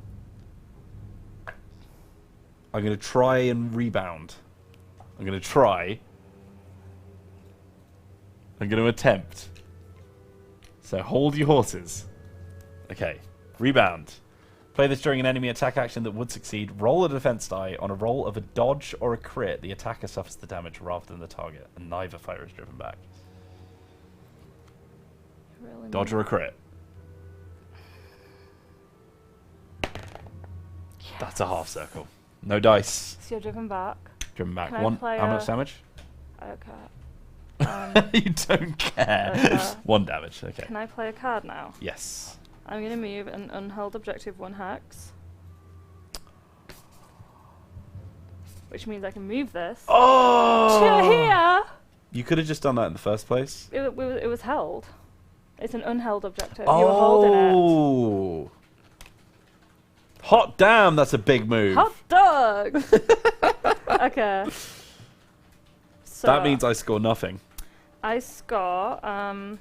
A: going to try and rebound. I'm going to attempt. So hold your horses. Okay, rebound. Play this during an enemy attack action that would succeed. Roll a defense die. On a roll of a dodge or a crit, the attacker suffers the damage rather than the target, and neither fighter is driven back.
B: Really
A: Dodge or a crit.
B: Yes.
A: That's a half circle. No dice.
B: So you're driven back.
A: Driven back.
B: Can I
A: 1.
B: play
A: How
B: a-
A: much damage?
B: Okay.
A: You don't care.
B: Okay.
A: 1 damage. Okay.
B: Can I play a card now?
A: Yes.
B: I'm going to move an unheld objective 1 hex. Which means I can move this
A: Oh!
B: to here.
A: You could have just done that in the first place.
B: It was held. It's an unheld objective. You were holding it.
A: Oh! Hot damn, that's a big move.
B: Hot dog! Okay. So
A: That means I score nothing.
B: I score, I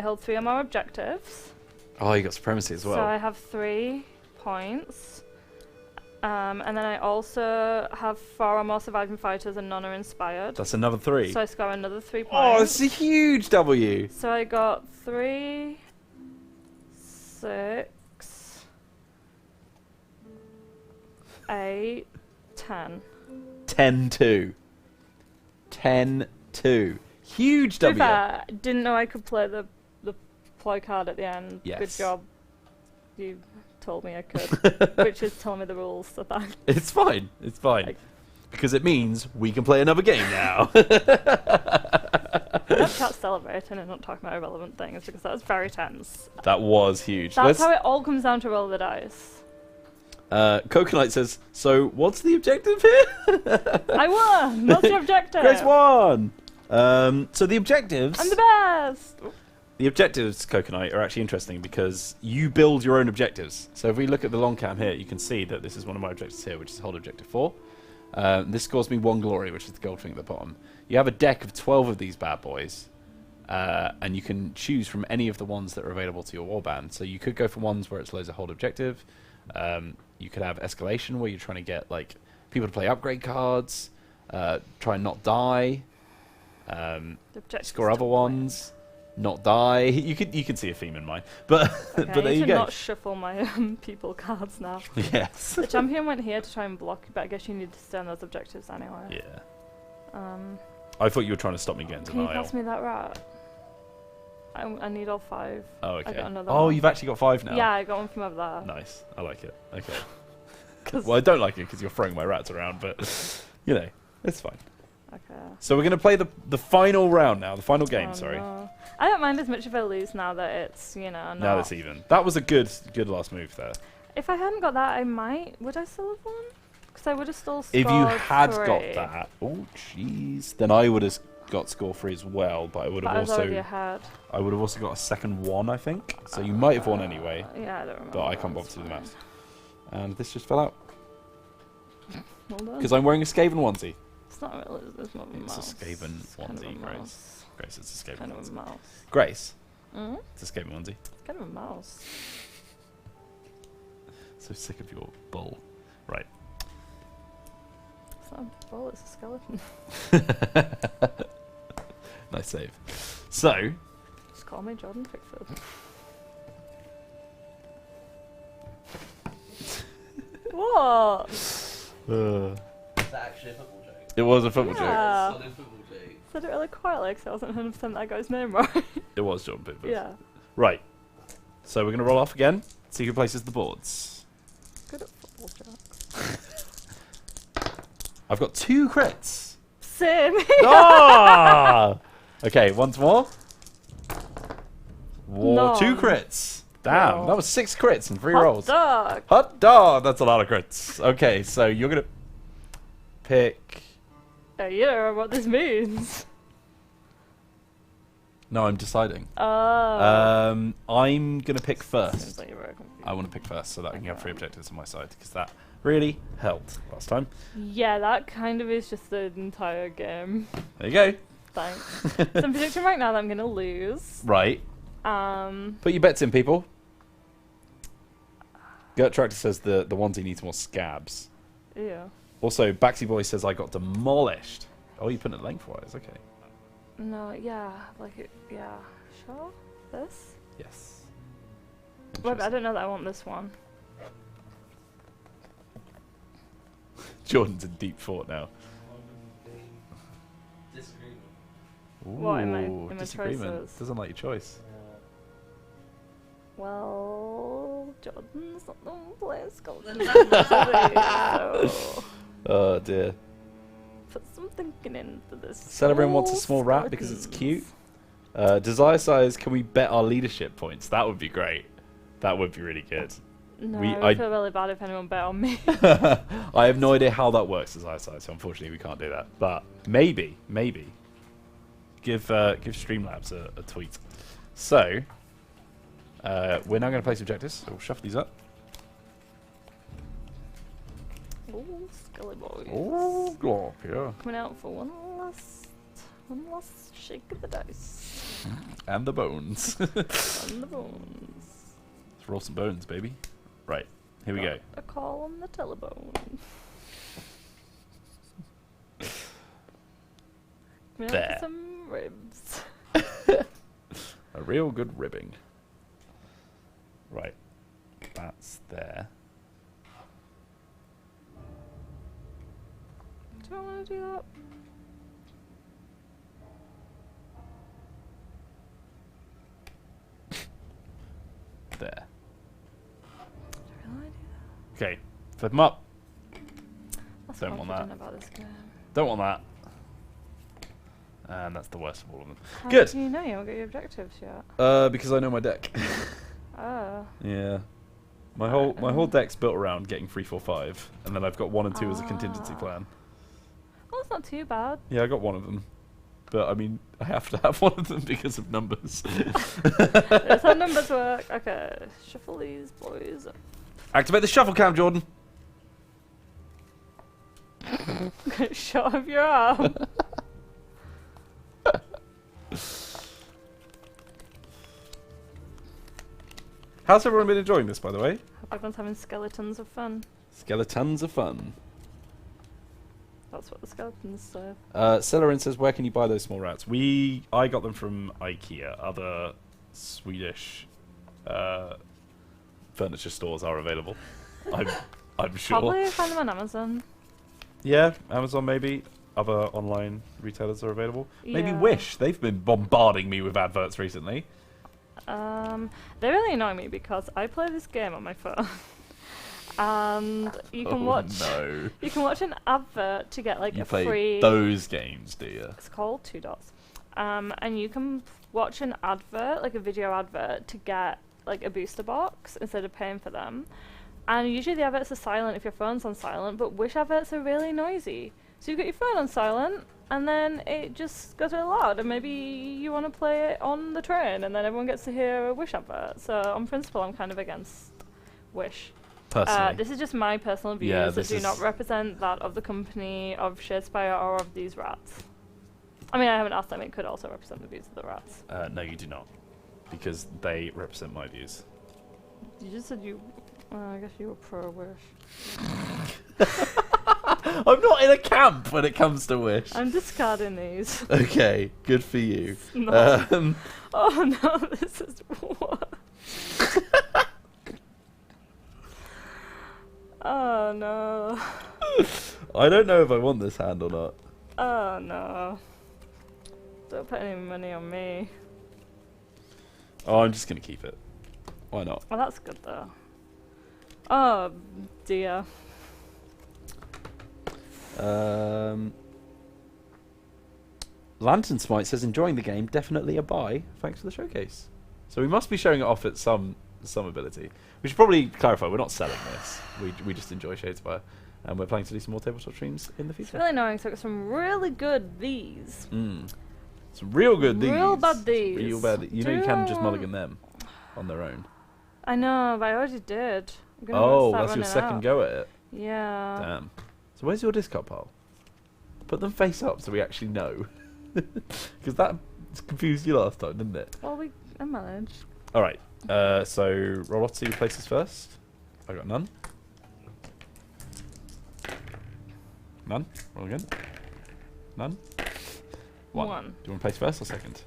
B: hold 3 or more objectives.
A: Oh, you got supremacy as well.
B: So I have 3 points. And then I also have 4 or more surviving fighters and none are inspired.
A: That's another 3.
B: So I score another 3 points.
A: Oh, it's a huge W.
B: So I got 3, 6, 8, 10.
A: 10-2. 10-2. Huge
B: To be
A: W.
B: fair, didn't know I could play the ploy card at the end.
A: Yes.
B: Good job. You told me I could, which is telling me the rules. So thanks.
A: It's fine. It's fine.
B: Like-
A: Because it means we can play another game now.
B: Let's start celebrating and not talking about irrelevant things because that was very tense.
A: That was huge.
B: That's how it all comes down to roll the dice.
A: Coconut says, so what's the objective here?
B: I won! What's the objective?
A: Grace won! So the objectives...
B: I'm the best!
A: The objectives, Coconut, are actually interesting because you build your own objectives. So if we look at the long cam here, you can see that this is one of my objectives here, which is hold objective 4. This scores me 1 glory, which is the gold thing at the bottom. You have a deck of 12 of these bad boys, and you can choose from any of the ones that are available to your warband. So you could go for ones where it's loads of hold objective. You could have escalation, where you're trying to get like people to play upgrade cards, try and not die,
B: The objective's
A: score other
B: to win.
A: ones, not die. You can see a theme in mine, but
B: Okay,
A: but there
B: I need
A: you
B: to
A: go.
B: not shuffle my people cards now.
A: Yes.
B: The champion went here to try and block, but I guess you need to stay on those objectives anyway.
A: Yeah. I thought you were trying to stop me getting
B: Can you
A: denial.
B: pass me that rat? I need all 5.
A: Oh,
B: I
A: okay.
B: got another
A: Oh,
B: one.
A: you've actually got 5 now.
B: Yeah, I got one from over there.
A: Nice. I like it. Okay. Well, I don't like it because you're throwing my rats around, but you know, it's fine.
B: Okay.
A: So we're gonna play the final round now. The final game.
B: Oh,
A: Sorry.
B: no. I don't mind as much if I lose now that it's, you know, not.
A: Now it's even. That was a good last move there.
B: If I hadn't got that, I might. Would I still have won? Because I would have still scored
A: If you had
B: 3.
A: got that, oh jeez, then I would have got score 3 as well. But I would
B: But
A: have
B: I was already
A: also.
B: ahead.
A: I would have also got a second 1, I think. So you might have won anyway.
B: Yeah, I don't remember.
A: But I can't bother to do the maths. And this just fell out
B: Well done.
A: because I'm wearing a Skaven onesie.
B: It's not really. It's not a mouse.
A: It's a Skaven
B: It's kind of a
A: onesie, Grace.
B: mouse.
A: Grace, it's a Skaven
B: Kind of a
A: onesie.
B: mouse.
A: Grace,
B: Mm?
A: it's a Skaven onesie.
B: It's kind of a mouse.
A: So sick of your bull. Right.
B: It's not a bull, it's a skeleton.
A: Nice save. So,
B: Just call me Jordan Pickford. What?
C: Is that actually a football joke?
A: it was a football joke.
B: Yeah.
C: Solid football joke.
B: Said it really quietly because I wasn't 100% that guy's name right.
A: It was John Pickford.
B: Yeah.
A: Right. So we're going to roll off again. See who places the boards.
B: Good at football jokes.
A: I've got 2 crits.
B: Same.
A: Ah! Okay, once more.
B: No.
A: 2 crits. Damn,
B: No.
A: that was 6 crits and 3
B: Hot
A: rolls.
B: dog.
A: Hot dog! That's a lot of crits. Okay, so you're going to pick...
B: You don't know what this means.
A: No, I'm deciding.
B: Oh.
A: I'm going to pick
B: Seems
A: first.
B: like you're very confused.
A: I want to pick first so that I can have 3
B: Okay.
A: objectives on my side because that really helped last time.
B: Yeah, that kind of is just the entire game.
A: There you go.
B: Thanks. So I'm predicting right now that I'm gonna lose.
A: Right. Put your bets in, people. Gert Tractor says the onesie needs more scabs.
B: Yeah.
A: Also, Baxy Boy says I got demolished. Oh, you put it lengthwise. Okay.
B: No, yeah, like it, yeah. Sure. This.
A: Yes.
B: Wait, I don't know that I want this one.
A: Jordan's in deep thought now.
C: Disagreement.
A: Ooh,
B: What, in my
A: disagreement.
B: choices?
A: Doesn't like your choice.
B: Well, Jordan's not the one playing Scotland. So
A: Oh dear.
B: put some thinking into this.
A: Celebrant wants a small rat because it's cute. Desire size, can we bet our leadership points? That would be great. That would be really good.
B: No,
A: We-
B: I
A: I-
B: feel really bad if anyone bet on me.
A: I have no idea how that works, Desire size, so unfortunately we can't do that. But maybe. Give Streamlabs a tweet. So, we're now going to place objectives. So we'll shuffle these up.
B: Oh, Scully boys.
A: Oh, God, yeah.
B: Coming out for one last shake of the dice.
A: And the bones. Let's
B: On the bones.
A: roll some bones, baby. Right, here we go.
B: A call on the telephone. Coming out
A: There.
B: for some ribs.
A: A real good ribbing. Right, that's there.
B: Do I want to do that?
A: There.
B: Do I really do
A: Okay, flip them up.
B: that? That's
A: Don't want
B: confident
A: that.
B: about this game.
A: Don't want that. And that's the worst of all of them.
B: How
A: Good.
B: do you know you haven't got your objectives yet?
A: Because I know my deck.
B: Oh.
A: Yeah. My whole deck's built around getting 3, 4, 5, and then I've got 1 and 2 as a contingency
B: Ah.
A: plan.
B: Well, that's not too bad.
A: Yeah, I got 1 of them. But I mean, I have to have 1 of them because of numbers.
B: That's how numbers work. Okay, shuffle these boys up.
A: Activate the shuffle cam, Jordan.
B: Shot of your arm.
A: How's everyone been enjoying this, by the way?
B: Hope everyone's having skeletons of fun.
A: Skeletons are fun.
B: That's what the skeletons say.
A: Celerin says, where can you buy those small rats? I got them from IKEA. Other Swedish furniture stores are available. I'm sure.
B: Probably find them on Amazon.
A: Yeah, Amazon maybe. Other online retailers are available. Maybe
B: Yeah.
A: Wish. They've been bombarding me with adverts recently.
B: They really annoy me because I play this game on my phone. And you can watch
A: No.
B: you can watch an advert to get like
A: You
B: a
A: play
B: free
A: those games, do you?
B: it's called Two Dots. And you can watch an advert, like a video advert, to get like a booster box instead of paying for them. And usually the adverts are silent if your phone's on silent, but Wish adverts are really noisy. So you've got your phone on silent, and then it just goes really loud, and maybe you want to play it on the train, and then everyone gets to hear a Wish advert. So on principle, I'm kind of against Wish.
A: Personally.
B: This is just my personal views
A: Yeah,
B: that
A: this
B: do
A: is-
B: not represent that of the company, of Shadespire, or of these rats. I mean, I haven't asked them, it could also represent the views of the rats.
A: No, you do not. Because they represent my views.
B: You just said you... I guess you were pro-Wish.
A: I'm not in a camp when it comes to Wish.
B: I'm discarding these.
A: Okay, good for you.
B: No.
A: Um,
B: Oh no, this is what? Oh no.
A: I don't know if I want this hand or not.
B: Oh no. Don't put any money on me.
A: Oh, I'm just gonna keep it. Why not?
B: Oh, that's good though. Oh dear.
A: Lantern Smite says enjoying the game, definitely a buy. Thanks for the showcase. So we must be showing it off at some ability. We should probably clarify we're not selling this. We just enjoy Shadespire, and we're planning to do some more tabletop streams in the
B: It's
A: future.
B: really annoying, so I got some really good these.
A: Some real good these.
B: Real bad these.
A: Real bad. You know you can just mulligan them on their own.
B: I know, but I already did. I'm gonna
A: Oh,
B: start
A: that's your
B: running
A: second
B: out.
A: go at it.
B: Yeah.
A: Damn. So where's your discard pile? Put them face up so we actually know. Because that confused you last time, didn't it?
B: Well, I managed.
A: Alright, so roll off 2 places first. I got none. None. Roll again. None. One. Do you want to place first or second?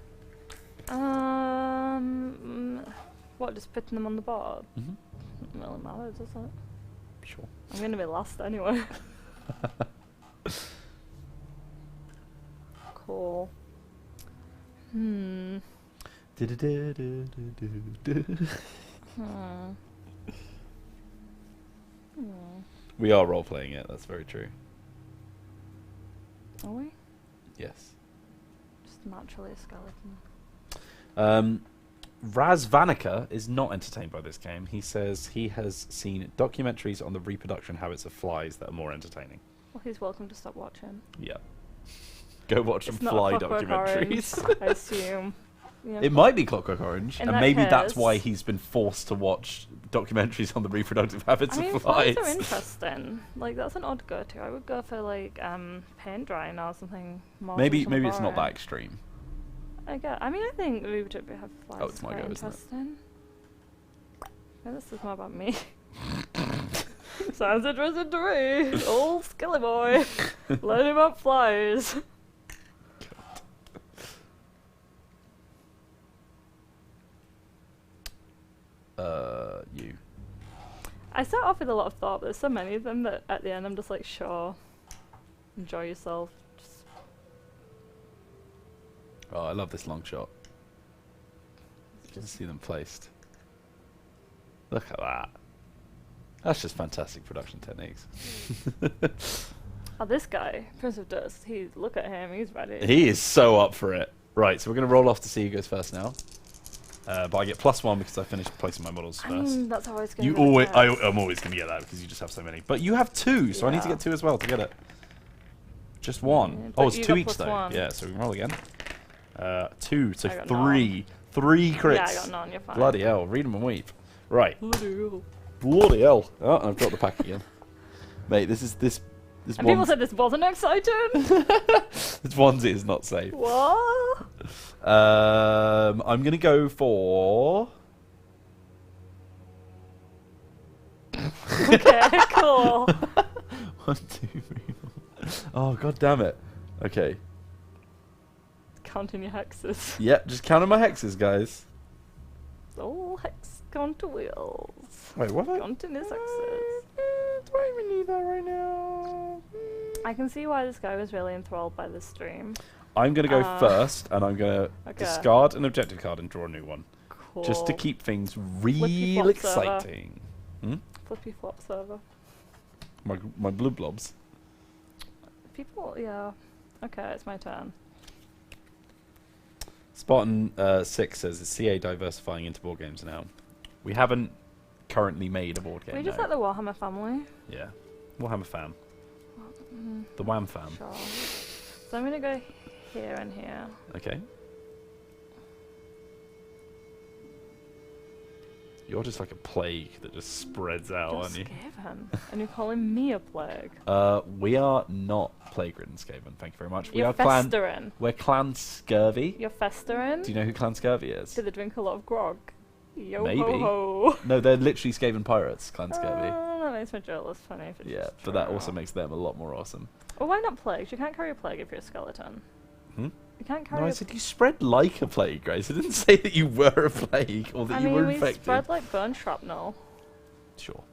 B: What, just putting them on the board?
A: Mm-hmm.
B: Doesn't really matter, does it?
A: Sure.
B: I'm gonna be last anyway. Cool. Hmm.
A: We are role playing it, that's very true.
B: Are we?
A: Yes.
B: Just naturally a skeleton.
A: Raz Vanica is not entertained by this game. He says he has seen documentaries on the reproduction habits of flies that are more entertaining.
B: Well, he's welcome to stop watching.
A: Yeah. Go watch some
B: It's not
A: fly
B: a Clockwork
A: documentaries.
B: Orange, I assume. Yeah.
A: It might be Clockwork Orange,
B: In
A: and
B: that
A: maybe that's
B: case-
A: why he's been forced to watch documentaries on the reproductive habits
B: I mean,
A: of flies.
B: flies are interesting. Like, that's an odd go-to. I would go for, like, paint drying or something more
A: Maybe
B: traditional
A: it's not that
B: boring.
A: extreme.
B: I mean, I think we would have flies.
A: Oh, it's my
B: quite
A: go, isn't it?
B: interesting. Yeah, this is more about me. Sounds interesting to me. Old skilly boy. Learning about flies.
A: You.
B: I start off with a lot of thought, but there's so many of them that at the end I'm just like, sure. Enjoy yourself. Just
A: Oh, I love this long shot. Just see them placed. Look at that. That's just fantastic production techniques.
B: Oh, this guy, Prince of Dust, look at him, he's ready.
A: He is so up for it. Right, so we're going to roll off to see who goes first now. But I get +1 because I finished placing my models
B: I
A: first.
B: mean, that's how I was going
A: You
B: to
A: always, I'm always going to get that because you just have so many. But you have 2, so I need to
B: Yeah.
A: get 2 as well to get it. Just 1.
B: Yeah,
A: Oh,
B: but
A: it's
B: you
A: 2
B: got
A: each though.
B: +1.
A: Yeah, so we can roll again. 2, so
B: I got
A: 3. 3 crits.
B: Yeah, I got none, you're fine.
A: Bloody hell, read 'em and weep. Right.
B: Bloody hell.
A: Bloody hell. Oh, I've dropped the pack again. Mate, this
B: And people
A: one.
B: said this wasn't exciting.
A: This onesie is not safe.
B: What?
A: I'm gonna go for.
B: Okay, cool.
A: 1, 2, 3, 4. Oh god damn it. Okay.
B: Counting your hexes.
A: Yeah, just counting my hexes, guys.
B: All hex counter wheels.
A: Wait, what?
B: Counting his hexes.
A: Do I even need that right now?
B: I can see why this guy was really enthralled by this stream.
A: I'm gonna go first, and I'm gonna
B: Okay.
A: discard an objective card and draw a new one.
B: cool.
A: Just to keep things
B: Flippy
A: real
B: flop server.
A: exciting. Hmm?
B: Flippy flop server.
A: My blue blobs.
B: People, yeah. Okay, it's my turn.
A: Spartan 6 says, is CA diversifying into board games now? We haven't currently made a board game.
B: We just
A: no.
B: like the Warhammer family.
A: Yeah. Warhammer fan.
B: Mm,
A: The Wham fan.
B: sure. So I'm gonna go here and here.
A: Okay. You're just like a plague that just spreads out,
B: You're
A: aren't you?
B: Skaven, and you're calling me a plague.
A: We are not plague-ridden Skaven, thank you very much. We
B: You're
A: are clan.
B: festering.
A: We're Clan Scurvy.
B: You're festering.
A: Do you know who Clan Scurvy is?
B: Do they drink a lot of grog? Yo
A: Maybe.
B: ho ho.
A: No, they're literally Skaven pirates, Clan Scurvy.
B: That makes me jealous. Funny if it's
A: Yeah,
B: just
A: but that
B: true.
A: also makes them a lot more awesome.
B: Well, why not plagues? You can't carry a plague if you're a skeleton.
A: Hmm?
B: You can't carry
A: No, I
B: a
A: said you spread like a plague, Grace. I didn't say that you were a plague or that
B: I
A: you
B: mean,
A: were
B: we
A: infected.
B: spread like burn shrapnel.
A: Sure.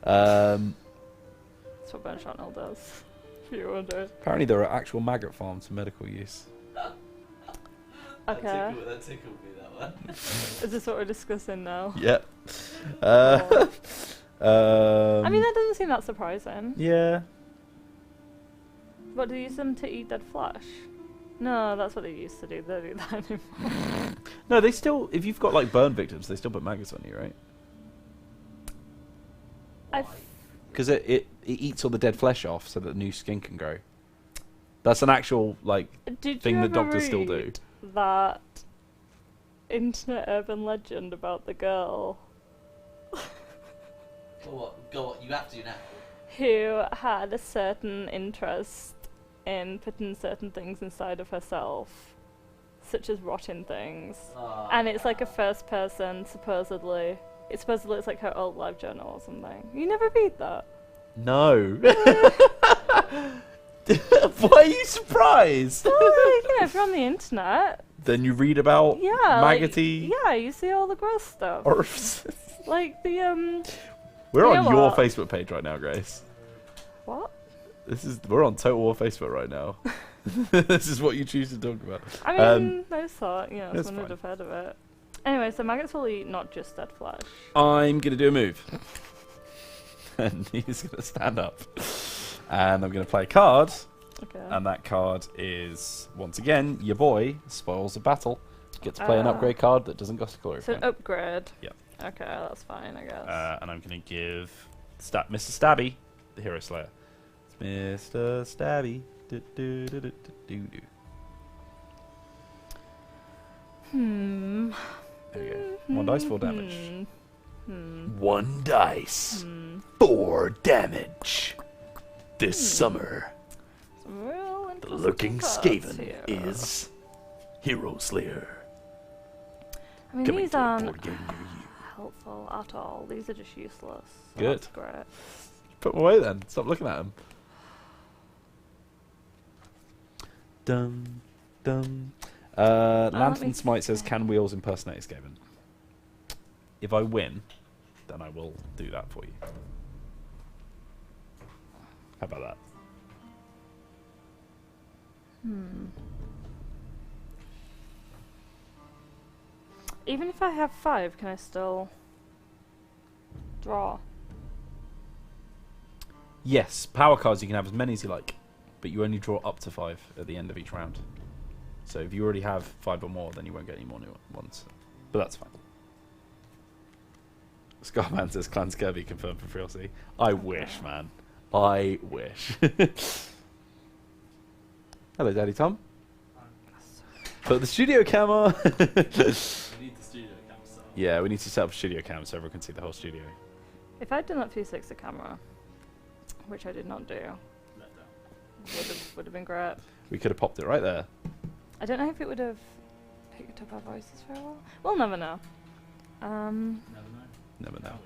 B: That's what burn shrapnel does. If you wonder.
A: Apparently there are actual maggot farms for medical use.
B: Okay.
C: That tickled me, that one.
B: Is this what we're discussing now?
A: Yep.
B: Cool.
A: I
B: I mean, that doesn't seem that surprising.
A: yeah.
B: What, do you use them to eat dead flesh? No, that's what they used to do. They don't do that anymore.
A: No, they still. If you've got like burn victims, they still put maggots on you, right? Because it eats all the dead flesh off, so that the new skin can grow. That's an actual like
B: Did
A: thing
B: you
A: that
B: ever
A: doctors still do.
B: read that internet urban legend about the girl
C: Go on, you have to now.
B: who had a certain interest in putting certain things inside of herself, such as rotting things, and it's like a first person supposedly. It's like her old life journal or something. You never read that?
A: No. Why are you surprised?
B: Well, you know, if you're on the internet,
A: Then you read about
B: yeah,
A: maggoty
B: yeah, you see all the gross stuff,
A: orifices.
B: like the
A: We're
B: You
A: on
B: know
A: your
B: what?
A: Facebook page right now, Grace.
B: what?
A: We're on Total War Facebook right now. This is what you choose to talk about.
B: I mean, I just thought, you know,
A: that's
B: someone would
A: fine.
B: have heard of it. Anyway, so maggots will eat not just dead flesh.
A: I'm gonna do a move, and he's gonna stand up, and I'm gonna play a card,
B: Okay.
A: and that card is once again your boy Spoils of Battle. You get to play an upgrade card that doesn't cost a glory
B: So an
A: point.
B: upgrade.
A: Yep.
B: Okay, that's fine, I guess.
A: And I'm gonna give Mr. Stabby the Hero Slayer. It's Mr. Stabby. Do, do, do, do, do, do. There we go. 1 dice, 4 damage.
B: Hmm.
A: 1 dice,
B: Hmm.
A: 4 damage. This summer,
B: Some real
A: the
B: interesting
A: lurking
B: cards
A: Skaven
B: here.
A: is Hero Slayer.
B: I mean,
A: Coming
B: these
A: to a
B: aren't
A: board game near you.
B: helpful at all. These are just useless. So
A: Good.
B: That's great.
A: Put them away then. Stop looking at them. Dum, dum. Lantern
B: me
A: Smite says,
B: think.
A: "Can wheels impersonate Skaven?" If I win, then I will do that for you. How about that?
B: Even if I have 5, can I still draw?
A: Yes, power cards you can have as many as you like, but you only draw up to 5 at the end of each round. So if you already have 5 or more, then you won't get any more new ones. But that's fine. Scarman says Clan Scurvy confirmed for Freelcy. I wish, man. I wish. Hello, Daddy Tom. Put the studio camera.
C: We need the studio cam set up.
A: Yeah, we need to set up a studio cam so everyone can see the whole studio.
B: If I'd done that 360 camera, which I did not do,
C: Let down.
B: would have been great.
A: We could have popped it right there.
B: I don't know if it would have picked up our voices very well. We'll never know.
C: Never know.
A: Never know.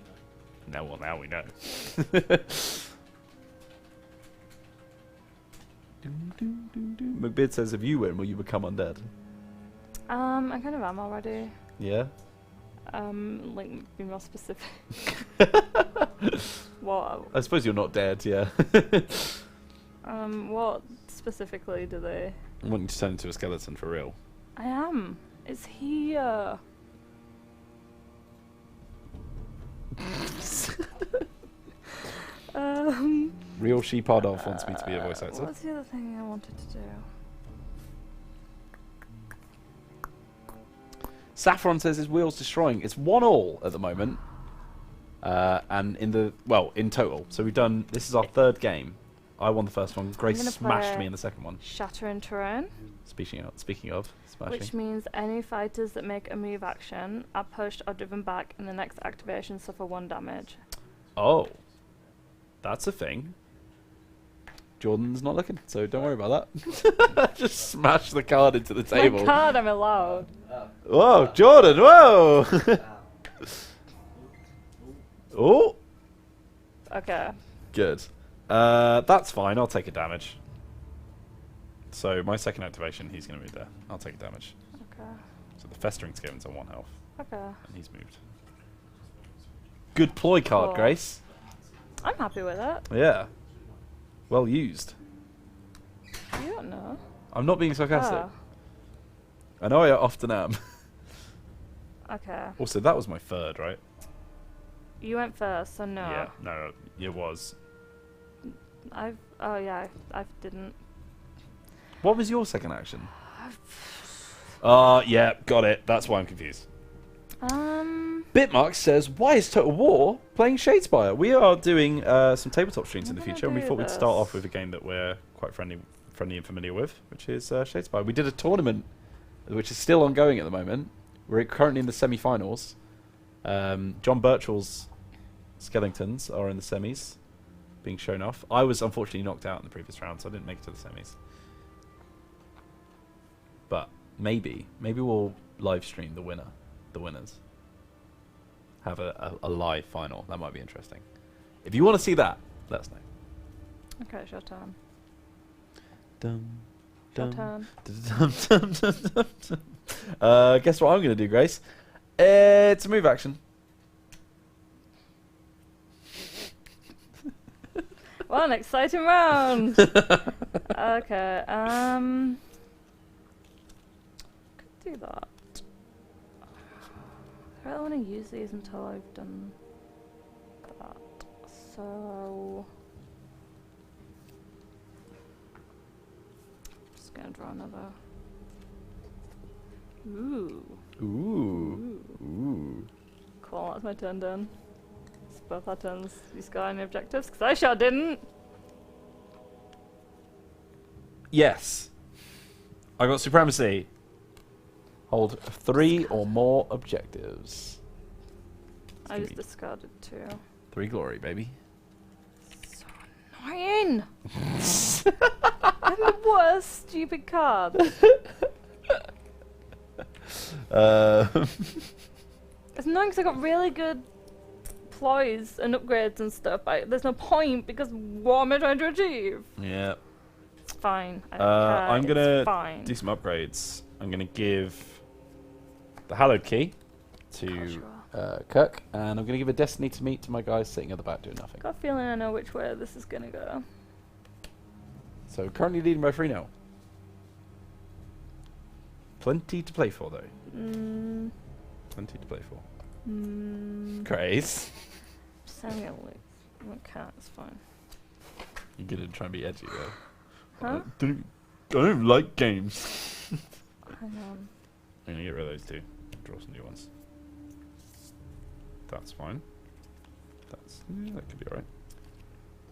C: Now we know.
A: No, well, now we know. McBeard says, if you win, will you become undead?
B: I kind of am already.
A: Yeah?
B: Like, be more specific. What?
A: I suppose you're not dead, yeah.
B: What specifically do they?
A: I want you to turn into a skeleton for real.
B: I am. It's here.
A: Real Sheepardolph wants me to be a voice actor.
B: What's the other thing I wanted to do?
A: Saffron says his wheel's destroying. It's 1-1 at the moment. And in total. So we've done, this is our third game. I won the first one. Grace
B: gonna
A: smashed
B: play
A: me in the second one.
B: Shattering terrain.
A: Speaking of smashing.
B: Which means any fighters that make a move action are pushed or driven back in the next activation suffer 1 damage.
A: Oh. That's a thing. Jordan's not looking, so don't worry about that. Just smash the card into the table.
B: My card, I'm allowed.
A: Whoa, Jordan, whoa! Oh!
B: Okay.
A: Good. That's fine, I'll take a damage. So my second activation, he's going to move there. I'll take a damage.
B: Okay.
A: So the Festering Skaven's on 1 health.
B: Okay.
A: And he's moved. Good ploy card,
B: Cool.
A: Grace.
B: I'm happy with it.
A: Yeah. Well used.
B: You don't know.
A: I'm not being sarcastic.
B: Oh.
A: I know I often am.
B: Okay.
A: Also, that was my third, right?
B: You went first, so no.
A: Yeah, no, it was.
B: I didn't.
A: What was your second action? Yeah, got it. That's why I'm confused. Bitmark says, why is Total War playing Shadespire? We are doing some tabletop streams in the future, and we thought we'd start off with a game that we're quite friendly and familiar with, which is Shadespire. We did a tournament, which is still ongoing at the moment. We're currently in the semi-finals. John Birchall's Skeletons are in the semis, being shown off. I was unfortunately knocked out in the previous round, so I didn't make it to the semis. But maybe we'll live stream the winners. Have a live final. That might be interesting. If you want to see that, let us know.
B: Okay, it's your turn.
A: Dum,
B: Your
A: dum,
B: turn.
A: guess what I'm going to do, Grace? It's a move action.
B: What an exciting round! Okay, could do that. I don't want to use these until I've done that. So just gonna draw another. Ooh.
A: Ooh.
B: Cool, that's my turn done. It's both our turns. You got any objectives? Because I sure didn't.
A: Yes. I got supremacy. Hold 3 or more objectives.
B: I just discarded 2.
A: 3 glory, baby.
B: So annoying! I'm the worst stupid card. It's annoying because I got really good ploys and upgrades and stuff. There's no point because what am I trying to achieve?
A: Yeah.
B: It's fine. I don't care.
A: I'm
B: It's
A: gonna
B: fine.
A: do some upgrades. I'm gonna give the hallowed key to Kirk, and I'm gonna give a destiny to meet to my guys sitting at the back doing nothing.
B: Got a feeling I know which way this is gonna go.
A: So currently leading by 3-0. Plenty to play for, though. Plenty to play for. Grace.
B: Sounding like okay, it's fine.
A: You're gonna try and be edgy, though.
B: Huh?
A: I don't like games.
B: Hang on.
A: I'm gonna get rid of those 2. Draw some new ones. That's fine. That could be alright.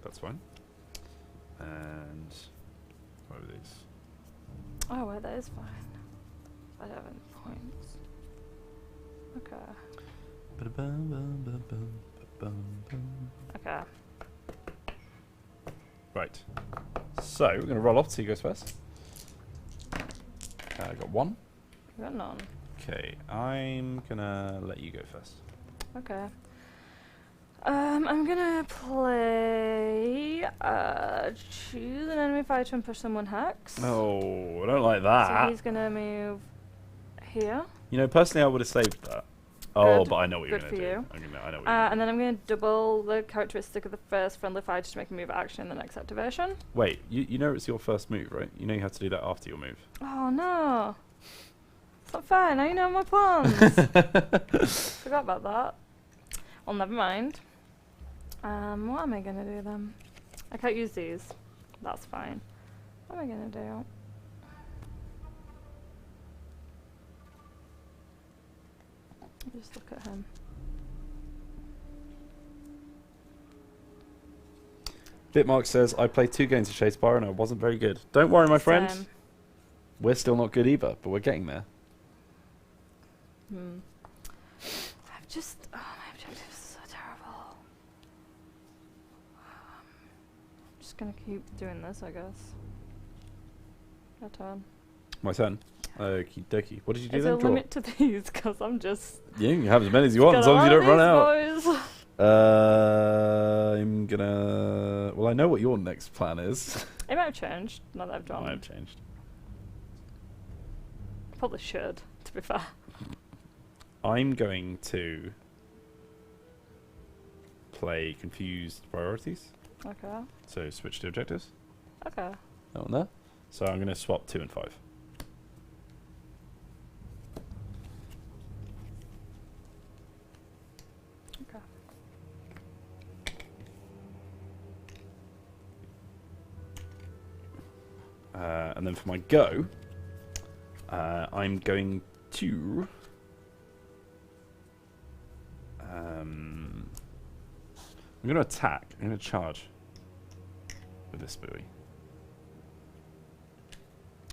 A: That's fine. And what are these?
B: Oh, well, that is fine. I don't have any points. Okay. Okay.
A: Right. So we're gonna roll off. See who goes first. I got 1.
B: You got none.
A: Okay, I'm gonna let you go first.
B: Okay. I'm gonna play choose an enemy fighter and push someone hex.
A: Oh, I don't like
B: So
A: that.
B: he's gonna move here.
A: You know, personally, I would have saved that. Oh,
B: Good.
A: but I know what you're
B: Good
A: gonna
B: for
A: do.
B: you.
A: I know what you're
B: And then I'm gonna double the characteristic of the first friendly fighter to make a move action in the next activation.
A: Wait, you know it's your first move, right? You know you have to do that after your move.
B: Oh no. It's not fair, now you know my plans. Forgot about that. Well, never mind. What am I gonna do then? I can't use these. That's fine. What am I gonna do? Just look at him.
A: Bitmark says, I played 2 games of Shadespire and I wasn't very good. Don't worry, my friend.
B: Same.
A: We're still not good either, but we're getting there.
B: I've just... Oh, my objectives are so terrible. I'm just gonna keep doing this, I guess. Your turn.
A: My turn. Okie dokie. What did you do
B: Is
A: then?
B: there a
A: Draw?
B: limit to these? Because I'm just...
A: Yeah, you can have as many as you want, as long as you don't run out.
B: Boys.
A: I'm gonna... Well, I know what your next plan is.
B: It might have changed, now that I've
A: It
B: drawn.
A: might have changed.
B: Probably should, to be fair.
A: I'm going to play confused priorities.
B: Okay.
A: So switch to objectives.
B: Okay.
A: That one there. So I'm going to swap 2 and 5.
B: Okay.
A: And then for my go, I'm going to... I'm going to attack. I'm going to charge with this buoy.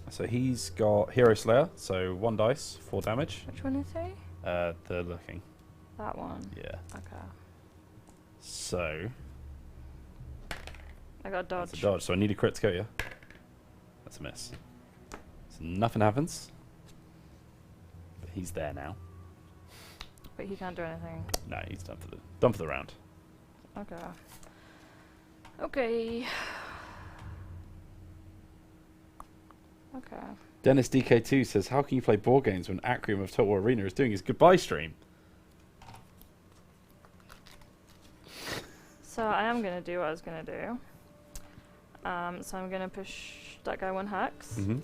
A: So he's got Hero Slayer, so 1 dice, 4 damage.
B: Which one is he?
A: The looking.
B: That one.
A: Yeah.
B: Okay.
A: So
B: I got dodge.
A: that's a dodge. So I need a crit to go, yeah? That's a miss. So nothing happens. But he's there now.
B: But he can't do anything.
A: No, he's done for the round.
B: Okay. Okay. Okay.
A: Dennis DK2 says, how can you play board games when Acrium of Total Arena is doing his goodbye stream?
B: So I am going to do what I was going to do. So I'm going to push that guy 1 hex.
A: Mm-hmm.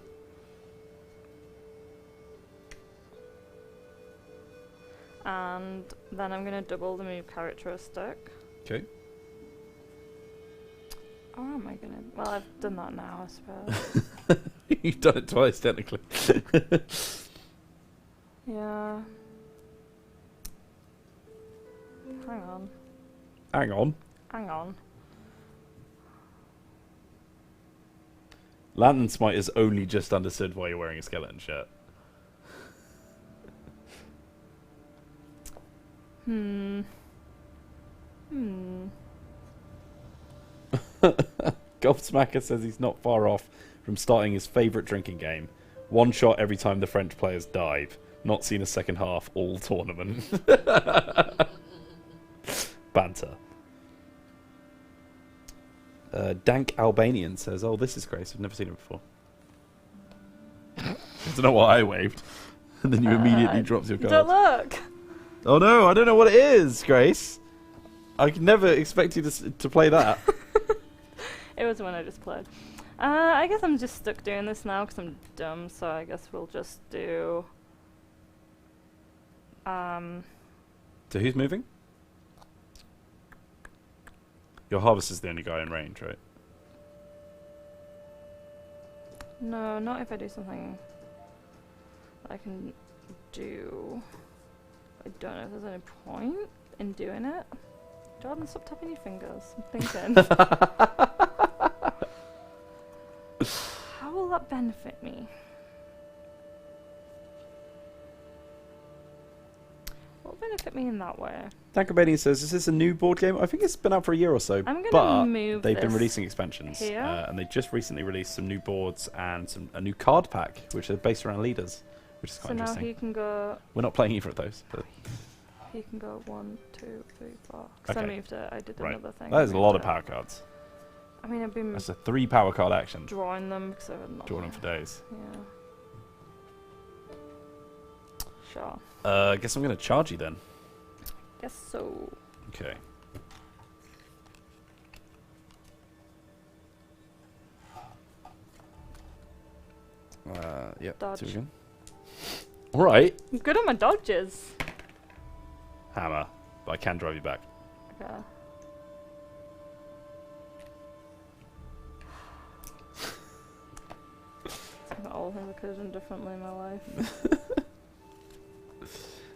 B: And then I'm going to double the move characteristic.
A: Okay.
B: Or am I going to... Well, I've done that now, I suppose.
A: You've done it twice, technically.
B: Yeah. Hang on.
A: Hang on.
B: Hang on.
A: Lantern Smite has only just understood why you're wearing a skeleton shirt. Gobsmacker says he's not far off from starting his favourite drinking game. 1 shot every time the French players dive. Not seen a second half all tournament. Banter. Dank Albanian says, oh, this is Grace. I've never seen it before. I don't know why I waved. And then you immediately dropped your card.
B: Don't look!
A: Oh no, I don't know what it is, Grace. I could never expect you to play that.
B: It was the one I just played. I guess I'm just stuck doing this now because I'm dumb, so I guess we'll just do...
A: So who's moving? Your Harvest is the only guy in range, right?
B: No, not if I do something that I can do. I don't know if there's any point in doing it. Jordan, stop tapping your fingers. I'm thinking. How will that benefit me? What will benefit me in that way?
A: Dankabedian says, is this a new board game? I think it's been out for a year or so,
B: I'm
A: but
B: gonna move
A: they've been
B: this
A: releasing expansions.
B: here.
A: And they just recently released some new boards and a new card pack, which are based around leaders, which is
B: So
A: quite
B: now
A: interesting.
B: he can go.
A: We're not playing either of those. But
B: He can go 1, 2, 3, 4. Because
A: Okay.
B: I moved it. I did
A: Right.
B: another thing.
A: that is a
B: moved
A: lot of
B: it.
A: power cards.
B: I mean, I've been
A: That's a 3 power card action.
B: drawing them because I've not.
A: Drawing them for days.
B: Yeah. Sure.
A: I guess I'm going to charge you then.
B: Guess so.
A: Okay. Yep.
B: Dodge.
A: 2 again. All right.
B: I'm good at my dodges.
A: Hammer. but I can drive you back.
B: Okay. All things I could have done differently in my life.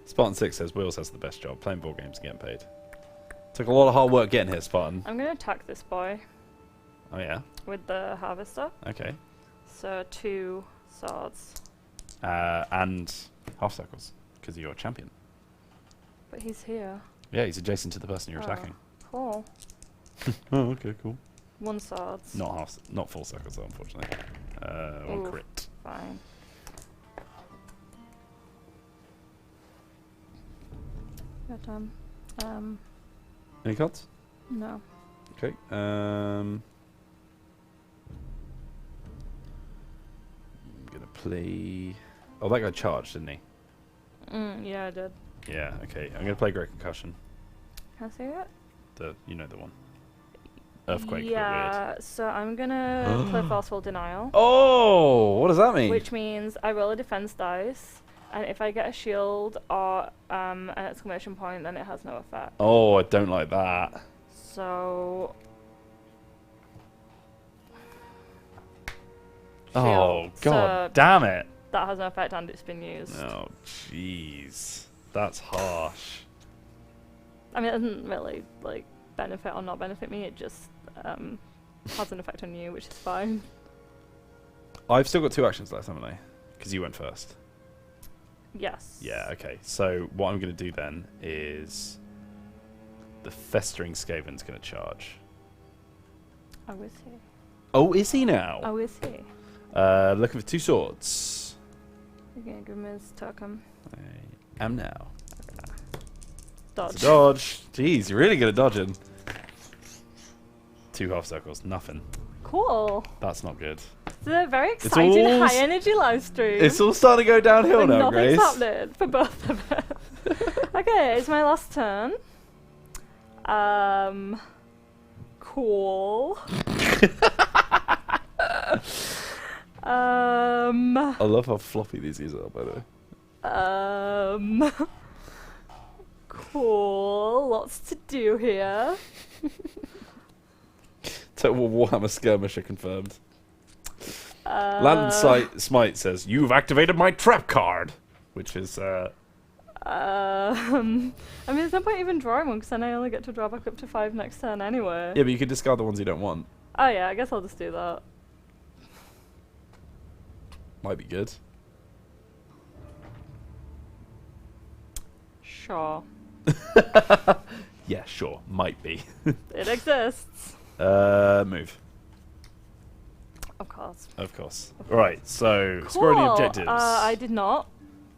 A: Spartan 6 says Wheels has the best job playing board games and getting paid. Took a lot of hard work getting here, Spartan.
B: I'm going to attack this boy.
A: Oh yeah?
B: With the harvester.
A: Okay.
B: So 2 swords.
A: And half circles, because you're a champion.
B: But he's here.
A: Yeah, he's adjacent to the person you're attacking.
B: Cool.
A: Oh, okay, cool.
B: 1 swords.
A: Not full circles though, unfortunately. 1 crit.
B: Fine. Yeah, done.
A: Any cards?
B: No.
A: Okay. I'm gonna play. Oh, that guy charged, didn't he?
B: Yeah, I did.
A: Yeah. Okay. I'm gonna play Great Concussion.
B: Can I see it?
A: You know the one. Earthquake. But
B: Yeah. So I'm gonna play Forceful Denial.
A: weird. Oh, what does that mean?
B: Which means I roll a defense dice, and if I get a shield or an exclamation point, then it has no effect.
A: Oh, I don't like that.
B: So.
A: Oh
B: Shield.
A: god,
B: So
A: damn it!
B: that has no effect, and it's been used.
A: Oh jeez, that's harsh.
B: I mean, it doesn't really like benefit or not benefit me. It just has an effect on you, which is fine.
A: I've still got 2 actions left, haven't I? Because you went first.
B: Yes.
A: Yeah. Okay. So what I'm going to do then is the Festering Skaven's going to charge.
B: Oh, is he?
A: Oh, is he now?
B: Oh, is he?
A: Looking for 2 swords.
B: You're gonna give me his token.
A: I am now.
B: Dodge.
A: It's a dodge. Jeez, you're really good at dodging. 2 half circles. Nothing.
B: Cool.
A: That's not good.
B: It's a very exciting,
A: all
B: high energy live stream.
A: It's all starting to go downhill
B: when
A: now,
B: nothing's
A: Grace.
B: happening for both of us. Okay, it's my last turn. Cool.
A: I love how floppy these guys are, by the way.
B: Cool. Lots to do here.
A: Total Warhammer skirmisher confirmed. Lantern Smite says, "You've activated my trap card," which is
B: I mean, there's no point even drawing one because then I only get to draw back up to 5 next turn anyway.
A: yeah, but you can discard the ones you don't want.
B: Oh yeah, I guess I'll just do that.
A: Might be good.
B: Sure.
A: Yeah, sure, might be.
B: It exists.
A: Move.
B: Of course.
A: Of course. Right, so score any objectives.
B: I did not.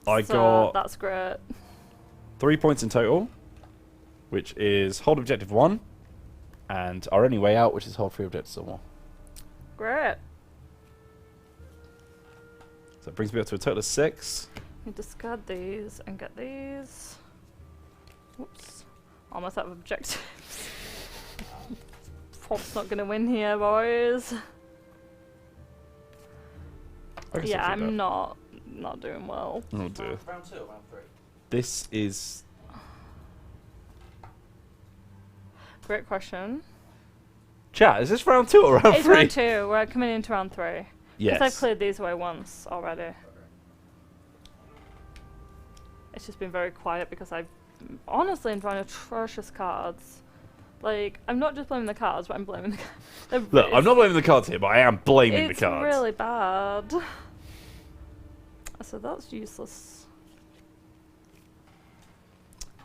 A: I
B: so
A: got
B: that's great.
A: 3 points in total, which is hold objective 1, and our only way out, which is hold 3 objectives or more.
B: Great.
A: So it brings me up to a total of 6.
B: You discard these and get these. Whoops. Almost out of objectives. Pop's not gonna win here, boys. Yeah, I'm not doing well.
A: Oh dear.
C: Round 2 or round 3?
A: This is...
B: Great question.
A: Chat, is this round 2 or round 3?
B: It's round 2. We're coming into round 3.
A: Yes.
B: Because I've cleared these away once already.
C: Okay.
B: It's just been very quiet because I've honestly been drawing atrocious cards. Like, I'm not just blaming the cards, but I'm blaming the cards.
A: Look, I'm not blaming the cards here, but I am blaming the cards.
B: It's really bad. So that's useless.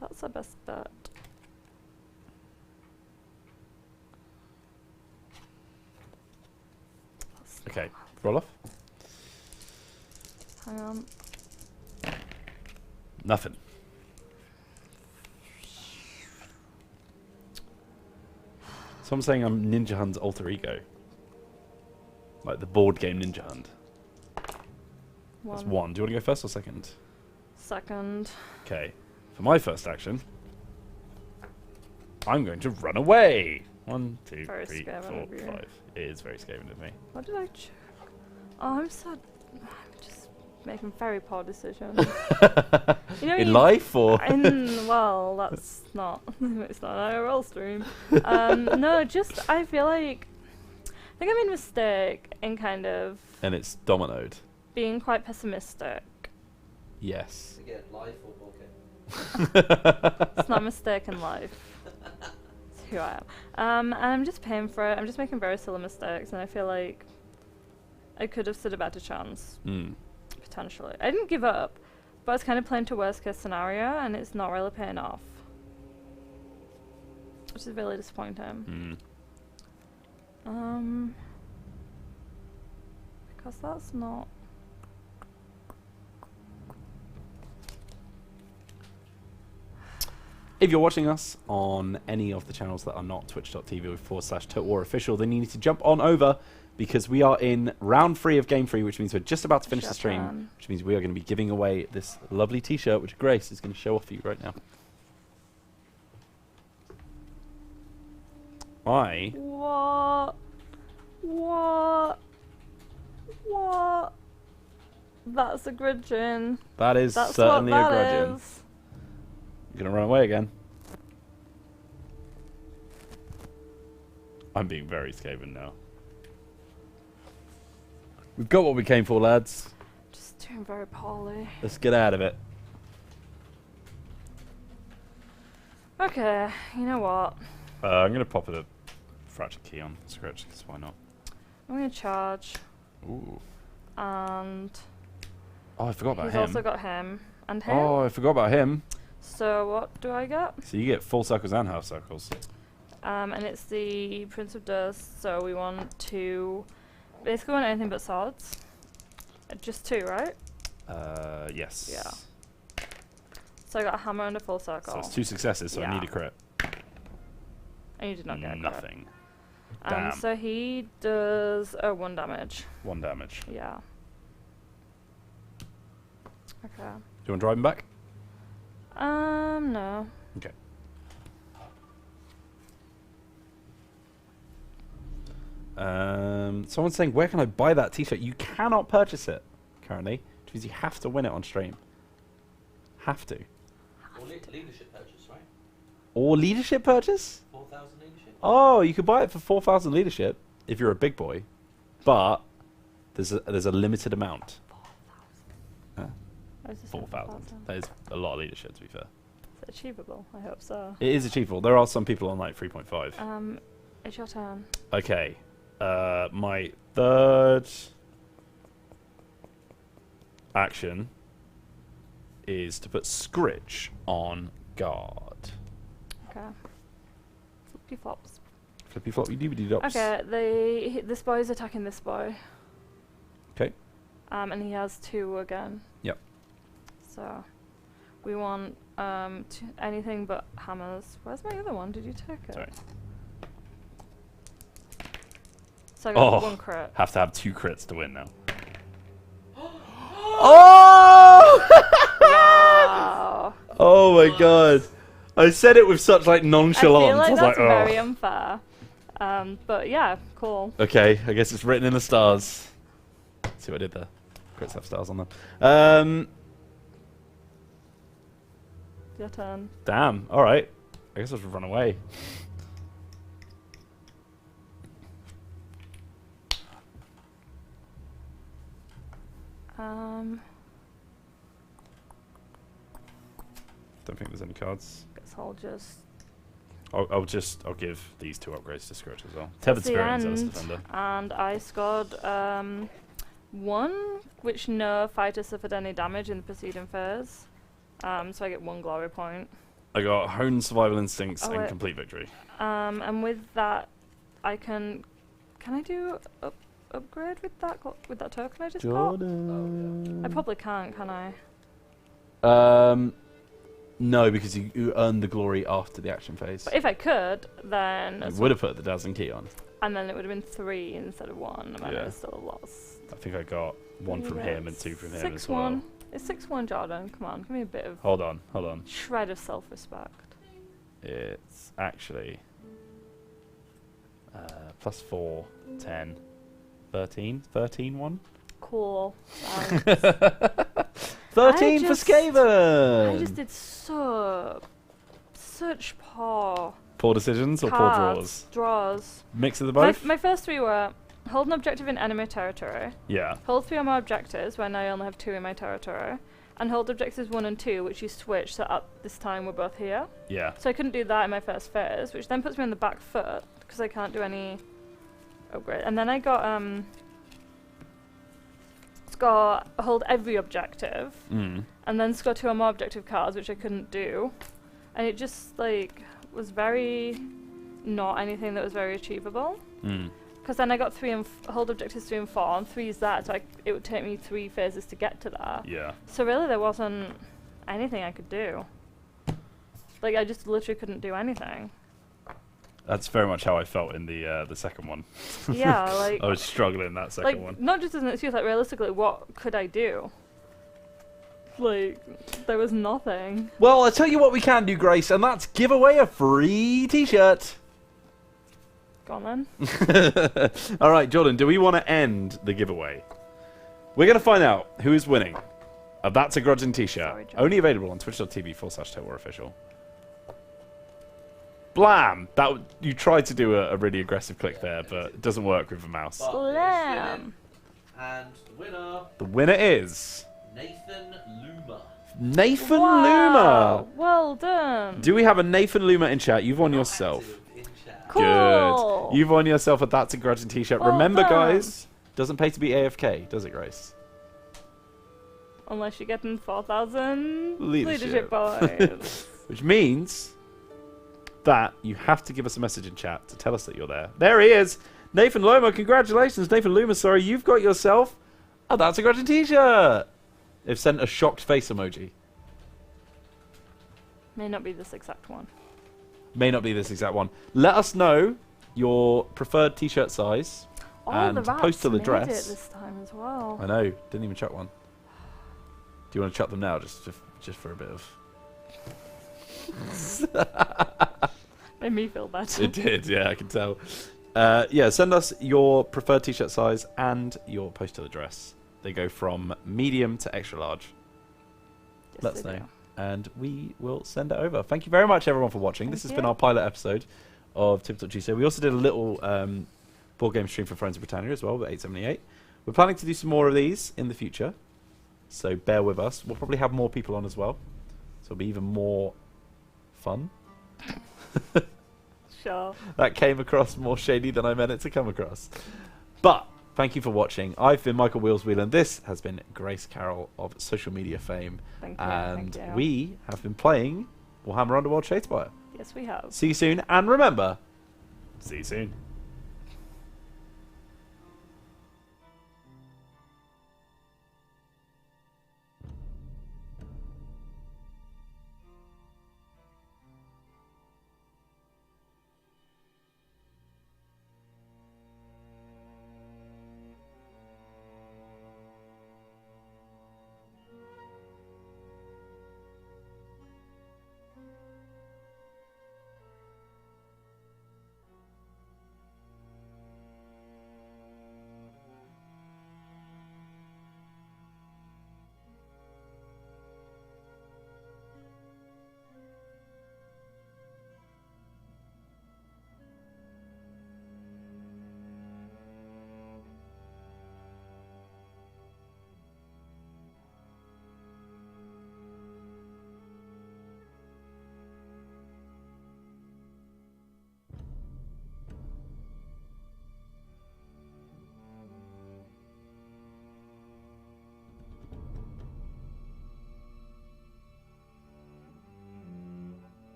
B: That's our best bet.
A: Okay, roll off.
B: Hang on.
A: Nothing. So I'm saying I'm Ninja Hunt's alter ego. Like the board game Ninja Hunt. That's 1. Do you want to go first or second?
B: Second.
A: Okay. For my first action, I'm going to run away. 1, 2,
B: Very
A: 3,
B: Skaven
A: 4,
B: of you.
A: 5. It is very Skaven of me.
B: What did I check? Oh, I'm sad. I'm just making very poor decisions.
A: In life, or
B: Well, that's not. It's not an IRL stream. No, just I feel like I think I made a mistake in kind of
A: and it's dominoed.
B: being quite pessimistic.
A: Yes.
C: Again, life or bucket?
B: It's not a mistake in life. It's who I am. And I'm just paying for it. I'm just making very silly mistakes, and I feel like I could have stood a better chance. Potentially. I didn't give up, but I was kind of playing to worst case scenario, and it's not really paying off. Which is really disappointing. Because that's not...
A: If you're watching us on any of the channels that are not twitch.tv/TotalWarOfficial, then you need to jump on over, because we are in round 3 of game 3, which means we're just about to finish the stream, which means we are going to be giving away this lovely t-shirt, which Grace is going to show off for you right now.
B: What? That's a grudging.
A: That is
B: That's
A: certainly
B: what
A: a
B: that
A: grudging.
B: is.
A: I'm going to run away again. I'm being very Skaven now. We've got what we came for, lads.
B: Just doing very poorly.
A: Let's get out of it.
B: Okay, you know what?
A: I'm going to pop a fractured key on Scratch, because why not?
B: I'm going to charge.
A: Ooh.
B: And...
A: Oh, I forgot about
B: he's
A: him.
B: also got him. And him.
A: Oh, I forgot about him.
B: So what do I get?
A: So you get full circles and half circles.
B: And it's the Prince of Dust, so we want to basically want anything but swords. Just 2, right?
A: Yes.
B: Yeah. So I got a hammer and a full circle.
A: So it's 2 successes, so I need a crit.
B: And you did not get a crit.
A: Nothing. Damn.
B: So he does 1 damage.
A: 1 damage.
B: Yeah. Okay.
A: Do you want to drive him back?
B: No.
A: Okay. Someone's saying, where can I buy that t-shirt? You cannot purchase it currently, which means you have to win it on stream. Have to.
C: Or leadership purchase, right?
A: Or leadership purchase?
C: 4,000 leadership?
A: Oh, you could buy it for 4,000 leadership if you're a big boy, but there's a limited amount. 4,000. That is a lot of leadership, to be fair.
B: Is it achievable? I hope so.
A: It is achievable. There are some people on like 3.5.
B: It's your turn.
A: Okay. My third action is to put Scritch on guard.
B: Okay. Flippy flops.
A: Flippy floppy doobity dops.
B: Okay, this boy is attacking this boy.
A: Okay.
B: And he has 2 again.
A: Yep.
B: So we want anything but hammers. Where's my other one? Did you take it?
A: Sorry.
B: So I got 1 crit.
A: Have to have 2 crits to win now. Oh!
B: Wow.
A: Oh my god. I said it with such like nonchalance.
B: I feel like
A: was
B: that's
A: like, oh.
B: very unfair. But yeah, cool.
A: Okay, I guess it's written in the stars. See what I did there? Crits have stars on them.
B: Your turn.
A: Damn. All right. I guess I'll just run away. Don't think there's any cards.
B: Guess I'll just.
A: I'll give these 2 upgrades to Scourge as well. Tethered Spirit and Zealous Defender.
B: And I scored 1, which no fighter suffered any damage in the preceding phase. So I get 1 glory point.
A: I got Honed Survival Instincts and
B: wait.
A: Complete Victory.
B: And with that, I can I do upgrade with that token I just got? I probably can't, can I?
A: No, because you earn the glory after the action phase.
B: But if I could, then
A: I would have put the Dazzling Key on.
B: and then it would have been 3 instead of 1, and
A: Yeah.
B: I would still lost.
A: I think I got 1 from him and 2 from him as
B: 6-1.
A: well.
B: It's 6-1, Jordan. Come on, give me a bit of
A: Hold on.
B: shred of self-respect.
A: It's actually +4, 10, 13, 13-1.
B: cool sounds.
A: 13 for
B: just-
A: Skaven.
B: I just did such poor
A: Poor decisions or poor draws?
B: draws.
A: Mix of the
B: My,
A: both?
B: my first three were hold an objective in enemy territory,
A: Yeah.
B: hold 3 or more objectives when I only have 2 in my territory, and hold objectives 1 and 2, which you switch so at this time we're both here.
A: Yeah.
B: So I couldn't do that in my first phase, which then puts me on the back foot because I can't do any upgrade. And then I got score hold every objective,
A: Mm.
B: and then score 2 or more objective cards, which I couldn't do, and it just like was very not anything that was very achievable.
A: Mm.
B: Because then I got 3 and hold objectives 3 and 4, and 3 is that, so it would take me 3 phases to get to that.
A: Yeah.
B: So really, there wasn't anything I could do. Like I just literally couldn't do anything.
A: That's very much how I felt in the second one.
B: Yeah, like
A: I was struggling in that second one.
B: not just as an excuse, like realistically, what could I do? Like there was nothing.
A: Well, I'll tell you what we can do, Grace, and that's give away a free t-shirt.
B: Go on then.
A: All right, Jordan, do we want to end the giveaway? We're going to find out who is winning of That's a Grudging t-shirt.
B: Sorry, John.
A: Only available on twitch.tv/TotalWarOfficial. Blam! You tried to do a really aggressive click there, but it doesn't work with the mouse.
C: But
B: Slam.
C: and the winner,
A: The winner is
C: Nathan Luma.
A: Nathan
B: Wow,
A: Luma.
B: well done.
A: Do we have a Nathan Luma in chat? You've won yourself.
C: Active in chat.
B: Cool.
A: Good. You've won yourself a That's a Grudging t-shirt.
B: Well
A: Remember,
B: done.
A: guys, doesn't pay to be AFK, does it, Grace?
B: Unless you're getting 4,000
A: Leadership.
B: leadership points.
A: Which means that you have to give us a message in chat to tell us that you're there. There he is. Nathan Luma, congratulations. Nathan Luma, sorry, you've got yourself a That's a Grudging t-shirt. They've sent a shocked face emoji.
B: May not be this exact one.
A: May not be this exact one. Let us know your preferred t-shirt size
B: Oh,
A: and
B: the rats
A: postal
B: made
A: address.
B: it this time as well.
A: I know, didn't even chuck one. Do you want to chuck them now, just for a bit of...
B: Made me feel better.
A: It did, yeah, I can tell. Yeah, send us your preferred t-shirt size and your postal address. They go from medium to extra large.
B: Yes,
A: Let us
B: they
A: know.
B: do.
A: And we will send it over. Thank you very much, everyone, for watching. This has
B: Thank
A: been
B: you.
A: our pilot episode of Typical Tuesday. We also did a little board game stream for Friends of Britannia as well, with 878. We're planning to do some more of these in the future, so bear with us. We'll probably have more people on as well, so it'll be even more fun.
B: Sure.
A: That came across more shady than I meant it to come across. But thank you for watching. I've been Michael Wheelswheel, and this has been Grace Carroll of social media fame.
B: Thank you.
A: And
B: thank you.
A: we have been playing Warhammer Underworld Shadespire.
B: Yes, we have.
A: See you soon, and remember, see you soon.